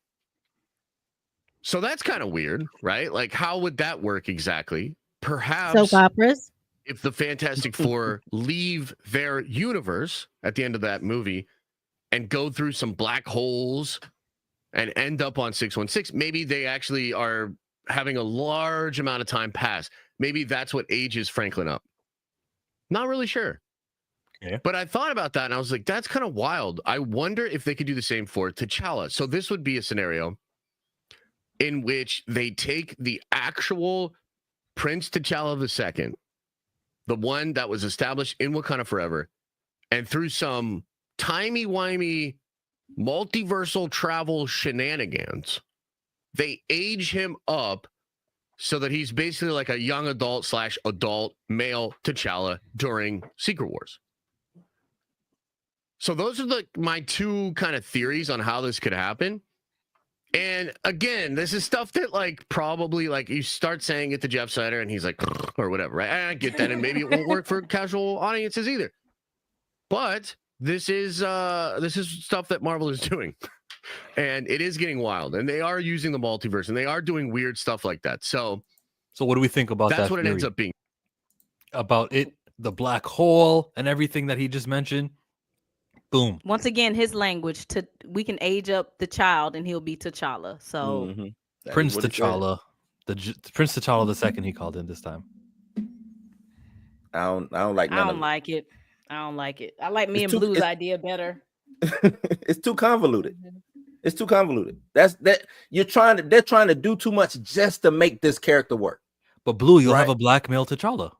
So that's kind of weird, right? Like, how would that work exactly? Perhaps soap operas. If the Fantastic Four leave their universe at the end of that movie and go through some black holes and end up on 616, maybe they actually are having a large amount of time pass. Maybe that's what ages Franklin up. Not really sure. Yeah. But I thought about that and I was like, that's kind of wild. I wonder if they could do the same for T'Challa. So this would be a scenario in which they take the actual Prince T'Challa II, the one that was established in Wakanda Forever, and through some timey-wimey multiversal travel shenanigans, they age him up so that he's basically like a young adult / adult male T'Challa during Secret Wars. So those are my two kind of theories on how this could happen. And again, this is stuff that probably you start saying it to Jeff Sider and he's like, or whatever, right? I get that. And maybe it won't work for casual audiences either. But this is stuff that Marvel is doing. And it is getting wild. And they are using the multiverse and they are doing weird stuff like that. So what do we think about that? That's what it ends up being. About it, the black hole and everything that he just mentioned. Boom. Once again, his language we can age up the child and he'll be T'Challa. So Prince T'Challa, Prince T'Challa the second he called in this time. I don't like. I don't like it. I like me and Blue's idea better. It's too convoluted. It's too convoluted. They're trying to do too much just to make this character work. But Blue, you'll have a black male T'Challa.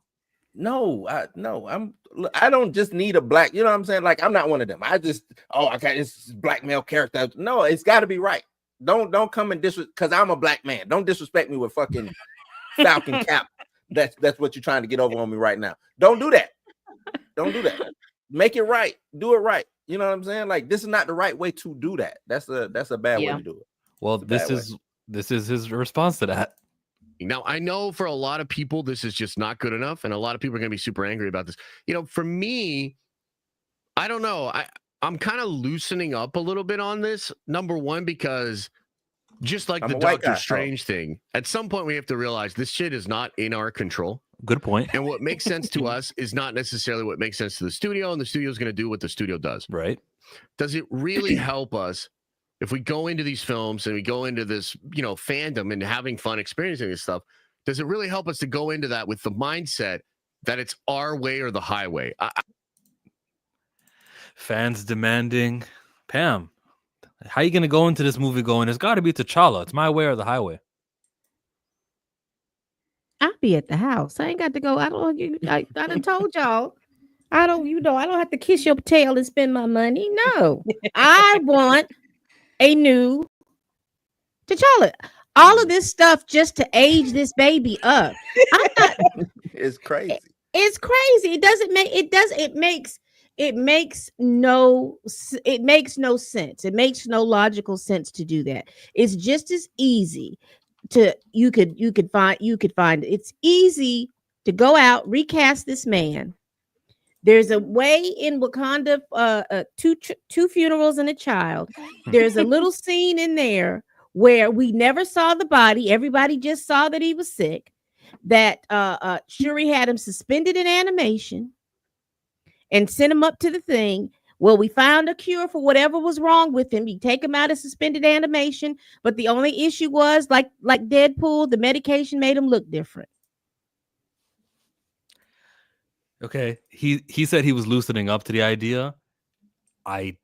No, I don't just need a black, you know what I'm saying? Like, I'm not one of them. I got this black male character. No, it's got to be right. Don't come and disrespect, because I'm a black man. Don't disrespect me with fucking Falcon cap. That's what you're trying to get over on me right now. Don't do that. Don't do that. Make it right. Do it right. You know what I'm saying? Like, this is not the right way to do that. That's a bad way to do it. Well, this is his response to that. Now, I know for a lot of people, this is just not good enough. And a lot of people are going to be super angry about this. You know, for me, I don't know. I'm kind of loosening up a little bit on this. Number one, because just like the Doctor Strange thing, at some point we have to realize this shit is not in our control. Good point. And what makes sense to us is not necessarily what makes sense to the studio. And the studio is going to do what the studio does. Right. Does it really help us if we go into these films and we go into this, fandom and having fun experiencing this stuff? Does it really help us to go into that with the mindset that it's our way or the highway? Fans demanding, Pam, how are you going to go into this movie going, it's got to be T'Challa. It's my way or the highway. I'll be at the house. I ain't got to go. I done told y'all. I don't have to kiss your tail and spend my money. No, I want a new T'Challa. All of this stuff just to age this baby up. It's crazy. It's crazy. It makes no sense. It makes no logical sense to do that. It's just as easy you could find it's easy to go out, recast this man. There's a way in Wakanda, two funerals and a child. There's a little scene in there where we never saw the body. Everybody just saw that he was sick. That Shuri had him suspended in animation and sent him up to the thing. Well, we found a cure for whatever was wrong with him. You take him out of suspended animation, but the only issue was like Deadpool, the medication made him look different. Okay, he said he was loosening up to the idea. I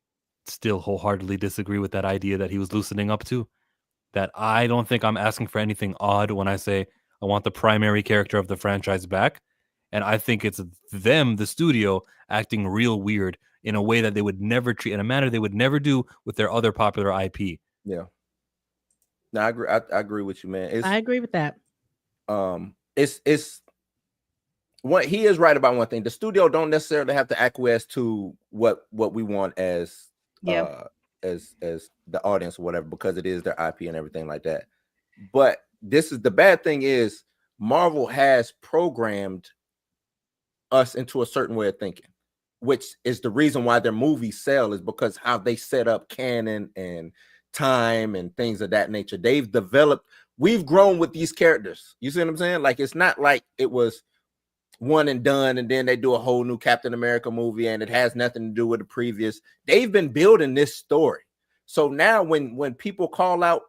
still wholeheartedly disagree with that idea that he was loosening up to. That I don't think I'm asking for anything odd when I say I want the primary character of the franchise back. And I think it's them, the studio, acting real weird in a way that they would never treat, in a manner they would never do with their other popular IP. Yeah. No, I agree. I agree with you, man. I agree with that. It's what he is right about one thing. The studio don't necessarily have to acquiesce to what we want as the audience or whatever, because it is their IP and everything like that. But this is the bad thing is Marvel has programmed us into a certain way of thinking, which is the reason why their movies sell, is because how they set up canon and time and things of that nature. We've grown with these characters. You see what I'm saying? Like, it's not like it was one and done and then they do a whole new Captain America movie and it has nothing to do with the previous. They've been building this story. So now when people call out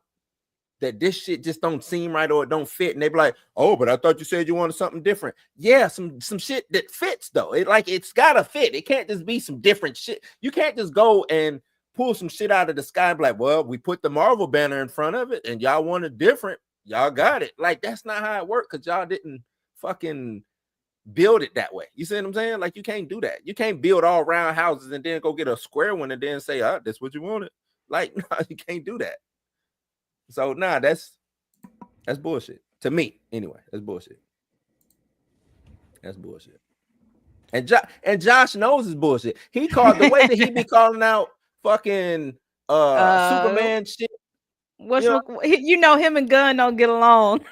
that this shit just don't seem right or it don't fit, and they be like, oh, but I thought you said you wanted something different. Yeah, some shit that fits though. It's gotta fit. It can't just be some different shit. You can't just go and pull some shit out of the sky and be like, well, we put the Marvel banner in front of it and y'all wanted different. Y'all got it. Like, that's not how it worked, because y'all didn't fucking build it that way. You see what I'm saying? Like, you can't do that. You can't build all round houses and then go get a square one and then say, that's what you wanted. Like, no, you can't do that. So that's bullshit to me. Anyway, that's bullshit. That's bullshit. And Josh knows it's bullshit. He called the way that he be calling out fucking Superman shit. You know him and Gunn don't get along.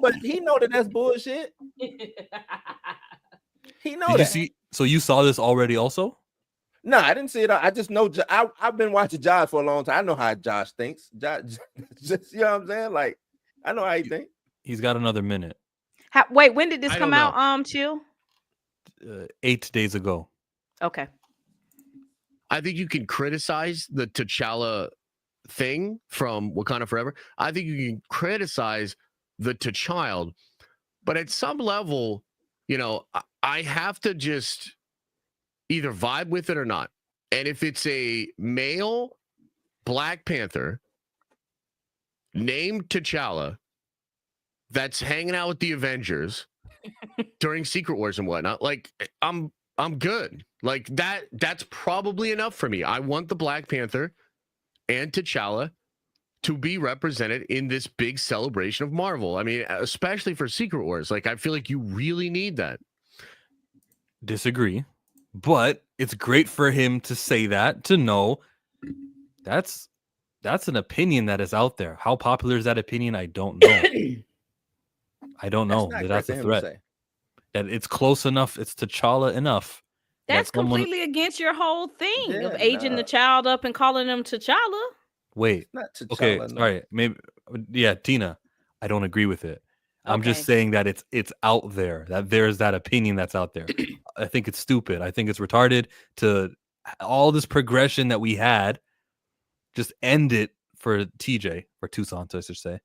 But he know that's bullshit. He know Did you see? So you saw this already also? No, I didn't see it. I just know I've been watching Josh for a long time. I know how Josh thinks. Josh, just, you know what I'm saying? Like, I know how he thinks. He's got another minute. Wait, when did this come out? Chill. 8 days ago. Okay. I think you can criticize the T'Challa thing from Wakanda Forever. I think you can criticize the T'Child, but at some level, you know, I have to just either vibe with it or not. And if it's a male Black Panther named T'Challa that's hanging out with the Avengers during Secret Wars and whatnot, like I'm good. Like that's probably enough for me. I want the Black Panther and T'Challa to be represented in this big celebration of Marvel. I mean, especially for Secret Wars. Like, I feel like you really need that. Disagree. But it's great for him to say that, to know that's an opinion that is out there. How popular is that opinion? I don't know. I don't know. That's a threat. That it's close enough. It's T'Challa enough. That's completely against your whole thing of aging the child up and calling him T'Challa. Wait. Okay. All right. Maybe. Yeah, Tina. I don't agree with it. I'm just saying that it's out there, that there's that opinion that's out there. I think it's stupid. I think it's retarded to all this progression that we had. Just end it for TJ, or Tucson, I should say.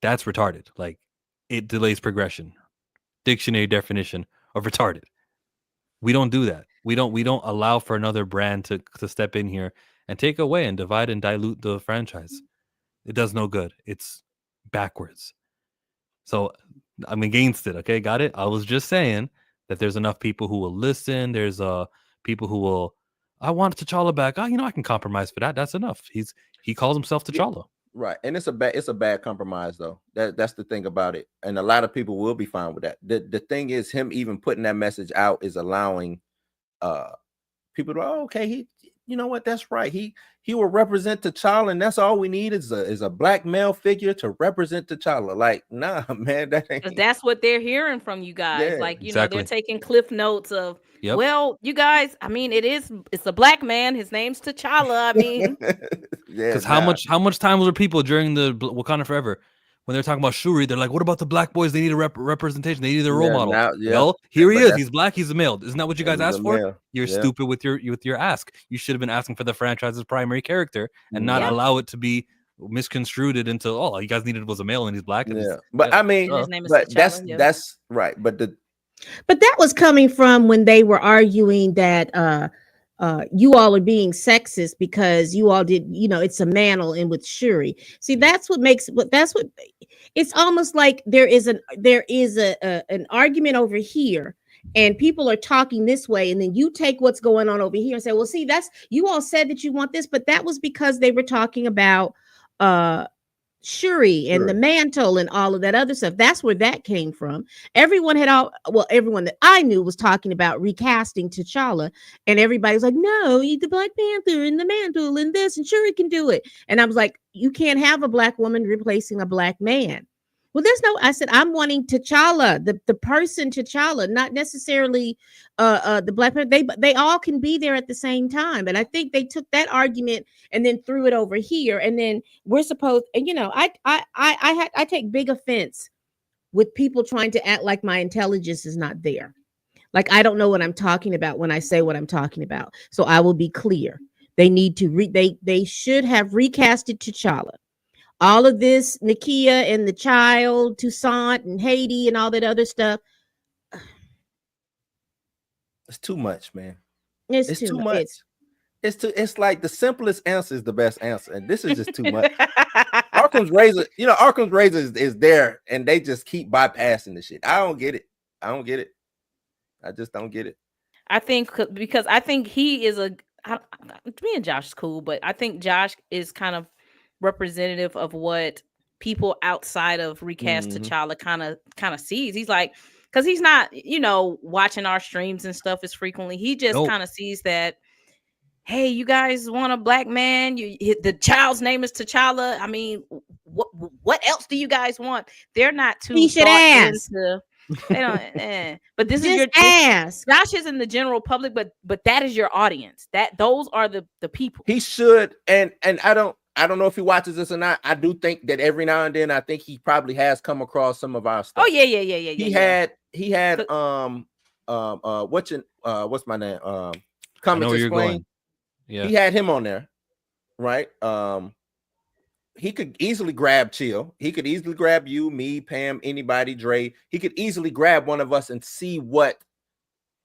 That's retarded. Like, it delays progression. Dictionary definition of retarded. We don't do that. We don't allow for another brand to step in here and take away and divide and dilute the franchise. It does no good. It's backwards. So I'm against it. Okay, got it? I was just saying that there's enough people who will listen. There's people who will, I want T'Challa back. Oh, I can compromise for that. That's enough. He calls himself T'Challa. Right. And it's a bad compromise though. That's the thing about it. And a lot of people will be fine with that. The thing is, him even putting that message out is allowing people to, okay, you know what, that's right. He will represent T'Challa, and that's all we need is a Black male figure to represent T'Challa. Like, nah, man, that ain't. That's what they're hearing from you guys. Yeah, like, you know, they're taking cliff notes of, well, you guys, I mean, it's a Black man. His name's T'Challa. I mean, because how much time were people during the Wakanda Forever when they're talking about Shuri? They're like, what about the Black boys? They need a representation. They need a role model. Well, here he is. He's Black. He's a male. Isn't that what you guys asked for? You're stupid with your ask. You should have been asking for the franchise's primary character and not allow it to be misconstrued into, all you guys needed was a male and he's Black. And but I mean, but that's right. But that was coming from when they were arguing that you all are being sexist because you all did, it's a mantle in with Shuri. See, that's what it's almost like there is an argument over here and people are talking this way, and then you take what's going on over here and say, well, see, that's, you all said that you want this, but that was because they were talking about Shuri and the mantle and all of that other stuff. That's where that came from. Everyone that I knew was talking about recasting T'Challa, and everybody's like, no, the Black Panther and the mantle and this, and Shuri can do it. And I was like, you can't have a Black woman replacing a Black man. Well, I said, I'm wanting T'Challa, the person T'Challa, not necessarily the Black Panther. They all can be there at the same time. And I think they took that argument and then threw it over here. And then we're supposed, and I take big offense with people trying to act like my intelligence is not there. Like, I don't know what I'm talking about when I say what I'm talking about. So I will be clear. They need to they should have recasted T'Challa. All of this, Nakia and the child, Toussaint and Haiti and all that other stuff. It's too much, man. It's too much. It's like the simplest answer is the best answer. And this is just too much. Arkam's razor is there, and they just keep bypassing the shit. I don't get it. I just don't get it. I think because I think he is me and Josh is cool, but I think Josh is kind of representative of what people outside of recast T'Challa kind of sees. He's like, because he's not, watching our streams and stuff as frequently. He just kind of sees that, hey, you guys want a Black man? The child's name is T'Challa. I mean, what else do you guys want? They're not too. He should ask. They don't. But this Just is your ask. Josh is in the general public, but that is your audience. Those are the people. He should, and I don't know if he watches this or not. I do think that every now and then, I think he probably has come across some of our stuff. Oh yeah. He had what's my name? Comics Explained. Yeah, he had him on there, right? He could easily grab Chill. He could easily grab you, me, Pam, anybody, Dre. He could easily grab one of us and see what.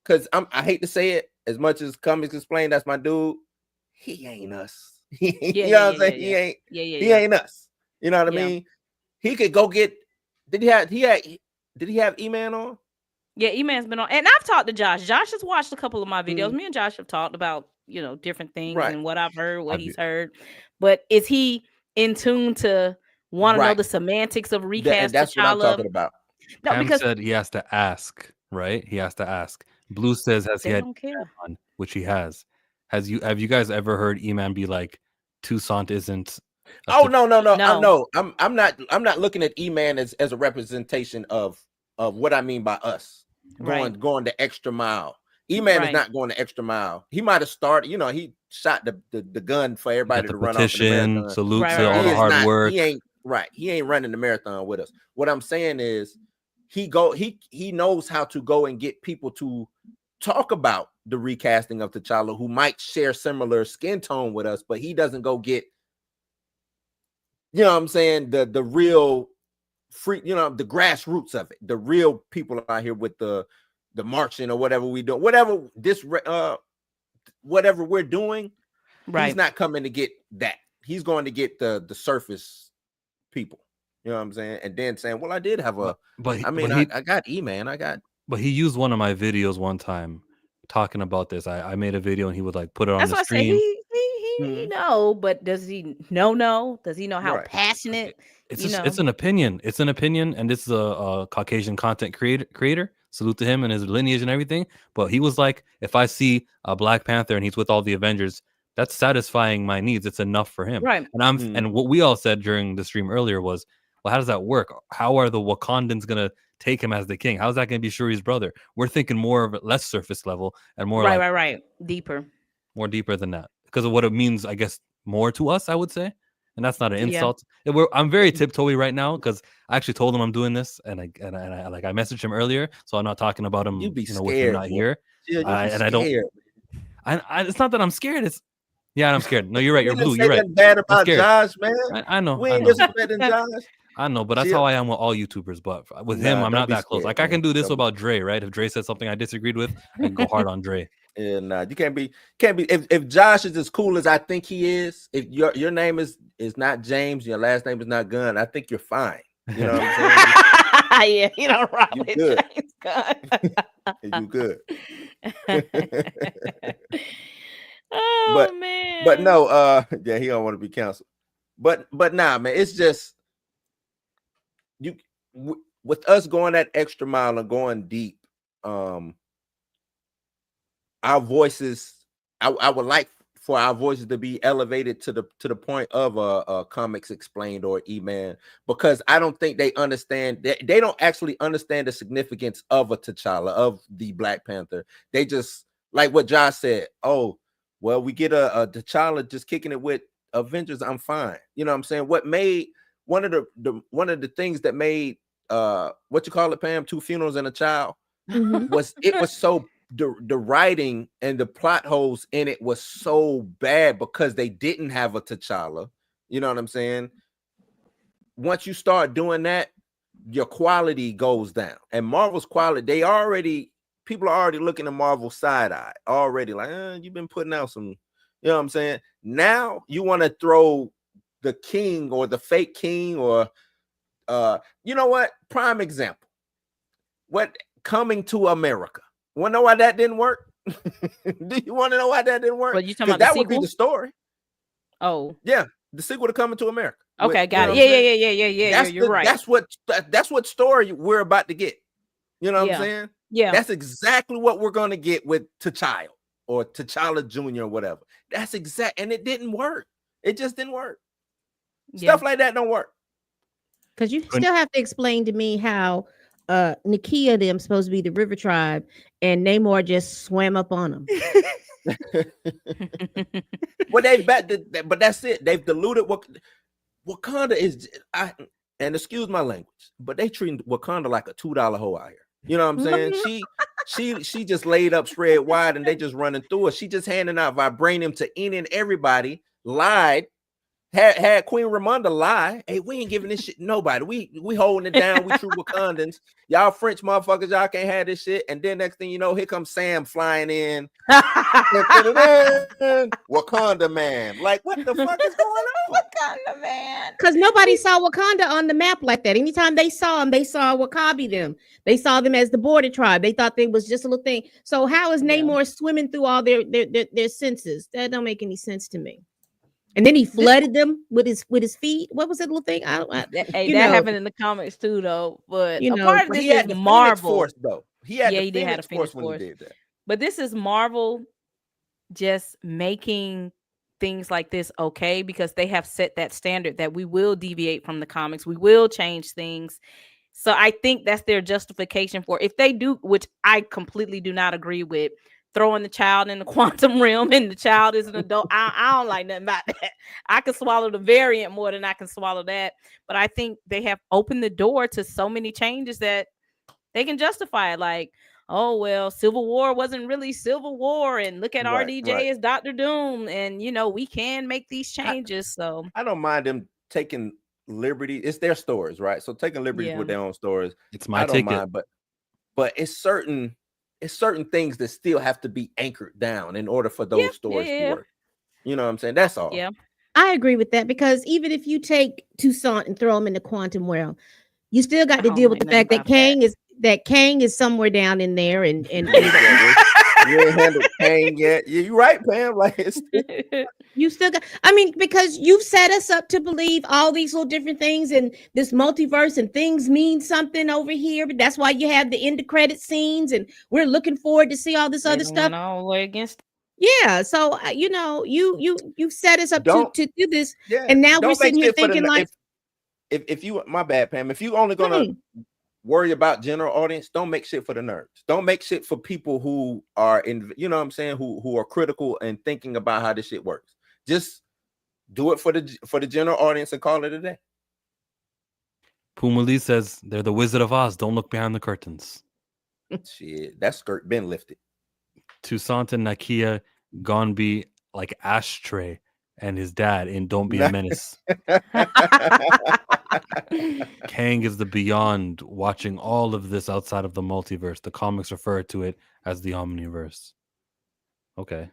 Because I hate to say it, as much as Comics Explained, that's my dude. He ain't us. You know what I'm saying? He ain't us. You know what I mean? He could go get. Did he have E-Man on? Yeah, E-Man's been on, and I've talked to Josh. Josh has watched a couple of my videos. Mm-hmm. Me and Josh have talked about different things and what I've heard, what he's heard. But is he in tune to want to know the semantics of recast? That's what I'm talking about. No, Pam because said he has to ask, right? He has to ask. Blue says has he had on, which he has. Have you guys ever heard E-Man be like, Toussaint isn't? Oh no. I'm not looking at E-Man as a representation of what I mean by us going the extra mile. E-Man is not going the extra mile. He might have started, he shot the gun for everybody to run off the marathon. Salute to all the hard work. He ain't running the marathon with us. What I'm saying is he knows how to go and get people to talk about the recasting of T'Challa who might share similar skin tone with us, but he doesn't go get, you know what I'm saying, the real free, the grassroots of it, the real people out here with the marching or whatever we do, whatever we're doing, he's not coming to get that. He's going to get the surface people, you know what I'm saying, and then saying, well, I did have I got E-Man, but he used one of my videos one time talking about this. I made a video and he would like put it on the stream. That's why I say he know, but does he know? Does he know how passionate? It's an opinion. It's an opinion, and this is a Caucasian content creator. Salute to him and his lineage and everything. But he was like, if I see a Black Panther and he's with all the Avengers, that's satisfying my needs. It's enough for him. Right. And and what we all said during the stream earlier was, well, how does that work? How are the Wakandans gonna take him as the king? How's that gonna be Shuri's brother? We're thinking more of less surface level and more deeper, more deeper than that because of what it means. I guess more to us, I would say, and that's not an insult. I'm very tiptoey right now because I actually told him I'm doing this, and I messaged him earlier, so I'm not talking about him. You'd be scared, with him not here. I don't. It's not that I'm scared. I'm scared. No, you're right. You're Blue. You're right. Bad about Josh, man. I know. We ain't disrespecting Josh. I know, but that's how I am with all YouTubers. But with him, I'm not that close. Like I can do this about Dre, right? If Dre said something I disagreed with, I can go hard on Dre. Yeah, nah, you can't be. If Josh is as cool as I think he is, if your name is not James, your last name is not Gunn, I think you're fine. You know what I'm saying? Right. You good. You good. Man. But no, he don't want to be canceled. But nah, man, it's just with us going that extra mile and going deep. Our voices, I would like for our voices to be elevated to the point of a Comics Explained or E-Man, because I don't think they understand. They don't actually understand the significance of a T'Challa, of the Black Panther. They just, like what Josh said, oh, well, we get a T'Challa just kicking it with Avengers, I'm fine. You know what I'm saying? What made one of the things that made what you call it, Pam, Two Funerals and a Child, was so the writing and the plot holes in it was so bad because they didn't have a T'Challa. You know what I'm saying? Once you start doing that, your quality goes down. And Marvel's quality, people are already looking at Marvel side-eye already, like, you've been putting out some, you know what I'm saying? Now you want to throw the king or the fake king or you know what? Prime example. What Coming to America. Want to know why that didn't work? Do you want to know why that didn't work? Well, you talking about that the would sequel? be the story. Oh. Yeah, the sequel to Coming to America. Okay, got it. Yeah. You're right. That's what story we're about to get. You know what I'm saying? Yeah. That's exactly what we're going to get with T'Challa or T'Challa Jr. or whatever. That's exact, and it didn't work. It just didn't work. Stuff like that don't work. Because you still have to explain to me how Nakia them supposed to be the River Tribe, and Namor just swam up on them. Well, but that's it. They've diluted what Wakanda is. And excuse my language, but they treat Wakanda like a $2 hoe out here. You know what I'm saying? She just laid up, spread wide, and they just running through it. She just handing out vibranium to any and everybody. Lied. Had Queen Ramonda lie. Hey, we ain't giving this shit to nobody. We holding it down. We true Wakandans. Y'all French motherfuckers, y'all can't have this shit. And then next thing you know, here comes Sam flying in. Wakanda man. Like, what the fuck is going on? Wakanda man. Because nobody saw Wakanda on the map like that. Anytime they saw them, they saw Wakabi them. They saw them as the border tribe. They thought they was just a little thing. So how is Namor swimming through all their senses? That don't make any sense to me. And then he flooded them with his feet. What was that little thing? That happened in the comics too, though. But a part of this is Marvel. Force, though. He did have a Phoenix Force when he did that. But this is Marvel just making things like this okay, because they have set that standard that we will deviate from the comics. We will change things. So I think that's their justification for if they do, which I completely do not agree with, throwing the child in the quantum realm and the child is an adult. I don't like nothing about that. I can swallow the variant more than I can swallow that. But I think they have opened the door to so many changes that they can justify it. Like, oh, well, Civil War wasn't really Civil War. And look at RDJ as Dr. Doom. And, we can make these changes. So I don't mind them taking liberty. It's their stories, right? So taking liberties with their own stories. It's my ticket. Mind, but it's certain things that still have to be anchored down in order for those stories to work. You know what I'm saying? That's all. Yeah. I agree with that, because even if you take Toussaint and throw him in the quantum realm, you still got to deal with the fact that Kang is somewhere down in there, and you ain't handled Kang yet. You're right, Pam. Like you still got. I mean, because you've set us up to believe all these little different things in this multiverse, and things mean something over here. But that's why you have the end of credit scenes, and we're looking forward to see all this other stuff. All the way against. Yeah, so you set us up to do this, and now we're sitting here thinking like, if you, my bad, Pam, if you only gonna worry about general audience, don't make shit for the nerds. Don't make shit for people who are in, you know what I'm saying, who are critical and thinking about how this shit works. Just do it for the general audience and call it a day. Puma Lee says they're the Wizard of Oz. Don't look behind the curtains. Shit, that skirt been lifted. Toussaint and Nakia gone be like Ashtray and his dad in Don't Be a Menace. Kang is the beyond, watching all of this outside of the multiverse. The comics refer to it as the Omniverse. Okay.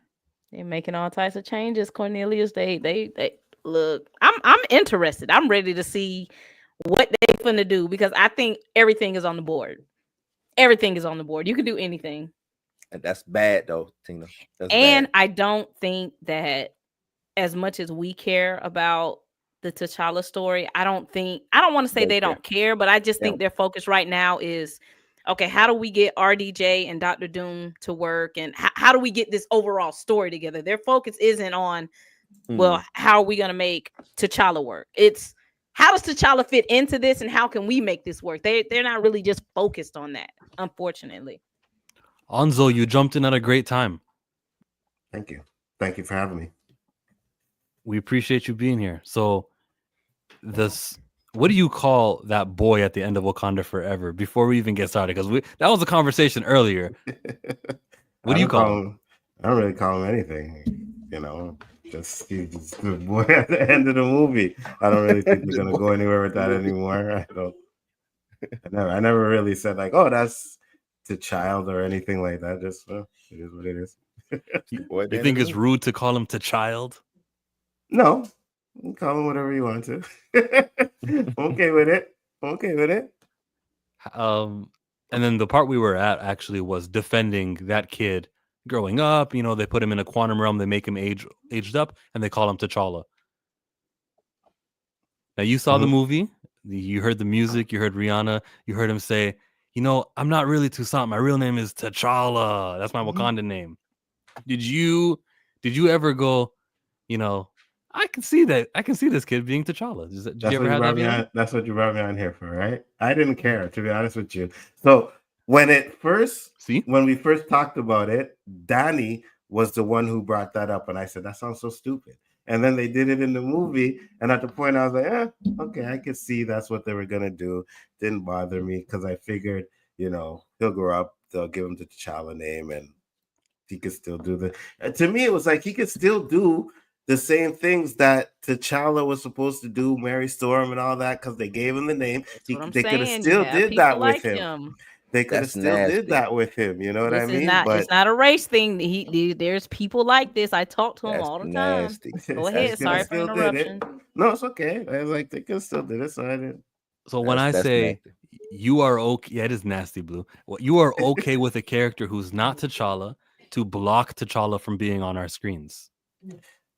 They're making all types of changes, Cornelius. They look. I'm interested. I'm ready to see what they're gonna do, because I think everything is on the board. Everything is on the board. You can do anything. And that's bad though, Tina. That's and bad. I don't think that as much as we care about the T'Challa story, I don't want to say they don't care, but I just think their focus right now is, okay, how do we get RDJ and Dr. Doom to work, and how do we get this overall story together? Their focus isn't on, well, how are we going to make T'Challa work? It's how does T'Challa fit into this, and how can we make this work? They're not really just focused on that, unfortunately. Anzo, you jumped in at a great time. Thank you. Thank you for having me. We appreciate you being here. So what do you call that boy at the end of Wakanda Forever before we even get started? Because that was a conversation earlier. What do you call him? I don't really call him anything. Just he's the boy at the end of the movie. I don't really think they're gonna go anywhere with that anymore. I never really said like, oh, that's the child or anything like that. Just it is what it is. You think it's rude to call him child? No, you can call him whatever you want to. Okay with it. And then the part we were at actually was defending that kid growing up. They put him in a quantum realm, they make him aged up, and they call him T'Challa. Now you saw the movie, you heard the music, you heard Rihanna, you heard him say, I'm not really Toussaint. My real name is T'Challa. That's my Wakandan name. Did you ever go, I can see that. I can see this kid being T'Challa. Did you ever have that feeling? That's what you brought me on here for, right? I didn't care, to be honest with you. So when we first talked about it, Danny was the one who brought that up, and I said that sounds so stupid. And then they did it in the movie, and at the point I was like, okay, I could see that's what they were gonna do. Didn't bother me because I figured, he'll grow up, they'll give him the T'Challa name, and he could still do to me, it was like he could still do the same things that T'Challa was supposed to do, Mary Storm and all that, because they gave him the name. They could have still did that with him. They could have still did that with him. You know what I mean? It's not a race thing. There's people like this. I talk to him all the time. Go ahead. Sorry for interruption. No, it's okay. I was like, they could still do this. So I didn't. So when I say you are okay, it is nasty, Blue. Well, you are okay with a character who's not T'Challa to block T'Challa from being on our screens.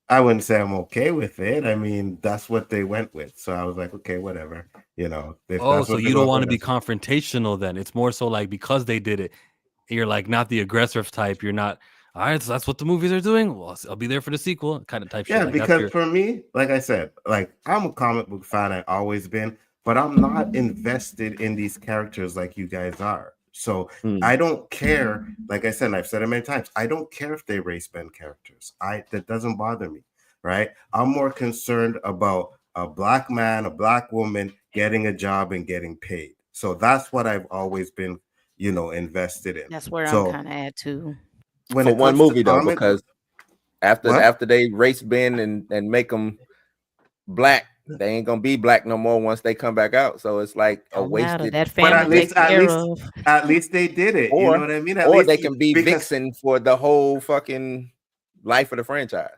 I wouldn't say I'm okay with it. I mean, that's what they went with. So I was like, okay, whatever. So you don't want to be confrontational then. It's more so like because they did it, you're like not the aggressive type. You're not, all right, so that's what the movies are doing. Well, I'll be there for the sequel kind of type shit. Yeah, because for me, like I said, like I'm a comic book fan. I've always been, but I'm not invested in these characters like you guys are. So I don't care. Like I said, and I've said it many times, I don't care if they race bend characters. That doesn't bother me, right? I'm more concerned about a black man, a black woman getting a job and getting paid. So that's what I've always been, invested in. That's where I'm kind of at too. For one movie though, because after they race bend and make them black, they ain't gonna be black no more once they come back out. So it's like a wasted. But at least they did it. You know what I mean? Or they can be Vixen for the whole fucking life of the franchise.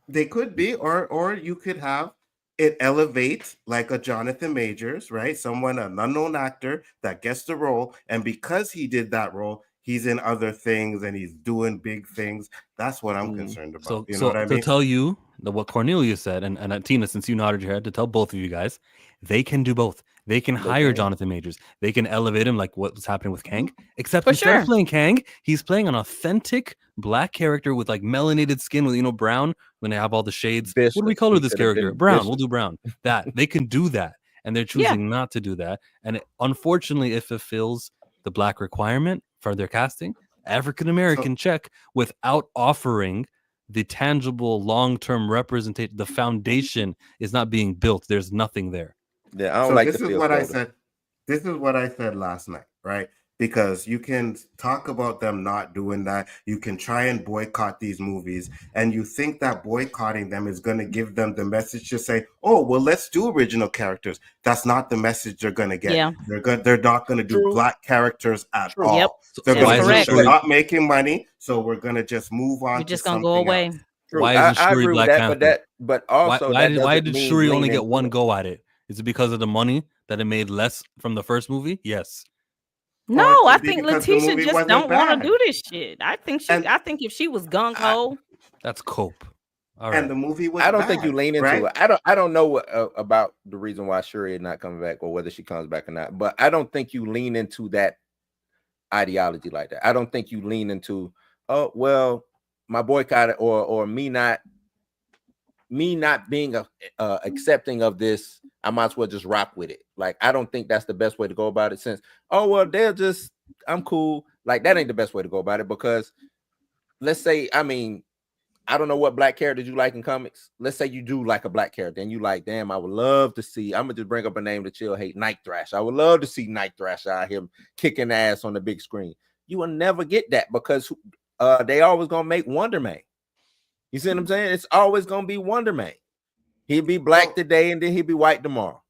They could be, or you could have it elevate like a Jonathan Majors, right? Someone, an unknown actor that gets the role, and because he did that role, he's in other things and he's doing big things. That's what I'm concerned about. So, you know what I mean? To tell you what Cornelia said, and Tina, since you nodded your head, to tell both of you guys, they can do both. They can hire Jonathan Majors. They can elevate him like what's happening with Kang. Except instead of playing Kang, he's playing an authentic black character with like melanated skin with brown when they have all the shades. What do we color this character? Brown. We'll do brown. That they can do that, and they're choosing not to do that. And unfortunately, it fulfills the black requirement for their casting. African American check without offering the tangible long-term representation. The foundation is not being built. There's nothing there. Yeah, I don't like this is what I said. This is what I said last night, right? Because you can talk about them not doing that. You can try and boycott these movies, and you think that boycotting them is going to give them the message to say, "Oh, well, let's do original characters." That's not the message they're going to get. Yeah. They're not going to do black characters at all. Yep. They're not making money, so we're going to just move on. You're just going to go away. Else. Why isn't Shuri Black Panther? But also, why did Shuri only get one go at it? Is it because of the money that it made less from the first movie? Yes. No, I think Letitia just don't want to do this shit. I think if she was gung ho, that's cope. All right. And the movie was. I don't think you lean into it. I don't know what, about the reason why Shuri is not coming back or whether she comes back or not. But I don't think you lean into that ideology like that. I don't think you lean into, oh well, my boycott or me not being accepting of this. I might as well just rock with it. Like, I don't think that's the best way to go about it, since, oh, well, I'm cool. Like, that ain't the best way to go about it, because let's say, I mean, I don't know what black characters you like in comics. Let's say you do like a black character and you like, damn, I would love to see, I'm going to just bring up a name that you'll hate, Night Thrash. I would love to see Night Thrash out here kicking ass on the big screen. You will never get that because they always going to make Wonder Man. You see what I'm saying? It's always going to be Wonder Man. He'd be black today and then he'd be white tomorrow.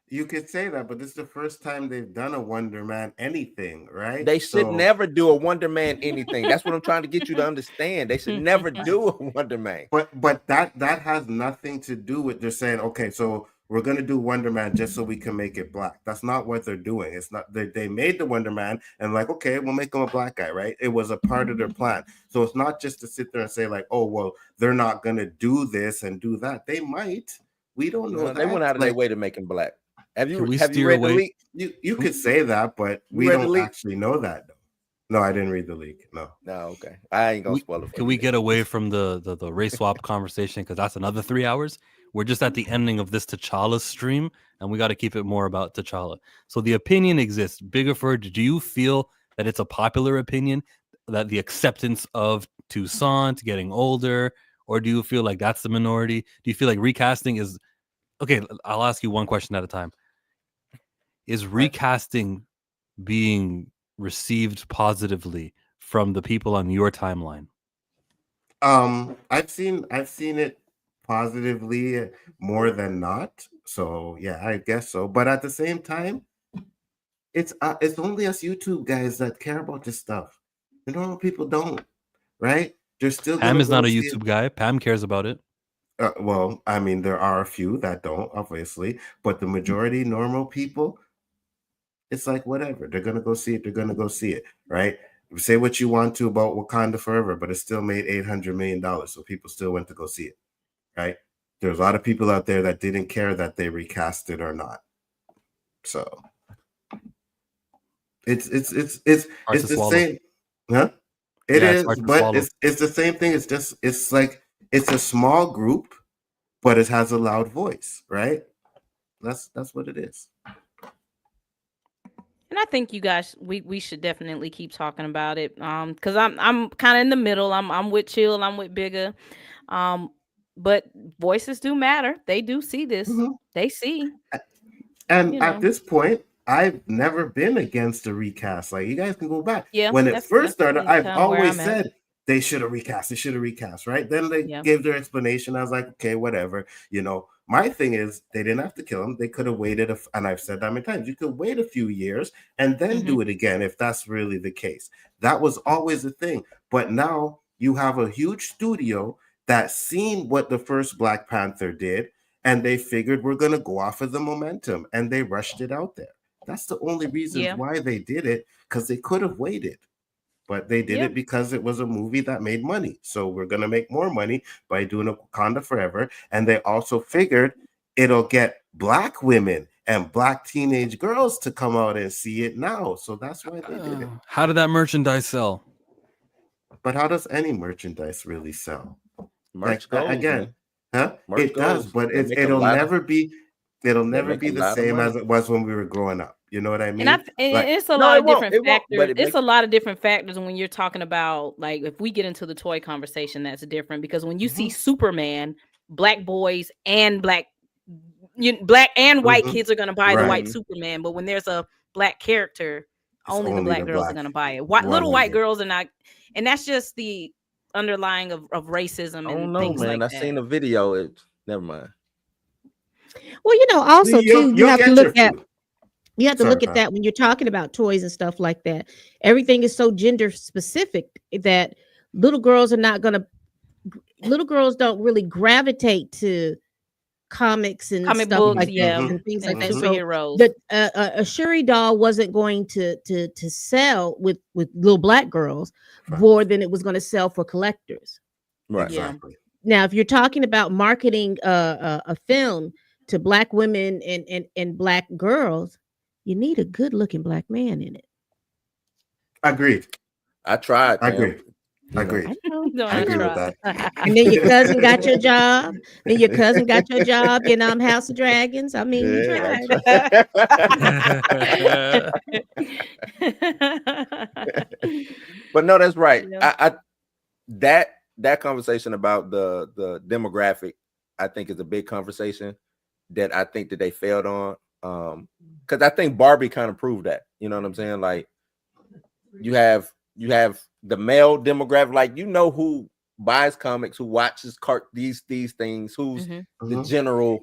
You could say that, but this is the first time they've done a Wonder Man anything, right? They should never do a Wonder Man anything. That's what I'm trying to get you to understand. They should never do a Wonder Man. But that has nothing to do with they're saying, okay, so we're going to do Wonder Man just so we can make it black. That's not what they're doing. It's not, they made the Wonder Man and like, okay, we'll make him a black guy, right? It was a part of their plan. So it's not just to sit there and say like, oh, well, they're not going to do this and do that. They might. We don't know. They went out of their way to make him black. Have you read the leak? You could say that, but we don't actually know that though. No, I didn't read the leak. No. Okay. I ain't gonna spoil it. Can we get away from the race swap conversation, because that's another 3 hours? We're just at the ending of this T'Challa stream, and we got to keep it more about T'Challa. So the opinion exists. Biggerford, do you feel that it's a popular opinion that the acceptance of Toussaint getting older, or do you feel like that's the minority? Do you feel like recasting is okay? I'll ask you one question at a time. Is recasting being received positively from the people on your timeline? I've seen it positively more than not. So yeah, I guess so. But at the same time, it's only us YouTube guys that care about this stuff. The normal people don't, right? They're still. Pam is not a YouTube guy. Pam cares about it. Well, I mean, there are a few that don't, obviously, but the majority, normal people, it's like whatever. They're gonna go see it. They're gonna go see it, right? Say what you want to about Wakanda Forever, but it still made $800 million, so people still went to go see it, right? There's a lot of people out there that didn't care that they recast it or not. So it's the same, huh? It is, but it's the same thing. It's like it's a small group, but it has a loud voice, right? That's what it is. And I think you guys, we should definitely keep talking about it. Because I'm kind of in the middle. I'm with Chill. I'm with Bigger. But voices do matter. They do see this. Mm-hmm. They see. And at this point, I've never been against a recast. Like, you guys can go back. Yeah. When it first started, I've always said they should have recast. They should have recast, right? Then they gave their explanation. I was like, okay, whatever. You know, my thing is they didn't have to kill him. They could have waited. And I've said that many times. You could wait a few years and then do it again if that's really the case. That was always the thing. But now you have a huge studio that's seen what the first Black Panther did, and they figured we're going to go off of the momentum, and they rushed it out there. That's the only reason why they did it, because they could have waited. But they did it because it was a movie that made money. So we're going to make more money by doing a Wakanda Forever. And they also figured it'll get Black women and Black teenage girls to come out and see it now. So that's why they did it. How did that merchandise sell? But how does any merchandise really sell? Merch goes, again, huh? Merch it does, but it'll never be the same as it was when we were growing up. You know what I mean? And it's a lot of different factors. It's a lot of different factors when you're talking about, like, if we get into the toy conversation, that's different, because when you see Superman, Black boys and Black and white kids are going to buy the white Superman, but when there's a Black character, only the Black girls are going to buy it. Little white girls are not, and that's just the underlying of racism and things like that. I seen a video. Never mind. Well, also too, you have to look at. You have to look at that when you're talking about toys and stuff like that. Everything is so gender specific that little girls don't really gravitate to comics and comic stuff books, like that, and things like that. Superheroes. So a Shuri doll wasn't going to sell with little Black girls more than it was going to sell for collectors. Right. Exactly. Now, if you're talking about marketing a film to Black women and Black girls, you need a good looking Black man in it. Agreed. I tried. Agreed. I agree with that. And then your cousin got your job. Then your cousin got your job in House of Dragons. I mean, you tried. But no, that's right. Yeah. That conversation about the demographic, I think, is a big conversation that I think that they failed on. Because I think Barbie kind of proved that. You know what I'm saying? Like, you have the male demographic, like, who buys comics, who watches these things, who's the general,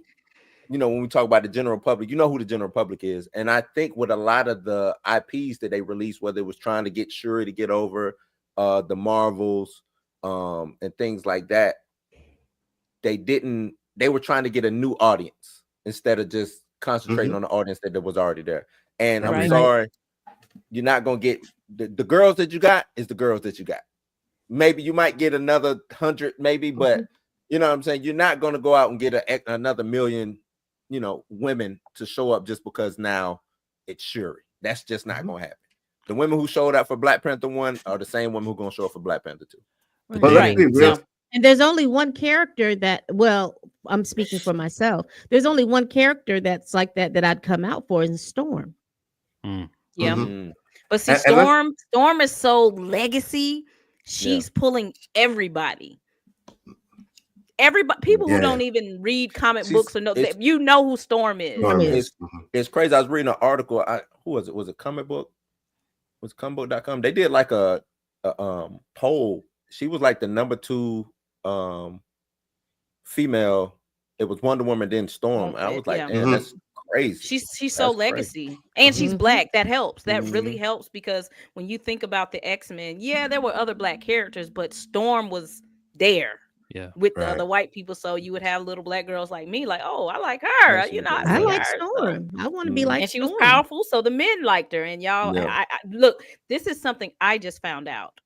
when we talk about the general public, who the general public is. And I think with a lot of the IPs that they released, whether it was trying to get Shuri to get over the Marvels and things like that, they were trying to get a new audience instead of just concentrating on the audience that was already there. And I'm sorry, you're not gonna get the girls that you got is the girls that you got. Maybe you might get another 100, maybe, but you know what I'm saying? You're not gonna go out and get another million, women to show up just because now it's Shuri. That's just not gonna happen. The women who showed up for Black Panther 1 are the same women who gonna show up for Black Panther 2. Right. And there's only one character that, well, I'm speaking for myself. There's only one character that's like that I'd come out for is Storm. Yeah. But see, Storm is so legacy. She's pulling everybody. Everybody, people who don't even read comic books or know that, you know who Storm is. It's crazy. I was reading an article. Who was it? Was it Comic Book? Was comicbook.com? They did like a poll. She was like the number 2 female. It was Wonder Woman, then Storm. I was like, damn, that's crazy. She's so legacy, and she's Black. That helps. That really helps, because when you think about the X-Men, there were other Black characters, but Storm was there. With the other white people, so you would have little Black girls like me, like, oh, I like her. I like Storm. I want to be like, and she was powerful, so the men liked her. And y'all, I look, this is something I just found out,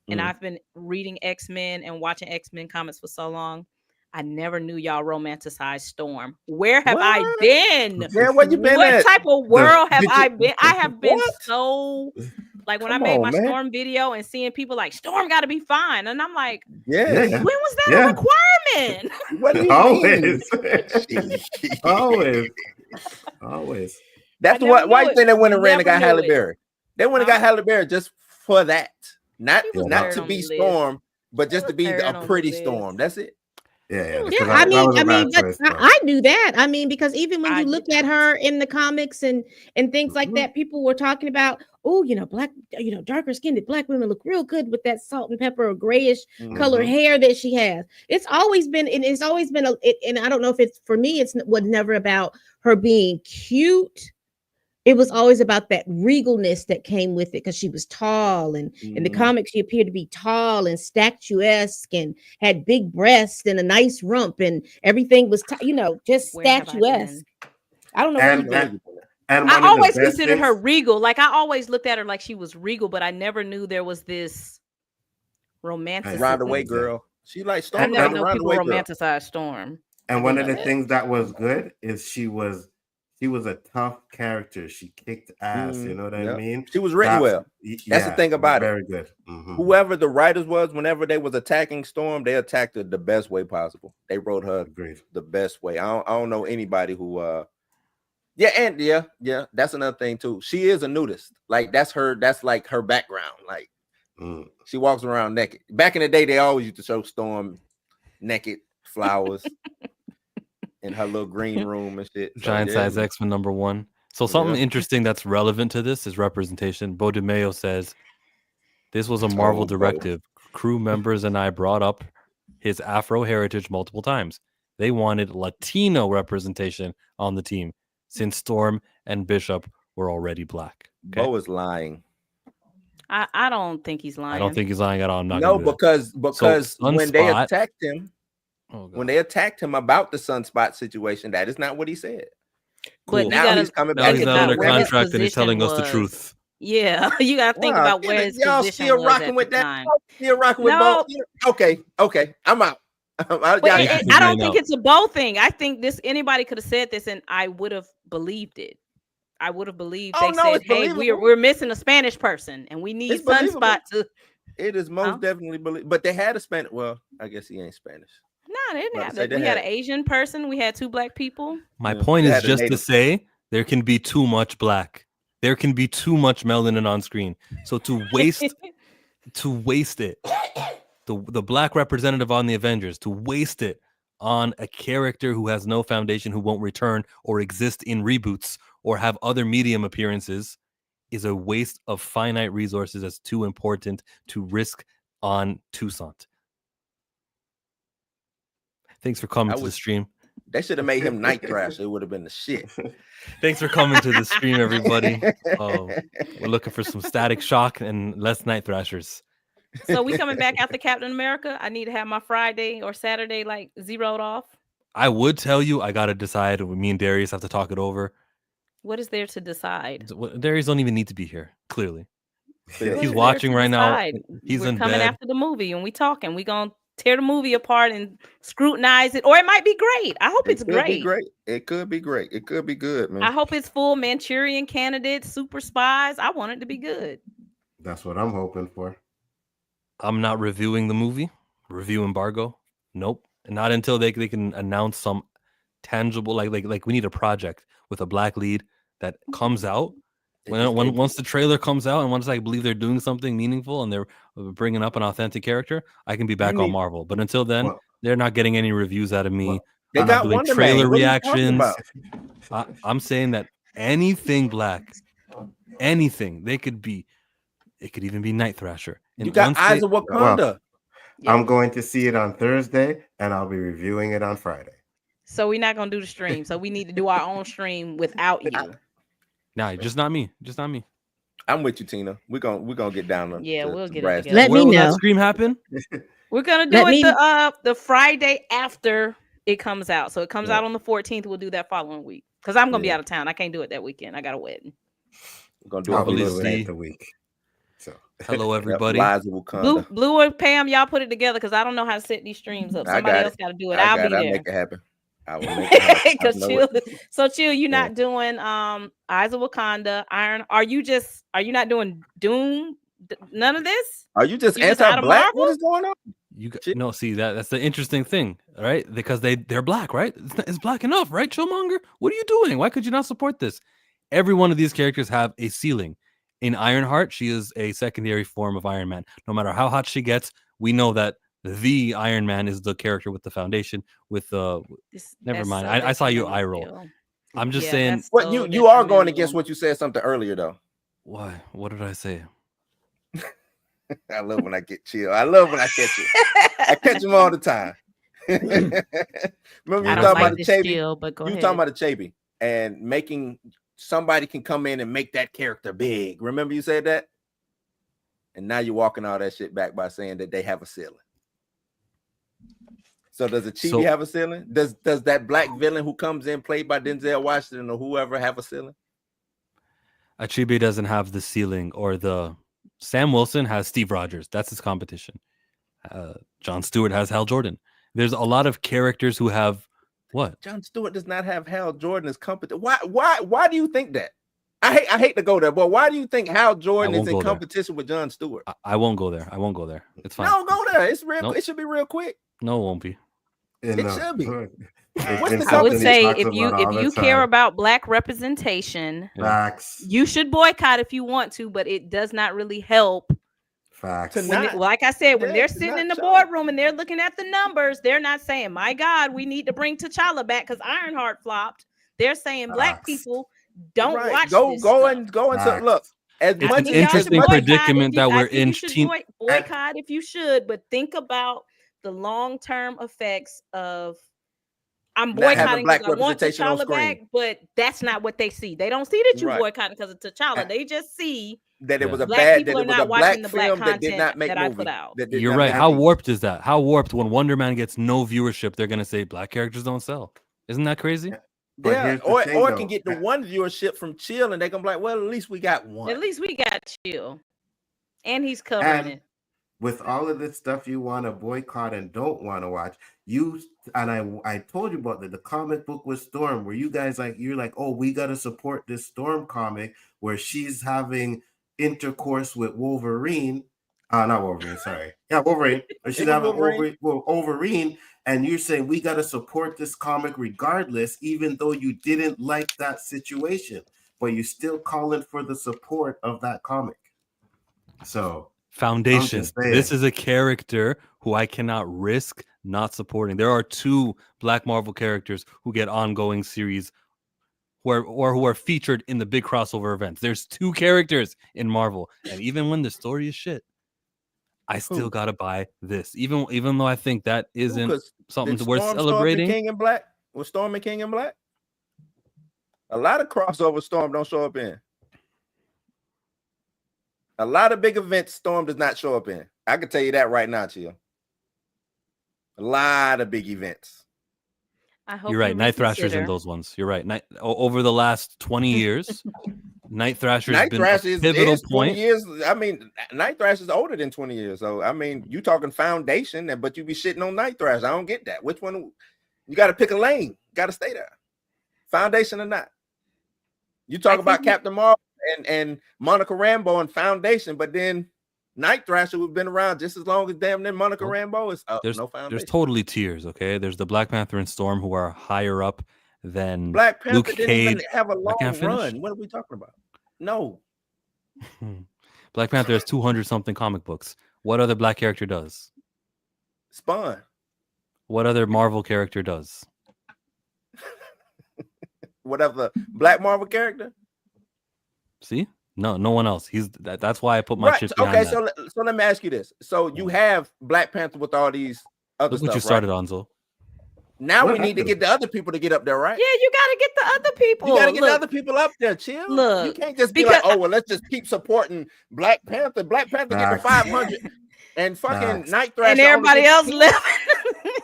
and I've been reading X-Men and watching X-Men comics for so long. I never knew y'all romanticized Storm. Where have I been? Yeah, where you been? What type of world have I been? I have been so. Like when I made my Storm video and seeing people like Storm got to be fine, and I'm like, when was that a requirement? What do you mean? Always. That's what. Why you think they went and ran and got Halle Berry? They went and got Halle Berry just for that, not to be Storm, but just to be a pretty Storm. That's it. I knew that. I mean, because even when you look at her in the comics and things like that, people were talking about, oh, Black, darker skinned Black women look real good with that salt and pepper or grayish color hair that she has. It's always been, and I don't know if it's for me, was never about her being cute. It was always about that regalness that came with it, because she was tall, and in the comics she appeared to be tall and statuesque and had big breasts and a nice rump, and everything was just statuesque. I don't know. And I always considered her regal. Like I always looked at her like she was regal, but I never knew there was this romanticism. Roundaway girl. She like Storm. I never know people romanticize Storm. And one of the things that was good is she was a tough character. She kicked ass. You know what I mean? She was written well. That's the thing about it. Very good. Whoever the writers was, whenever they was attacking Storm, they attacked her the best way possible. They wrote her the best way. I don't know anybody who that's another thing too. She is a nudist. Like that's like her background. Like she walks around naked. Back in the day, they always used to show Storm naked, flowers. In her little green room and shit. Giant size X-Men #1. So something interesting that's relevant to this is representation. Bo DeMayo says, this was a Marvel directive. Crew members and I brought up his Afro heritage multiple times. They wanted Latino representation on the team since Storm and Bishop were already Black. Okay? Bo is lying. I don't think he's lying. I don't think he's lying at all. I'm not because when they attacked him, when they attacked him about the Sunspot situation, that is not what he said. But now he's coming back. He's not under contract and he's telling us the truth. Yeah, you got to think about where his position still was rocking at with the that. time. Still rocking with Bo. Okay, I'm out. I don't think it's a Bo thing. I think anybody could have said this, and I would have believed it. I would have believed they said, "Hey, we're missing a Spanish person, and we need Sunspot to." It is most definitely believable, but they had a Spanish. Well, I guess he ain't Spanish. No, they didn't have that. We had an Asian person. We had 2 Black people. My point is just to say there can be too much Black. There can be too much melanin on screen. So to waste it, the Black representative on the Avengers, to waste it on a character who has no foundation, who won't return or exist in reboots or have other medium appearances, is a waste of finite resources that's too important to risk on Toussaint. Thanks for coming to the stream. They should have made him Night Thrasher. It would have been the shit. Thanks for coming to the stream, everybody. We're looking for some Static Shock and less Night Thrashers. So we coming back after Captain America? I need to have my Friday or Saturday like zeroed off. I would tell you I got to decide. Me and Darius have to talk it over. What is there to decide? Darius don't even need to be here, clearly. He's watching right now. We're coming after the movie and we talking. We going to tear the movie apart and scrutinize it, or it might be great. I hope it's great. It could be great. It could be good, man. I hope it's full Manchurian Candidate, super spies. I want it to be good. That's what I'm hoping for. I'm not reviewing the movie. Review embargo. Nope. Not until they can announce some tangible, like we need a project with a black lead that comes out. Once the trailer comes out and once I believe they're doing something meaningful and they're bringing up an authentic character, I can be back on Marvel. But until then, they're not getting any reviews out of me. They I'm got not doing Wonder trailer Man. reactions. I'm saying that anything black, anything they could be. It could even be Night Thrasher. And you got Eyes of Wakanda. Well, I'm going to see it on Thursday, and I'll be reviewing it on Friday. So we're not gonna do the stream. So we need to do our own stream without you. Nah, just not me. Just not me. I'm with you, Tina. We're gonna get down. We'll get it together. Let me know. That stream happen? We're gonna do the Friday after it comes out. So it comes out on the 14th. We'll do that following week because I'm gonna be out of town. I can't do it that weekend. I got a wedding. We're gonna do it the week. So hello everybody. Blue or Pam, y'all put it together because I don't know how to set these streams up. Somebody else got to do it. I'll be there. I'll make it happen. I will make it happen. Chill, you're not doing Eyes of Wakanda, Iron. Are you not doing Doom? None of this? Are you just anti-black? What is going on? No, see that's the interesting thing, right? Because they're black, right? It's black enough, right? Chillmonger, what are you doing? Why could you not support this? Every one of these characters have a ceiling. In Ironheart, she is a secondary form of Iron Man. No matter how hot she gets, we know that the Iron Man is the character with the foundation. With never mind. I saw you eye roll. I'm just saying. What you are going against what you said something earlier though. Why? What did I say? I love when I get chill. I love when I catch you. I catch them all the time. Remember you talking about the Chaby? You talking about the Chaby and making somebody can come in and make that character big. Remember you said that? And now you're walking all that shit back by saying that they have a ceiling. So does a Chibi have a ceiling? Does that black villain who comes in played by Denzel Washington or whoever have a ceiling? A Chibi doesn't have the ceiling, or the Sam Wilson has Steve Rogers. That's his competition. Jon Stewart has Hal Jordan. There's a lot of characters who have what? Jon Stewart does not have Hal Jordan as competition. Why do you think that? I hate to go there, but why do you think Hal Jordan is in competition with Jon Stewart? I won't go there. It's fine. No, go there. It's real. Nope. It should be real quick. No, it won't be. It should be. I would say if you care about black representation, you should boycott if you want to, but it does not really help. Facts. Like I said, when they're sitting in the boardroom and they're looking at the numbers, they're not saying, "My God, we need to bring T'Challa back because Ironheart flopped." They're saying black people don't watch this. Go and look. As it's an interesting predicament that we're in. Boycott if you should, but think about the long-term effects of I'm boycotting because I want T'Challa back, but that's not what they see. They don't see that you boycotting because of T'Challa. They just see that it was a black people are not watching the black content that did not make I put out. You're right. How warped is that? How warped when Wonder Man gets no viewership, they're gonna say black characters don't sell. Isn't that crazy? Yeah, or it can get the one viewership from Chill, and they're gonna be like, well, at least we got one. At least we got Chill, and he's covering it. With all of this stuff you want to boycott and don't want to watch, I told you about the comic book with Storm, where you guys you're like, oh, we got to support this Storm comic where she's having intercourse with Wolverine. Not Wolverine, sorry. Yeah, Wolverine. She's having Wolverine, and you're saying we got to support this comic regardless, even though you didn't like that situation, but you're still calling for the support of that comic. So Foundation. This is a character who I cannot risk not supporting. There are 2 Black Marvel characters who get ongoing series who are featured in the big crossover events. There's 2 characters in Marvel, and even when the story is shit, I still gotta buy this. Even though I think that isn't something worth celebrating. Was Storm and King in Black? A lot of crossover Storm don't show up in. A lot of big events Storm does not show up in. I can tell you that right now, Chill. A lot of big events. You're right. Night Thrasher's in those ones. You're right. Over the last 20 years, Night Thrasher's been a pivotal point. 20 years. I mean, Night Thrasher's older than 20 years. So, I mean, you talking Foundation, but you be shitting on Night Thrasher. I don't get that. Which one? You got to pick a lane. Got to stay there. Foundation or not. You talk about Captain Marvel. and Monica Rambeau and Foundation, but then Night Thrasher would have been around just as long as damn near Monica Rambeau is no Foundation. There's totally tiers, okay? There's the Black Panther and Storm who are higher up than Black Panther Luke didn't Cage. even have a long finish? run. What are we talking about? No. Black Panther has 200 something comic books. What other black character does? Spawn. What other Marvel character does? Whatever Black Marvel character. See? No one else. That's why I put my chips behind okay, that. so let me ask you this. So you have Black Panther with all these other Look stuff, what you started, right? Anzo. Now we need to get the other people to get up there, right? Yeah, you got to get the other people. You got to get the other people up there. Chill. Look, you can't just be like, oh well, let's just keep supporting Black Panther. Black Panther get to 500, and fucking Night Thrasher and everybody else left.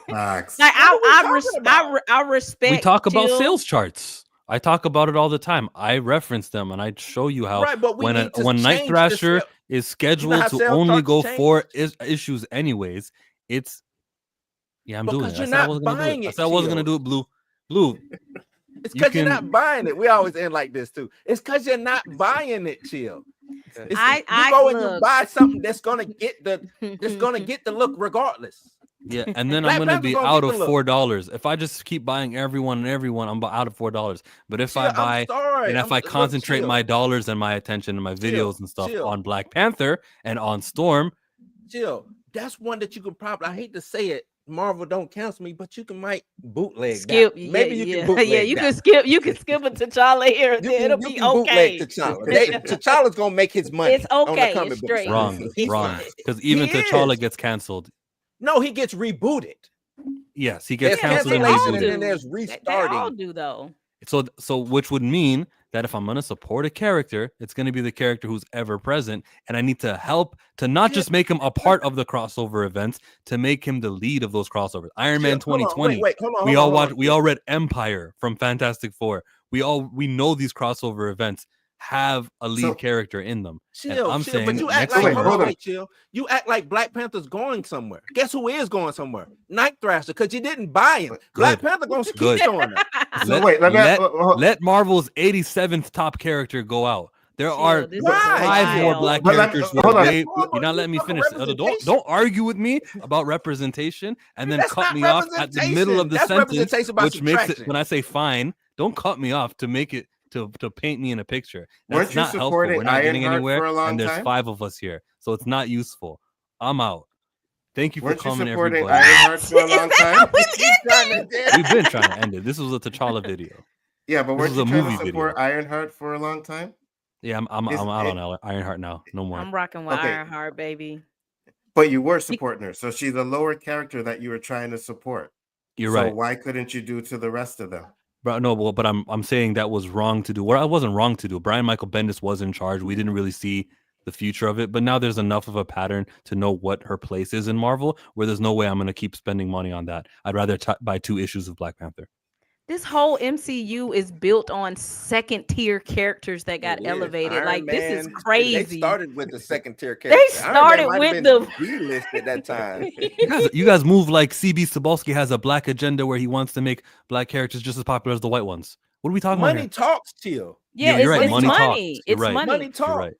Like I respect. We talk about Jill. sales charts. I talk about it all the time. I reference them and I show you how when Night Thrasher is scheduled to only go 4 issues anyways, it's I'm doing it. I said I wasn't gonna do it. I said I wasn't gonna do it, Blue. It's because you're not buying it. We always end like this too. It's because you're not buying it, Chill. You go and you buy something that's gonna get the look regardless. Yeah, and then I'm gonna be out of $4. If I just keep buying everyone, I'm out of $4. But if I buy and if I concentrate my dollars and my attention and my videos and stuff on Black Panther and on Storm, Jill, that's one that you can probably. I hate to say it, Marvel don't cancel me, but you might bootleg. Skip, that. Maybe you can bootleg. Yeah, you can skip. You can skip a T'Challa here. It'll be okay. T'Challa's gonna make his money. It's okay. It's straight. Wrong. Because even T'Challa gets canceled. No, he gets rebooted. Yes, he gets canceled and rebooted. And there's restarting. They all do though. So which would mean that if I'm gonna support a character, it's gonna be the character who's ever present, and I need to help to not just make him a part of the crossover events, to make him the lead of those crossovers. Iron Man 2020. We all read Empire from Fantastic Four. We know these crossover events have a lead character in them. Chill, but you act like chill. You act like Black Panther's going somewhere. Guess who is going somewhere? Night Thrasher, because you didn't buy him. Black Panther gonna keep going. Let Marvel's 87th top character go out. There are 5 more black characters. You're not letting me finish. Don't argue with me about representation and then cut me off at the middle of the sentence, which makes it, when I say fine, don't cut me off to make it to paint me in a picture. That's not helpful. We're not getting anywhere, and there's 5 of us here, so it's not useful. I'm out. Thank you for coming, everybody. Ironheart for a long time? We've been trying to end it. This was a T'Challa video. Yeah, but weren't you trying to support Ironheart for a long time? Yeah, I'm out on Ironheart now. No more. I'm rocking with Ironheart, baby. But you were supporting her, so she's a lower character that you were trying to support. You're right. So why couldn't you do to the rest of them? But I'm saying that was wrong to do. Well, I wasn't wrong to do. Brian Michael Bendis was in charge. We didn't really see the future of it, but now there's enough of a pattern to know what her place is in Marvel, where there's no way I'm going to keep spending money on that. I'd rather buy 2 issues of Black Panther. This whole MCU is built on second tier characters that got elevated. Iron like Man, this is crazy. They started with the second tier characters. They started with the B-list at that time. You guys move like CB Cebulski has a black agenda where he wants to make black characters just as popular as the white ones. What are we talking about? Money talks, Chill. Yeah, you're right. It's money. Talks. It's right. money. Money talks.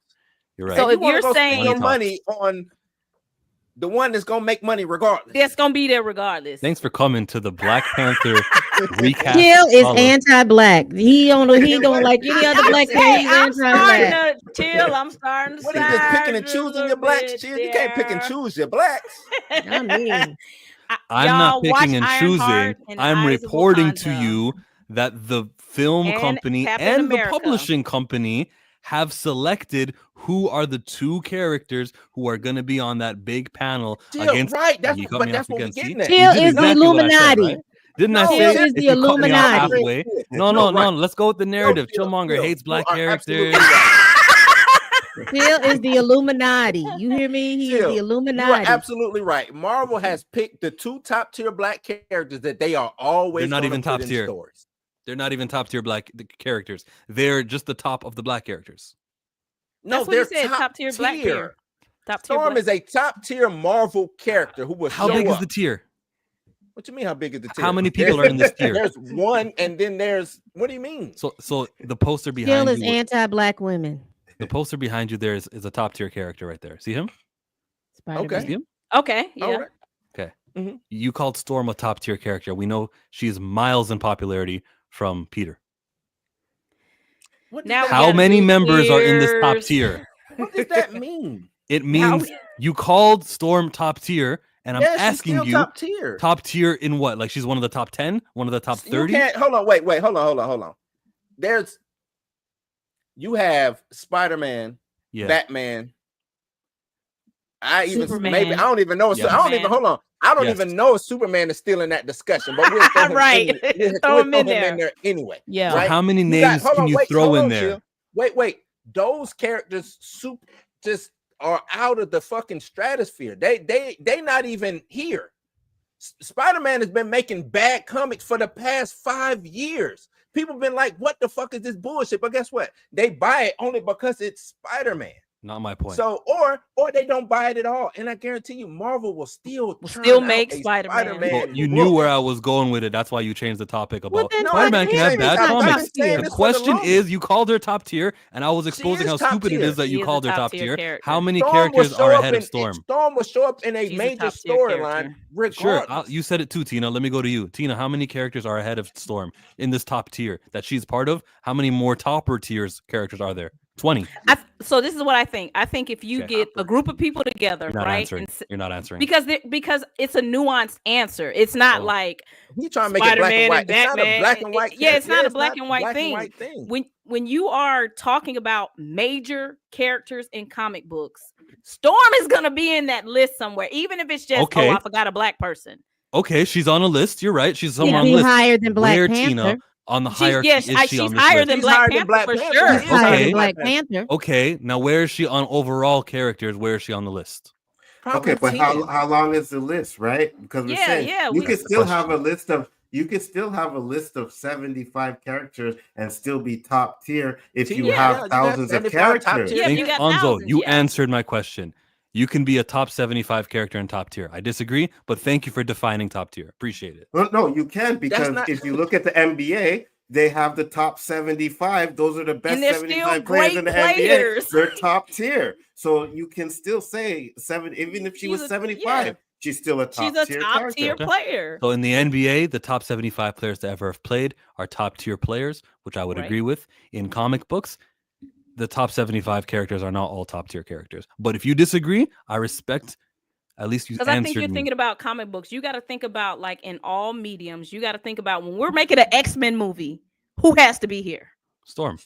You're right. So if you're saying your money on the one that's gonna make money regardless, that's gonna be there regardless. Thanks for coming to the Black Panther recast. Jill is anti-black. He don't like any other black man. He's anti-black. Chill. I'm starting to. What are you just picking and choosing your blacks? Chill. You can't pick and choose your blacks. I mean, I'm not picking and choosing. I'm reporting to you that the film company and the publishing company have selected who are the 2 characters who are going to be on that big panel against. Right, that's what we're getting at. Jill is the Illuminati. Said, right? Didn't I say Jill is the Illuminati? No. Let's go with the narrative. Killmonger hates black characters. Jill is the Illuminati. You hear me? He is the Illuminati. You are absolutely right. Marvel has picked the 2 top tier black characters that they are always. They're not even top tier. Stories. They're not even top tier black characters. They're just the top of the black characters. No, they're top tier black character. Storm is a top tier Marvel character who was. How big is the tier? What you mean? How big is the tier? How many people are in this tier? There's 1, and then there's. What do you mean? So the poster behind Jill is anti-black women. The poster behind you there is a top tier character right there. See him? Spider-Man. See him? Okay. Yeah. Right. Okay. Mm-hmm. You called Storm a top tier character. We know she is miles in popularity from Peter. Now how many members are in this top tier? What does that mean? It means you called Storm top tier, and I'm asking you top tier in what? Like she's one of the top 10, one of the top 30? Hold on, wait, hold on. You have Spider-Man, Batman. Superman. I don't even know. I don't even know if Superman is still in that discussion, but we'll throw him throw him in there anyway. Yeah. So how many names can you throw in there? Wait. Those characters just are out of the fucking stratosphere. They not even here. Spider-Man has been making bad comics for the past 5 years. People been like, what the fuck is this bullshit? But guess what? They buy it only because it's Spider-Man. Not my point. So, or they don't buy it at all, and I guarantee you, Marvel will still make Spider-Man. Well, you knew where I was going with it. That's why you changed the topic about Spider-Man can have bad comics. The question is, you called her top tier, and I was exposing how stupid it is that you called her top tier. How many characters are ahead of Storm? Storm will show up in a major storyline. Sure, you said it too, Tina. Let me go to you, Tina. How many characters are ahead of Storm in this top tier that she's part of? How many more topper tiers characters are there? 20. So this is what I think. I think if you get a group of people together, You're not answering because it's a nuanced answer. It's not like you trying to make it black and white. It's not a black and white. It's not a black and white thing. When you are talking about major characters in comic books, Storm is gonna be in that list somewhere, even if it's just I forgot a black person. Okay, she's on a list. You're right. She's on a list. Higher than Black Panther. Tina, on the hierarchy, she's higher than Black Panther for sure. Okay. Black Panther. Okay, now where is she on overall characters? Where is she on the list? Okay, but how long is the list, right? Because we're saying you could still have a list of 75 characters and still be top tier if you have thousands of characters. Anzo, you answered my question. You can be a top 75 character in top tier. I disagree, but thank you for defining top tier. Appreciate it. Well, no, you can, because if you look at the NBA, they have the top 75. Those are the best 75 players in the NBA. They're top tier. So you can still say even if she was 75, she's still a top tier player. So in the NBA, the top 75 players to ever have played are top tier players, which I would agree with. In comic books, the top 75 characters are not all top tier characters. But if you disagree, I respect. At least you answered me. Because I think you're thinking about comic books. You got to think about, like, in all mediums, you got to think about when we're making an X-Men movie, who has to be here? Storm.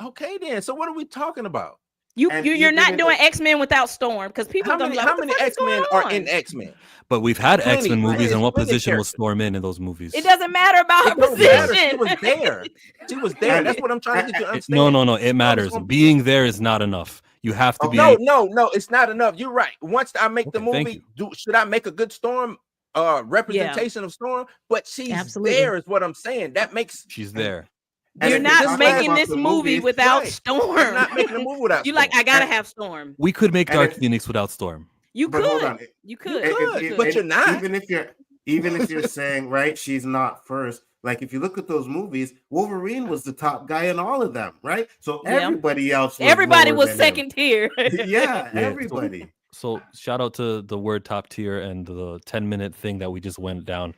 Okay, then. So what are we talking about? You're not doing X-Men without Storm, because people how many X-Men are in X-Men? But we've had X-Men movies, and what position was Storm in those movies? It doesn't matter about her position. She was there. She was there. That's what I'm trying to get you to understand. No. It matters. Being there is not enough. You have to be. No. It's not enough. You're right. Once I make the movie, should I make a good Storm representation of Storm? But she's there, is what I'm saying. That makes she's there. You're not making this movie without Storm. You're not making a movie without. You I gotta have Storm. We could make Dark Phoenix without Storm. You could. You could. But you're not. Even if you're saying right, she's not first. Like if you look at those movies, Wolverine was the top guy in all of them, right? So everybody else, was second tier. Everybody. So shout out to the word top tier and the 10-minute thing that we just went down.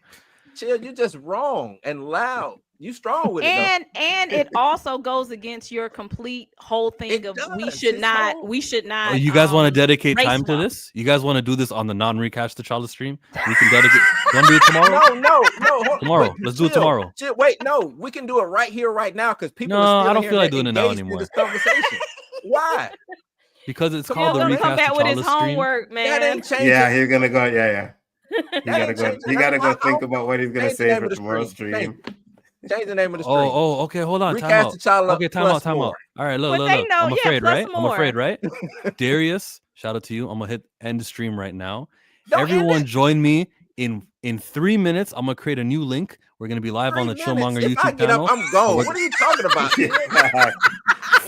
Chill, you're just wrong and loud. You strong with it, and it also goes against your complete whole thing of we should not. Oh, you guys want to dedicate time to this? You guys want to do this on the non-recash T'Challa stream? We can dedicate. You want to do it tomorrow? No. Tomorrow. Let's do it tomorrow. Chill, wait, no, we can do it right here, right now, because people. No, I don't feel like doing it now anymore. This conversation. Why? Because it's called the recast T'Challa stream. Homework, man. That ain't changing. Yeah, he's gonna go. Yeah. You gotta go think about what he's gonna say for tomorrow's stream. Change the name of the stream. Oh, okay. Hold on. Recast T'Challa. Okay, time out. All right, look. I'm afraid, right? Darius, shout out to you. I'm gonna hit end stream right now. Everyone join me in 3 minutes. I'm gonna create a new link. We're gonna be live on the Chillmonger YouTube channel. I'm gone. What are you talking about?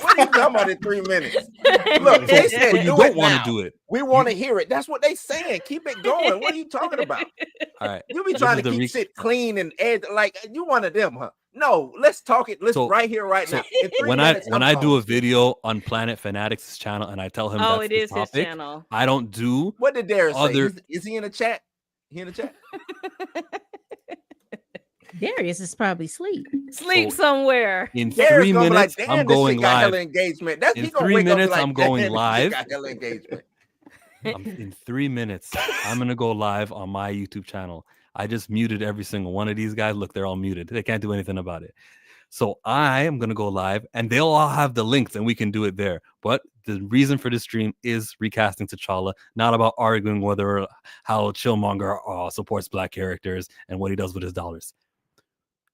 What are you talking about in 3 minutes? Look, they said you don't want to do it. We want to hear it. That's what they saying. Keep it going. What are you talking about? All right. You be trying to keep shit clean and like you one of them, huh? No, let's talk it. Let's right here, right now. When I do a video on Planet Fanatics' channel and I tell him that's it the is topic, his channel. I don't do. What did Darius say? Is he in the chat? He in the chat? Darius is probably sleep somewhere. In 3 minutes, I'm going live. Engagement. In 3 minutes, I'm going live. Engagement. In 3 minutes, I'm gonna go live on my YouTube channel. I just muted every single one of these guys. Look, they're all muted. They can't do anything about it. So I am gonna go live, and they'll all have the links, and we can do it there. But the reason for this stream is recasting T'Challa, not about arguing whether how Chillmonger supports black characters and what he does with his dollars.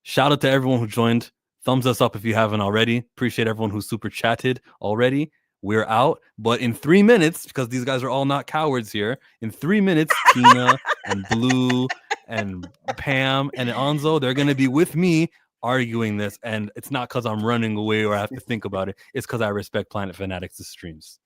Shout out to everyone who joined. Thumbs us up if you haven't already. Appreciate everyone who super chatted already. We're out. But in 3 minutes, because these guys are all not cowards here, in 3 minutes, Tina and Blue and Pam and Anzo, they're going to be with me arguing this. And it's not because I'm running away or I have to think about it. It's because I respect Planet Fanatics' streams.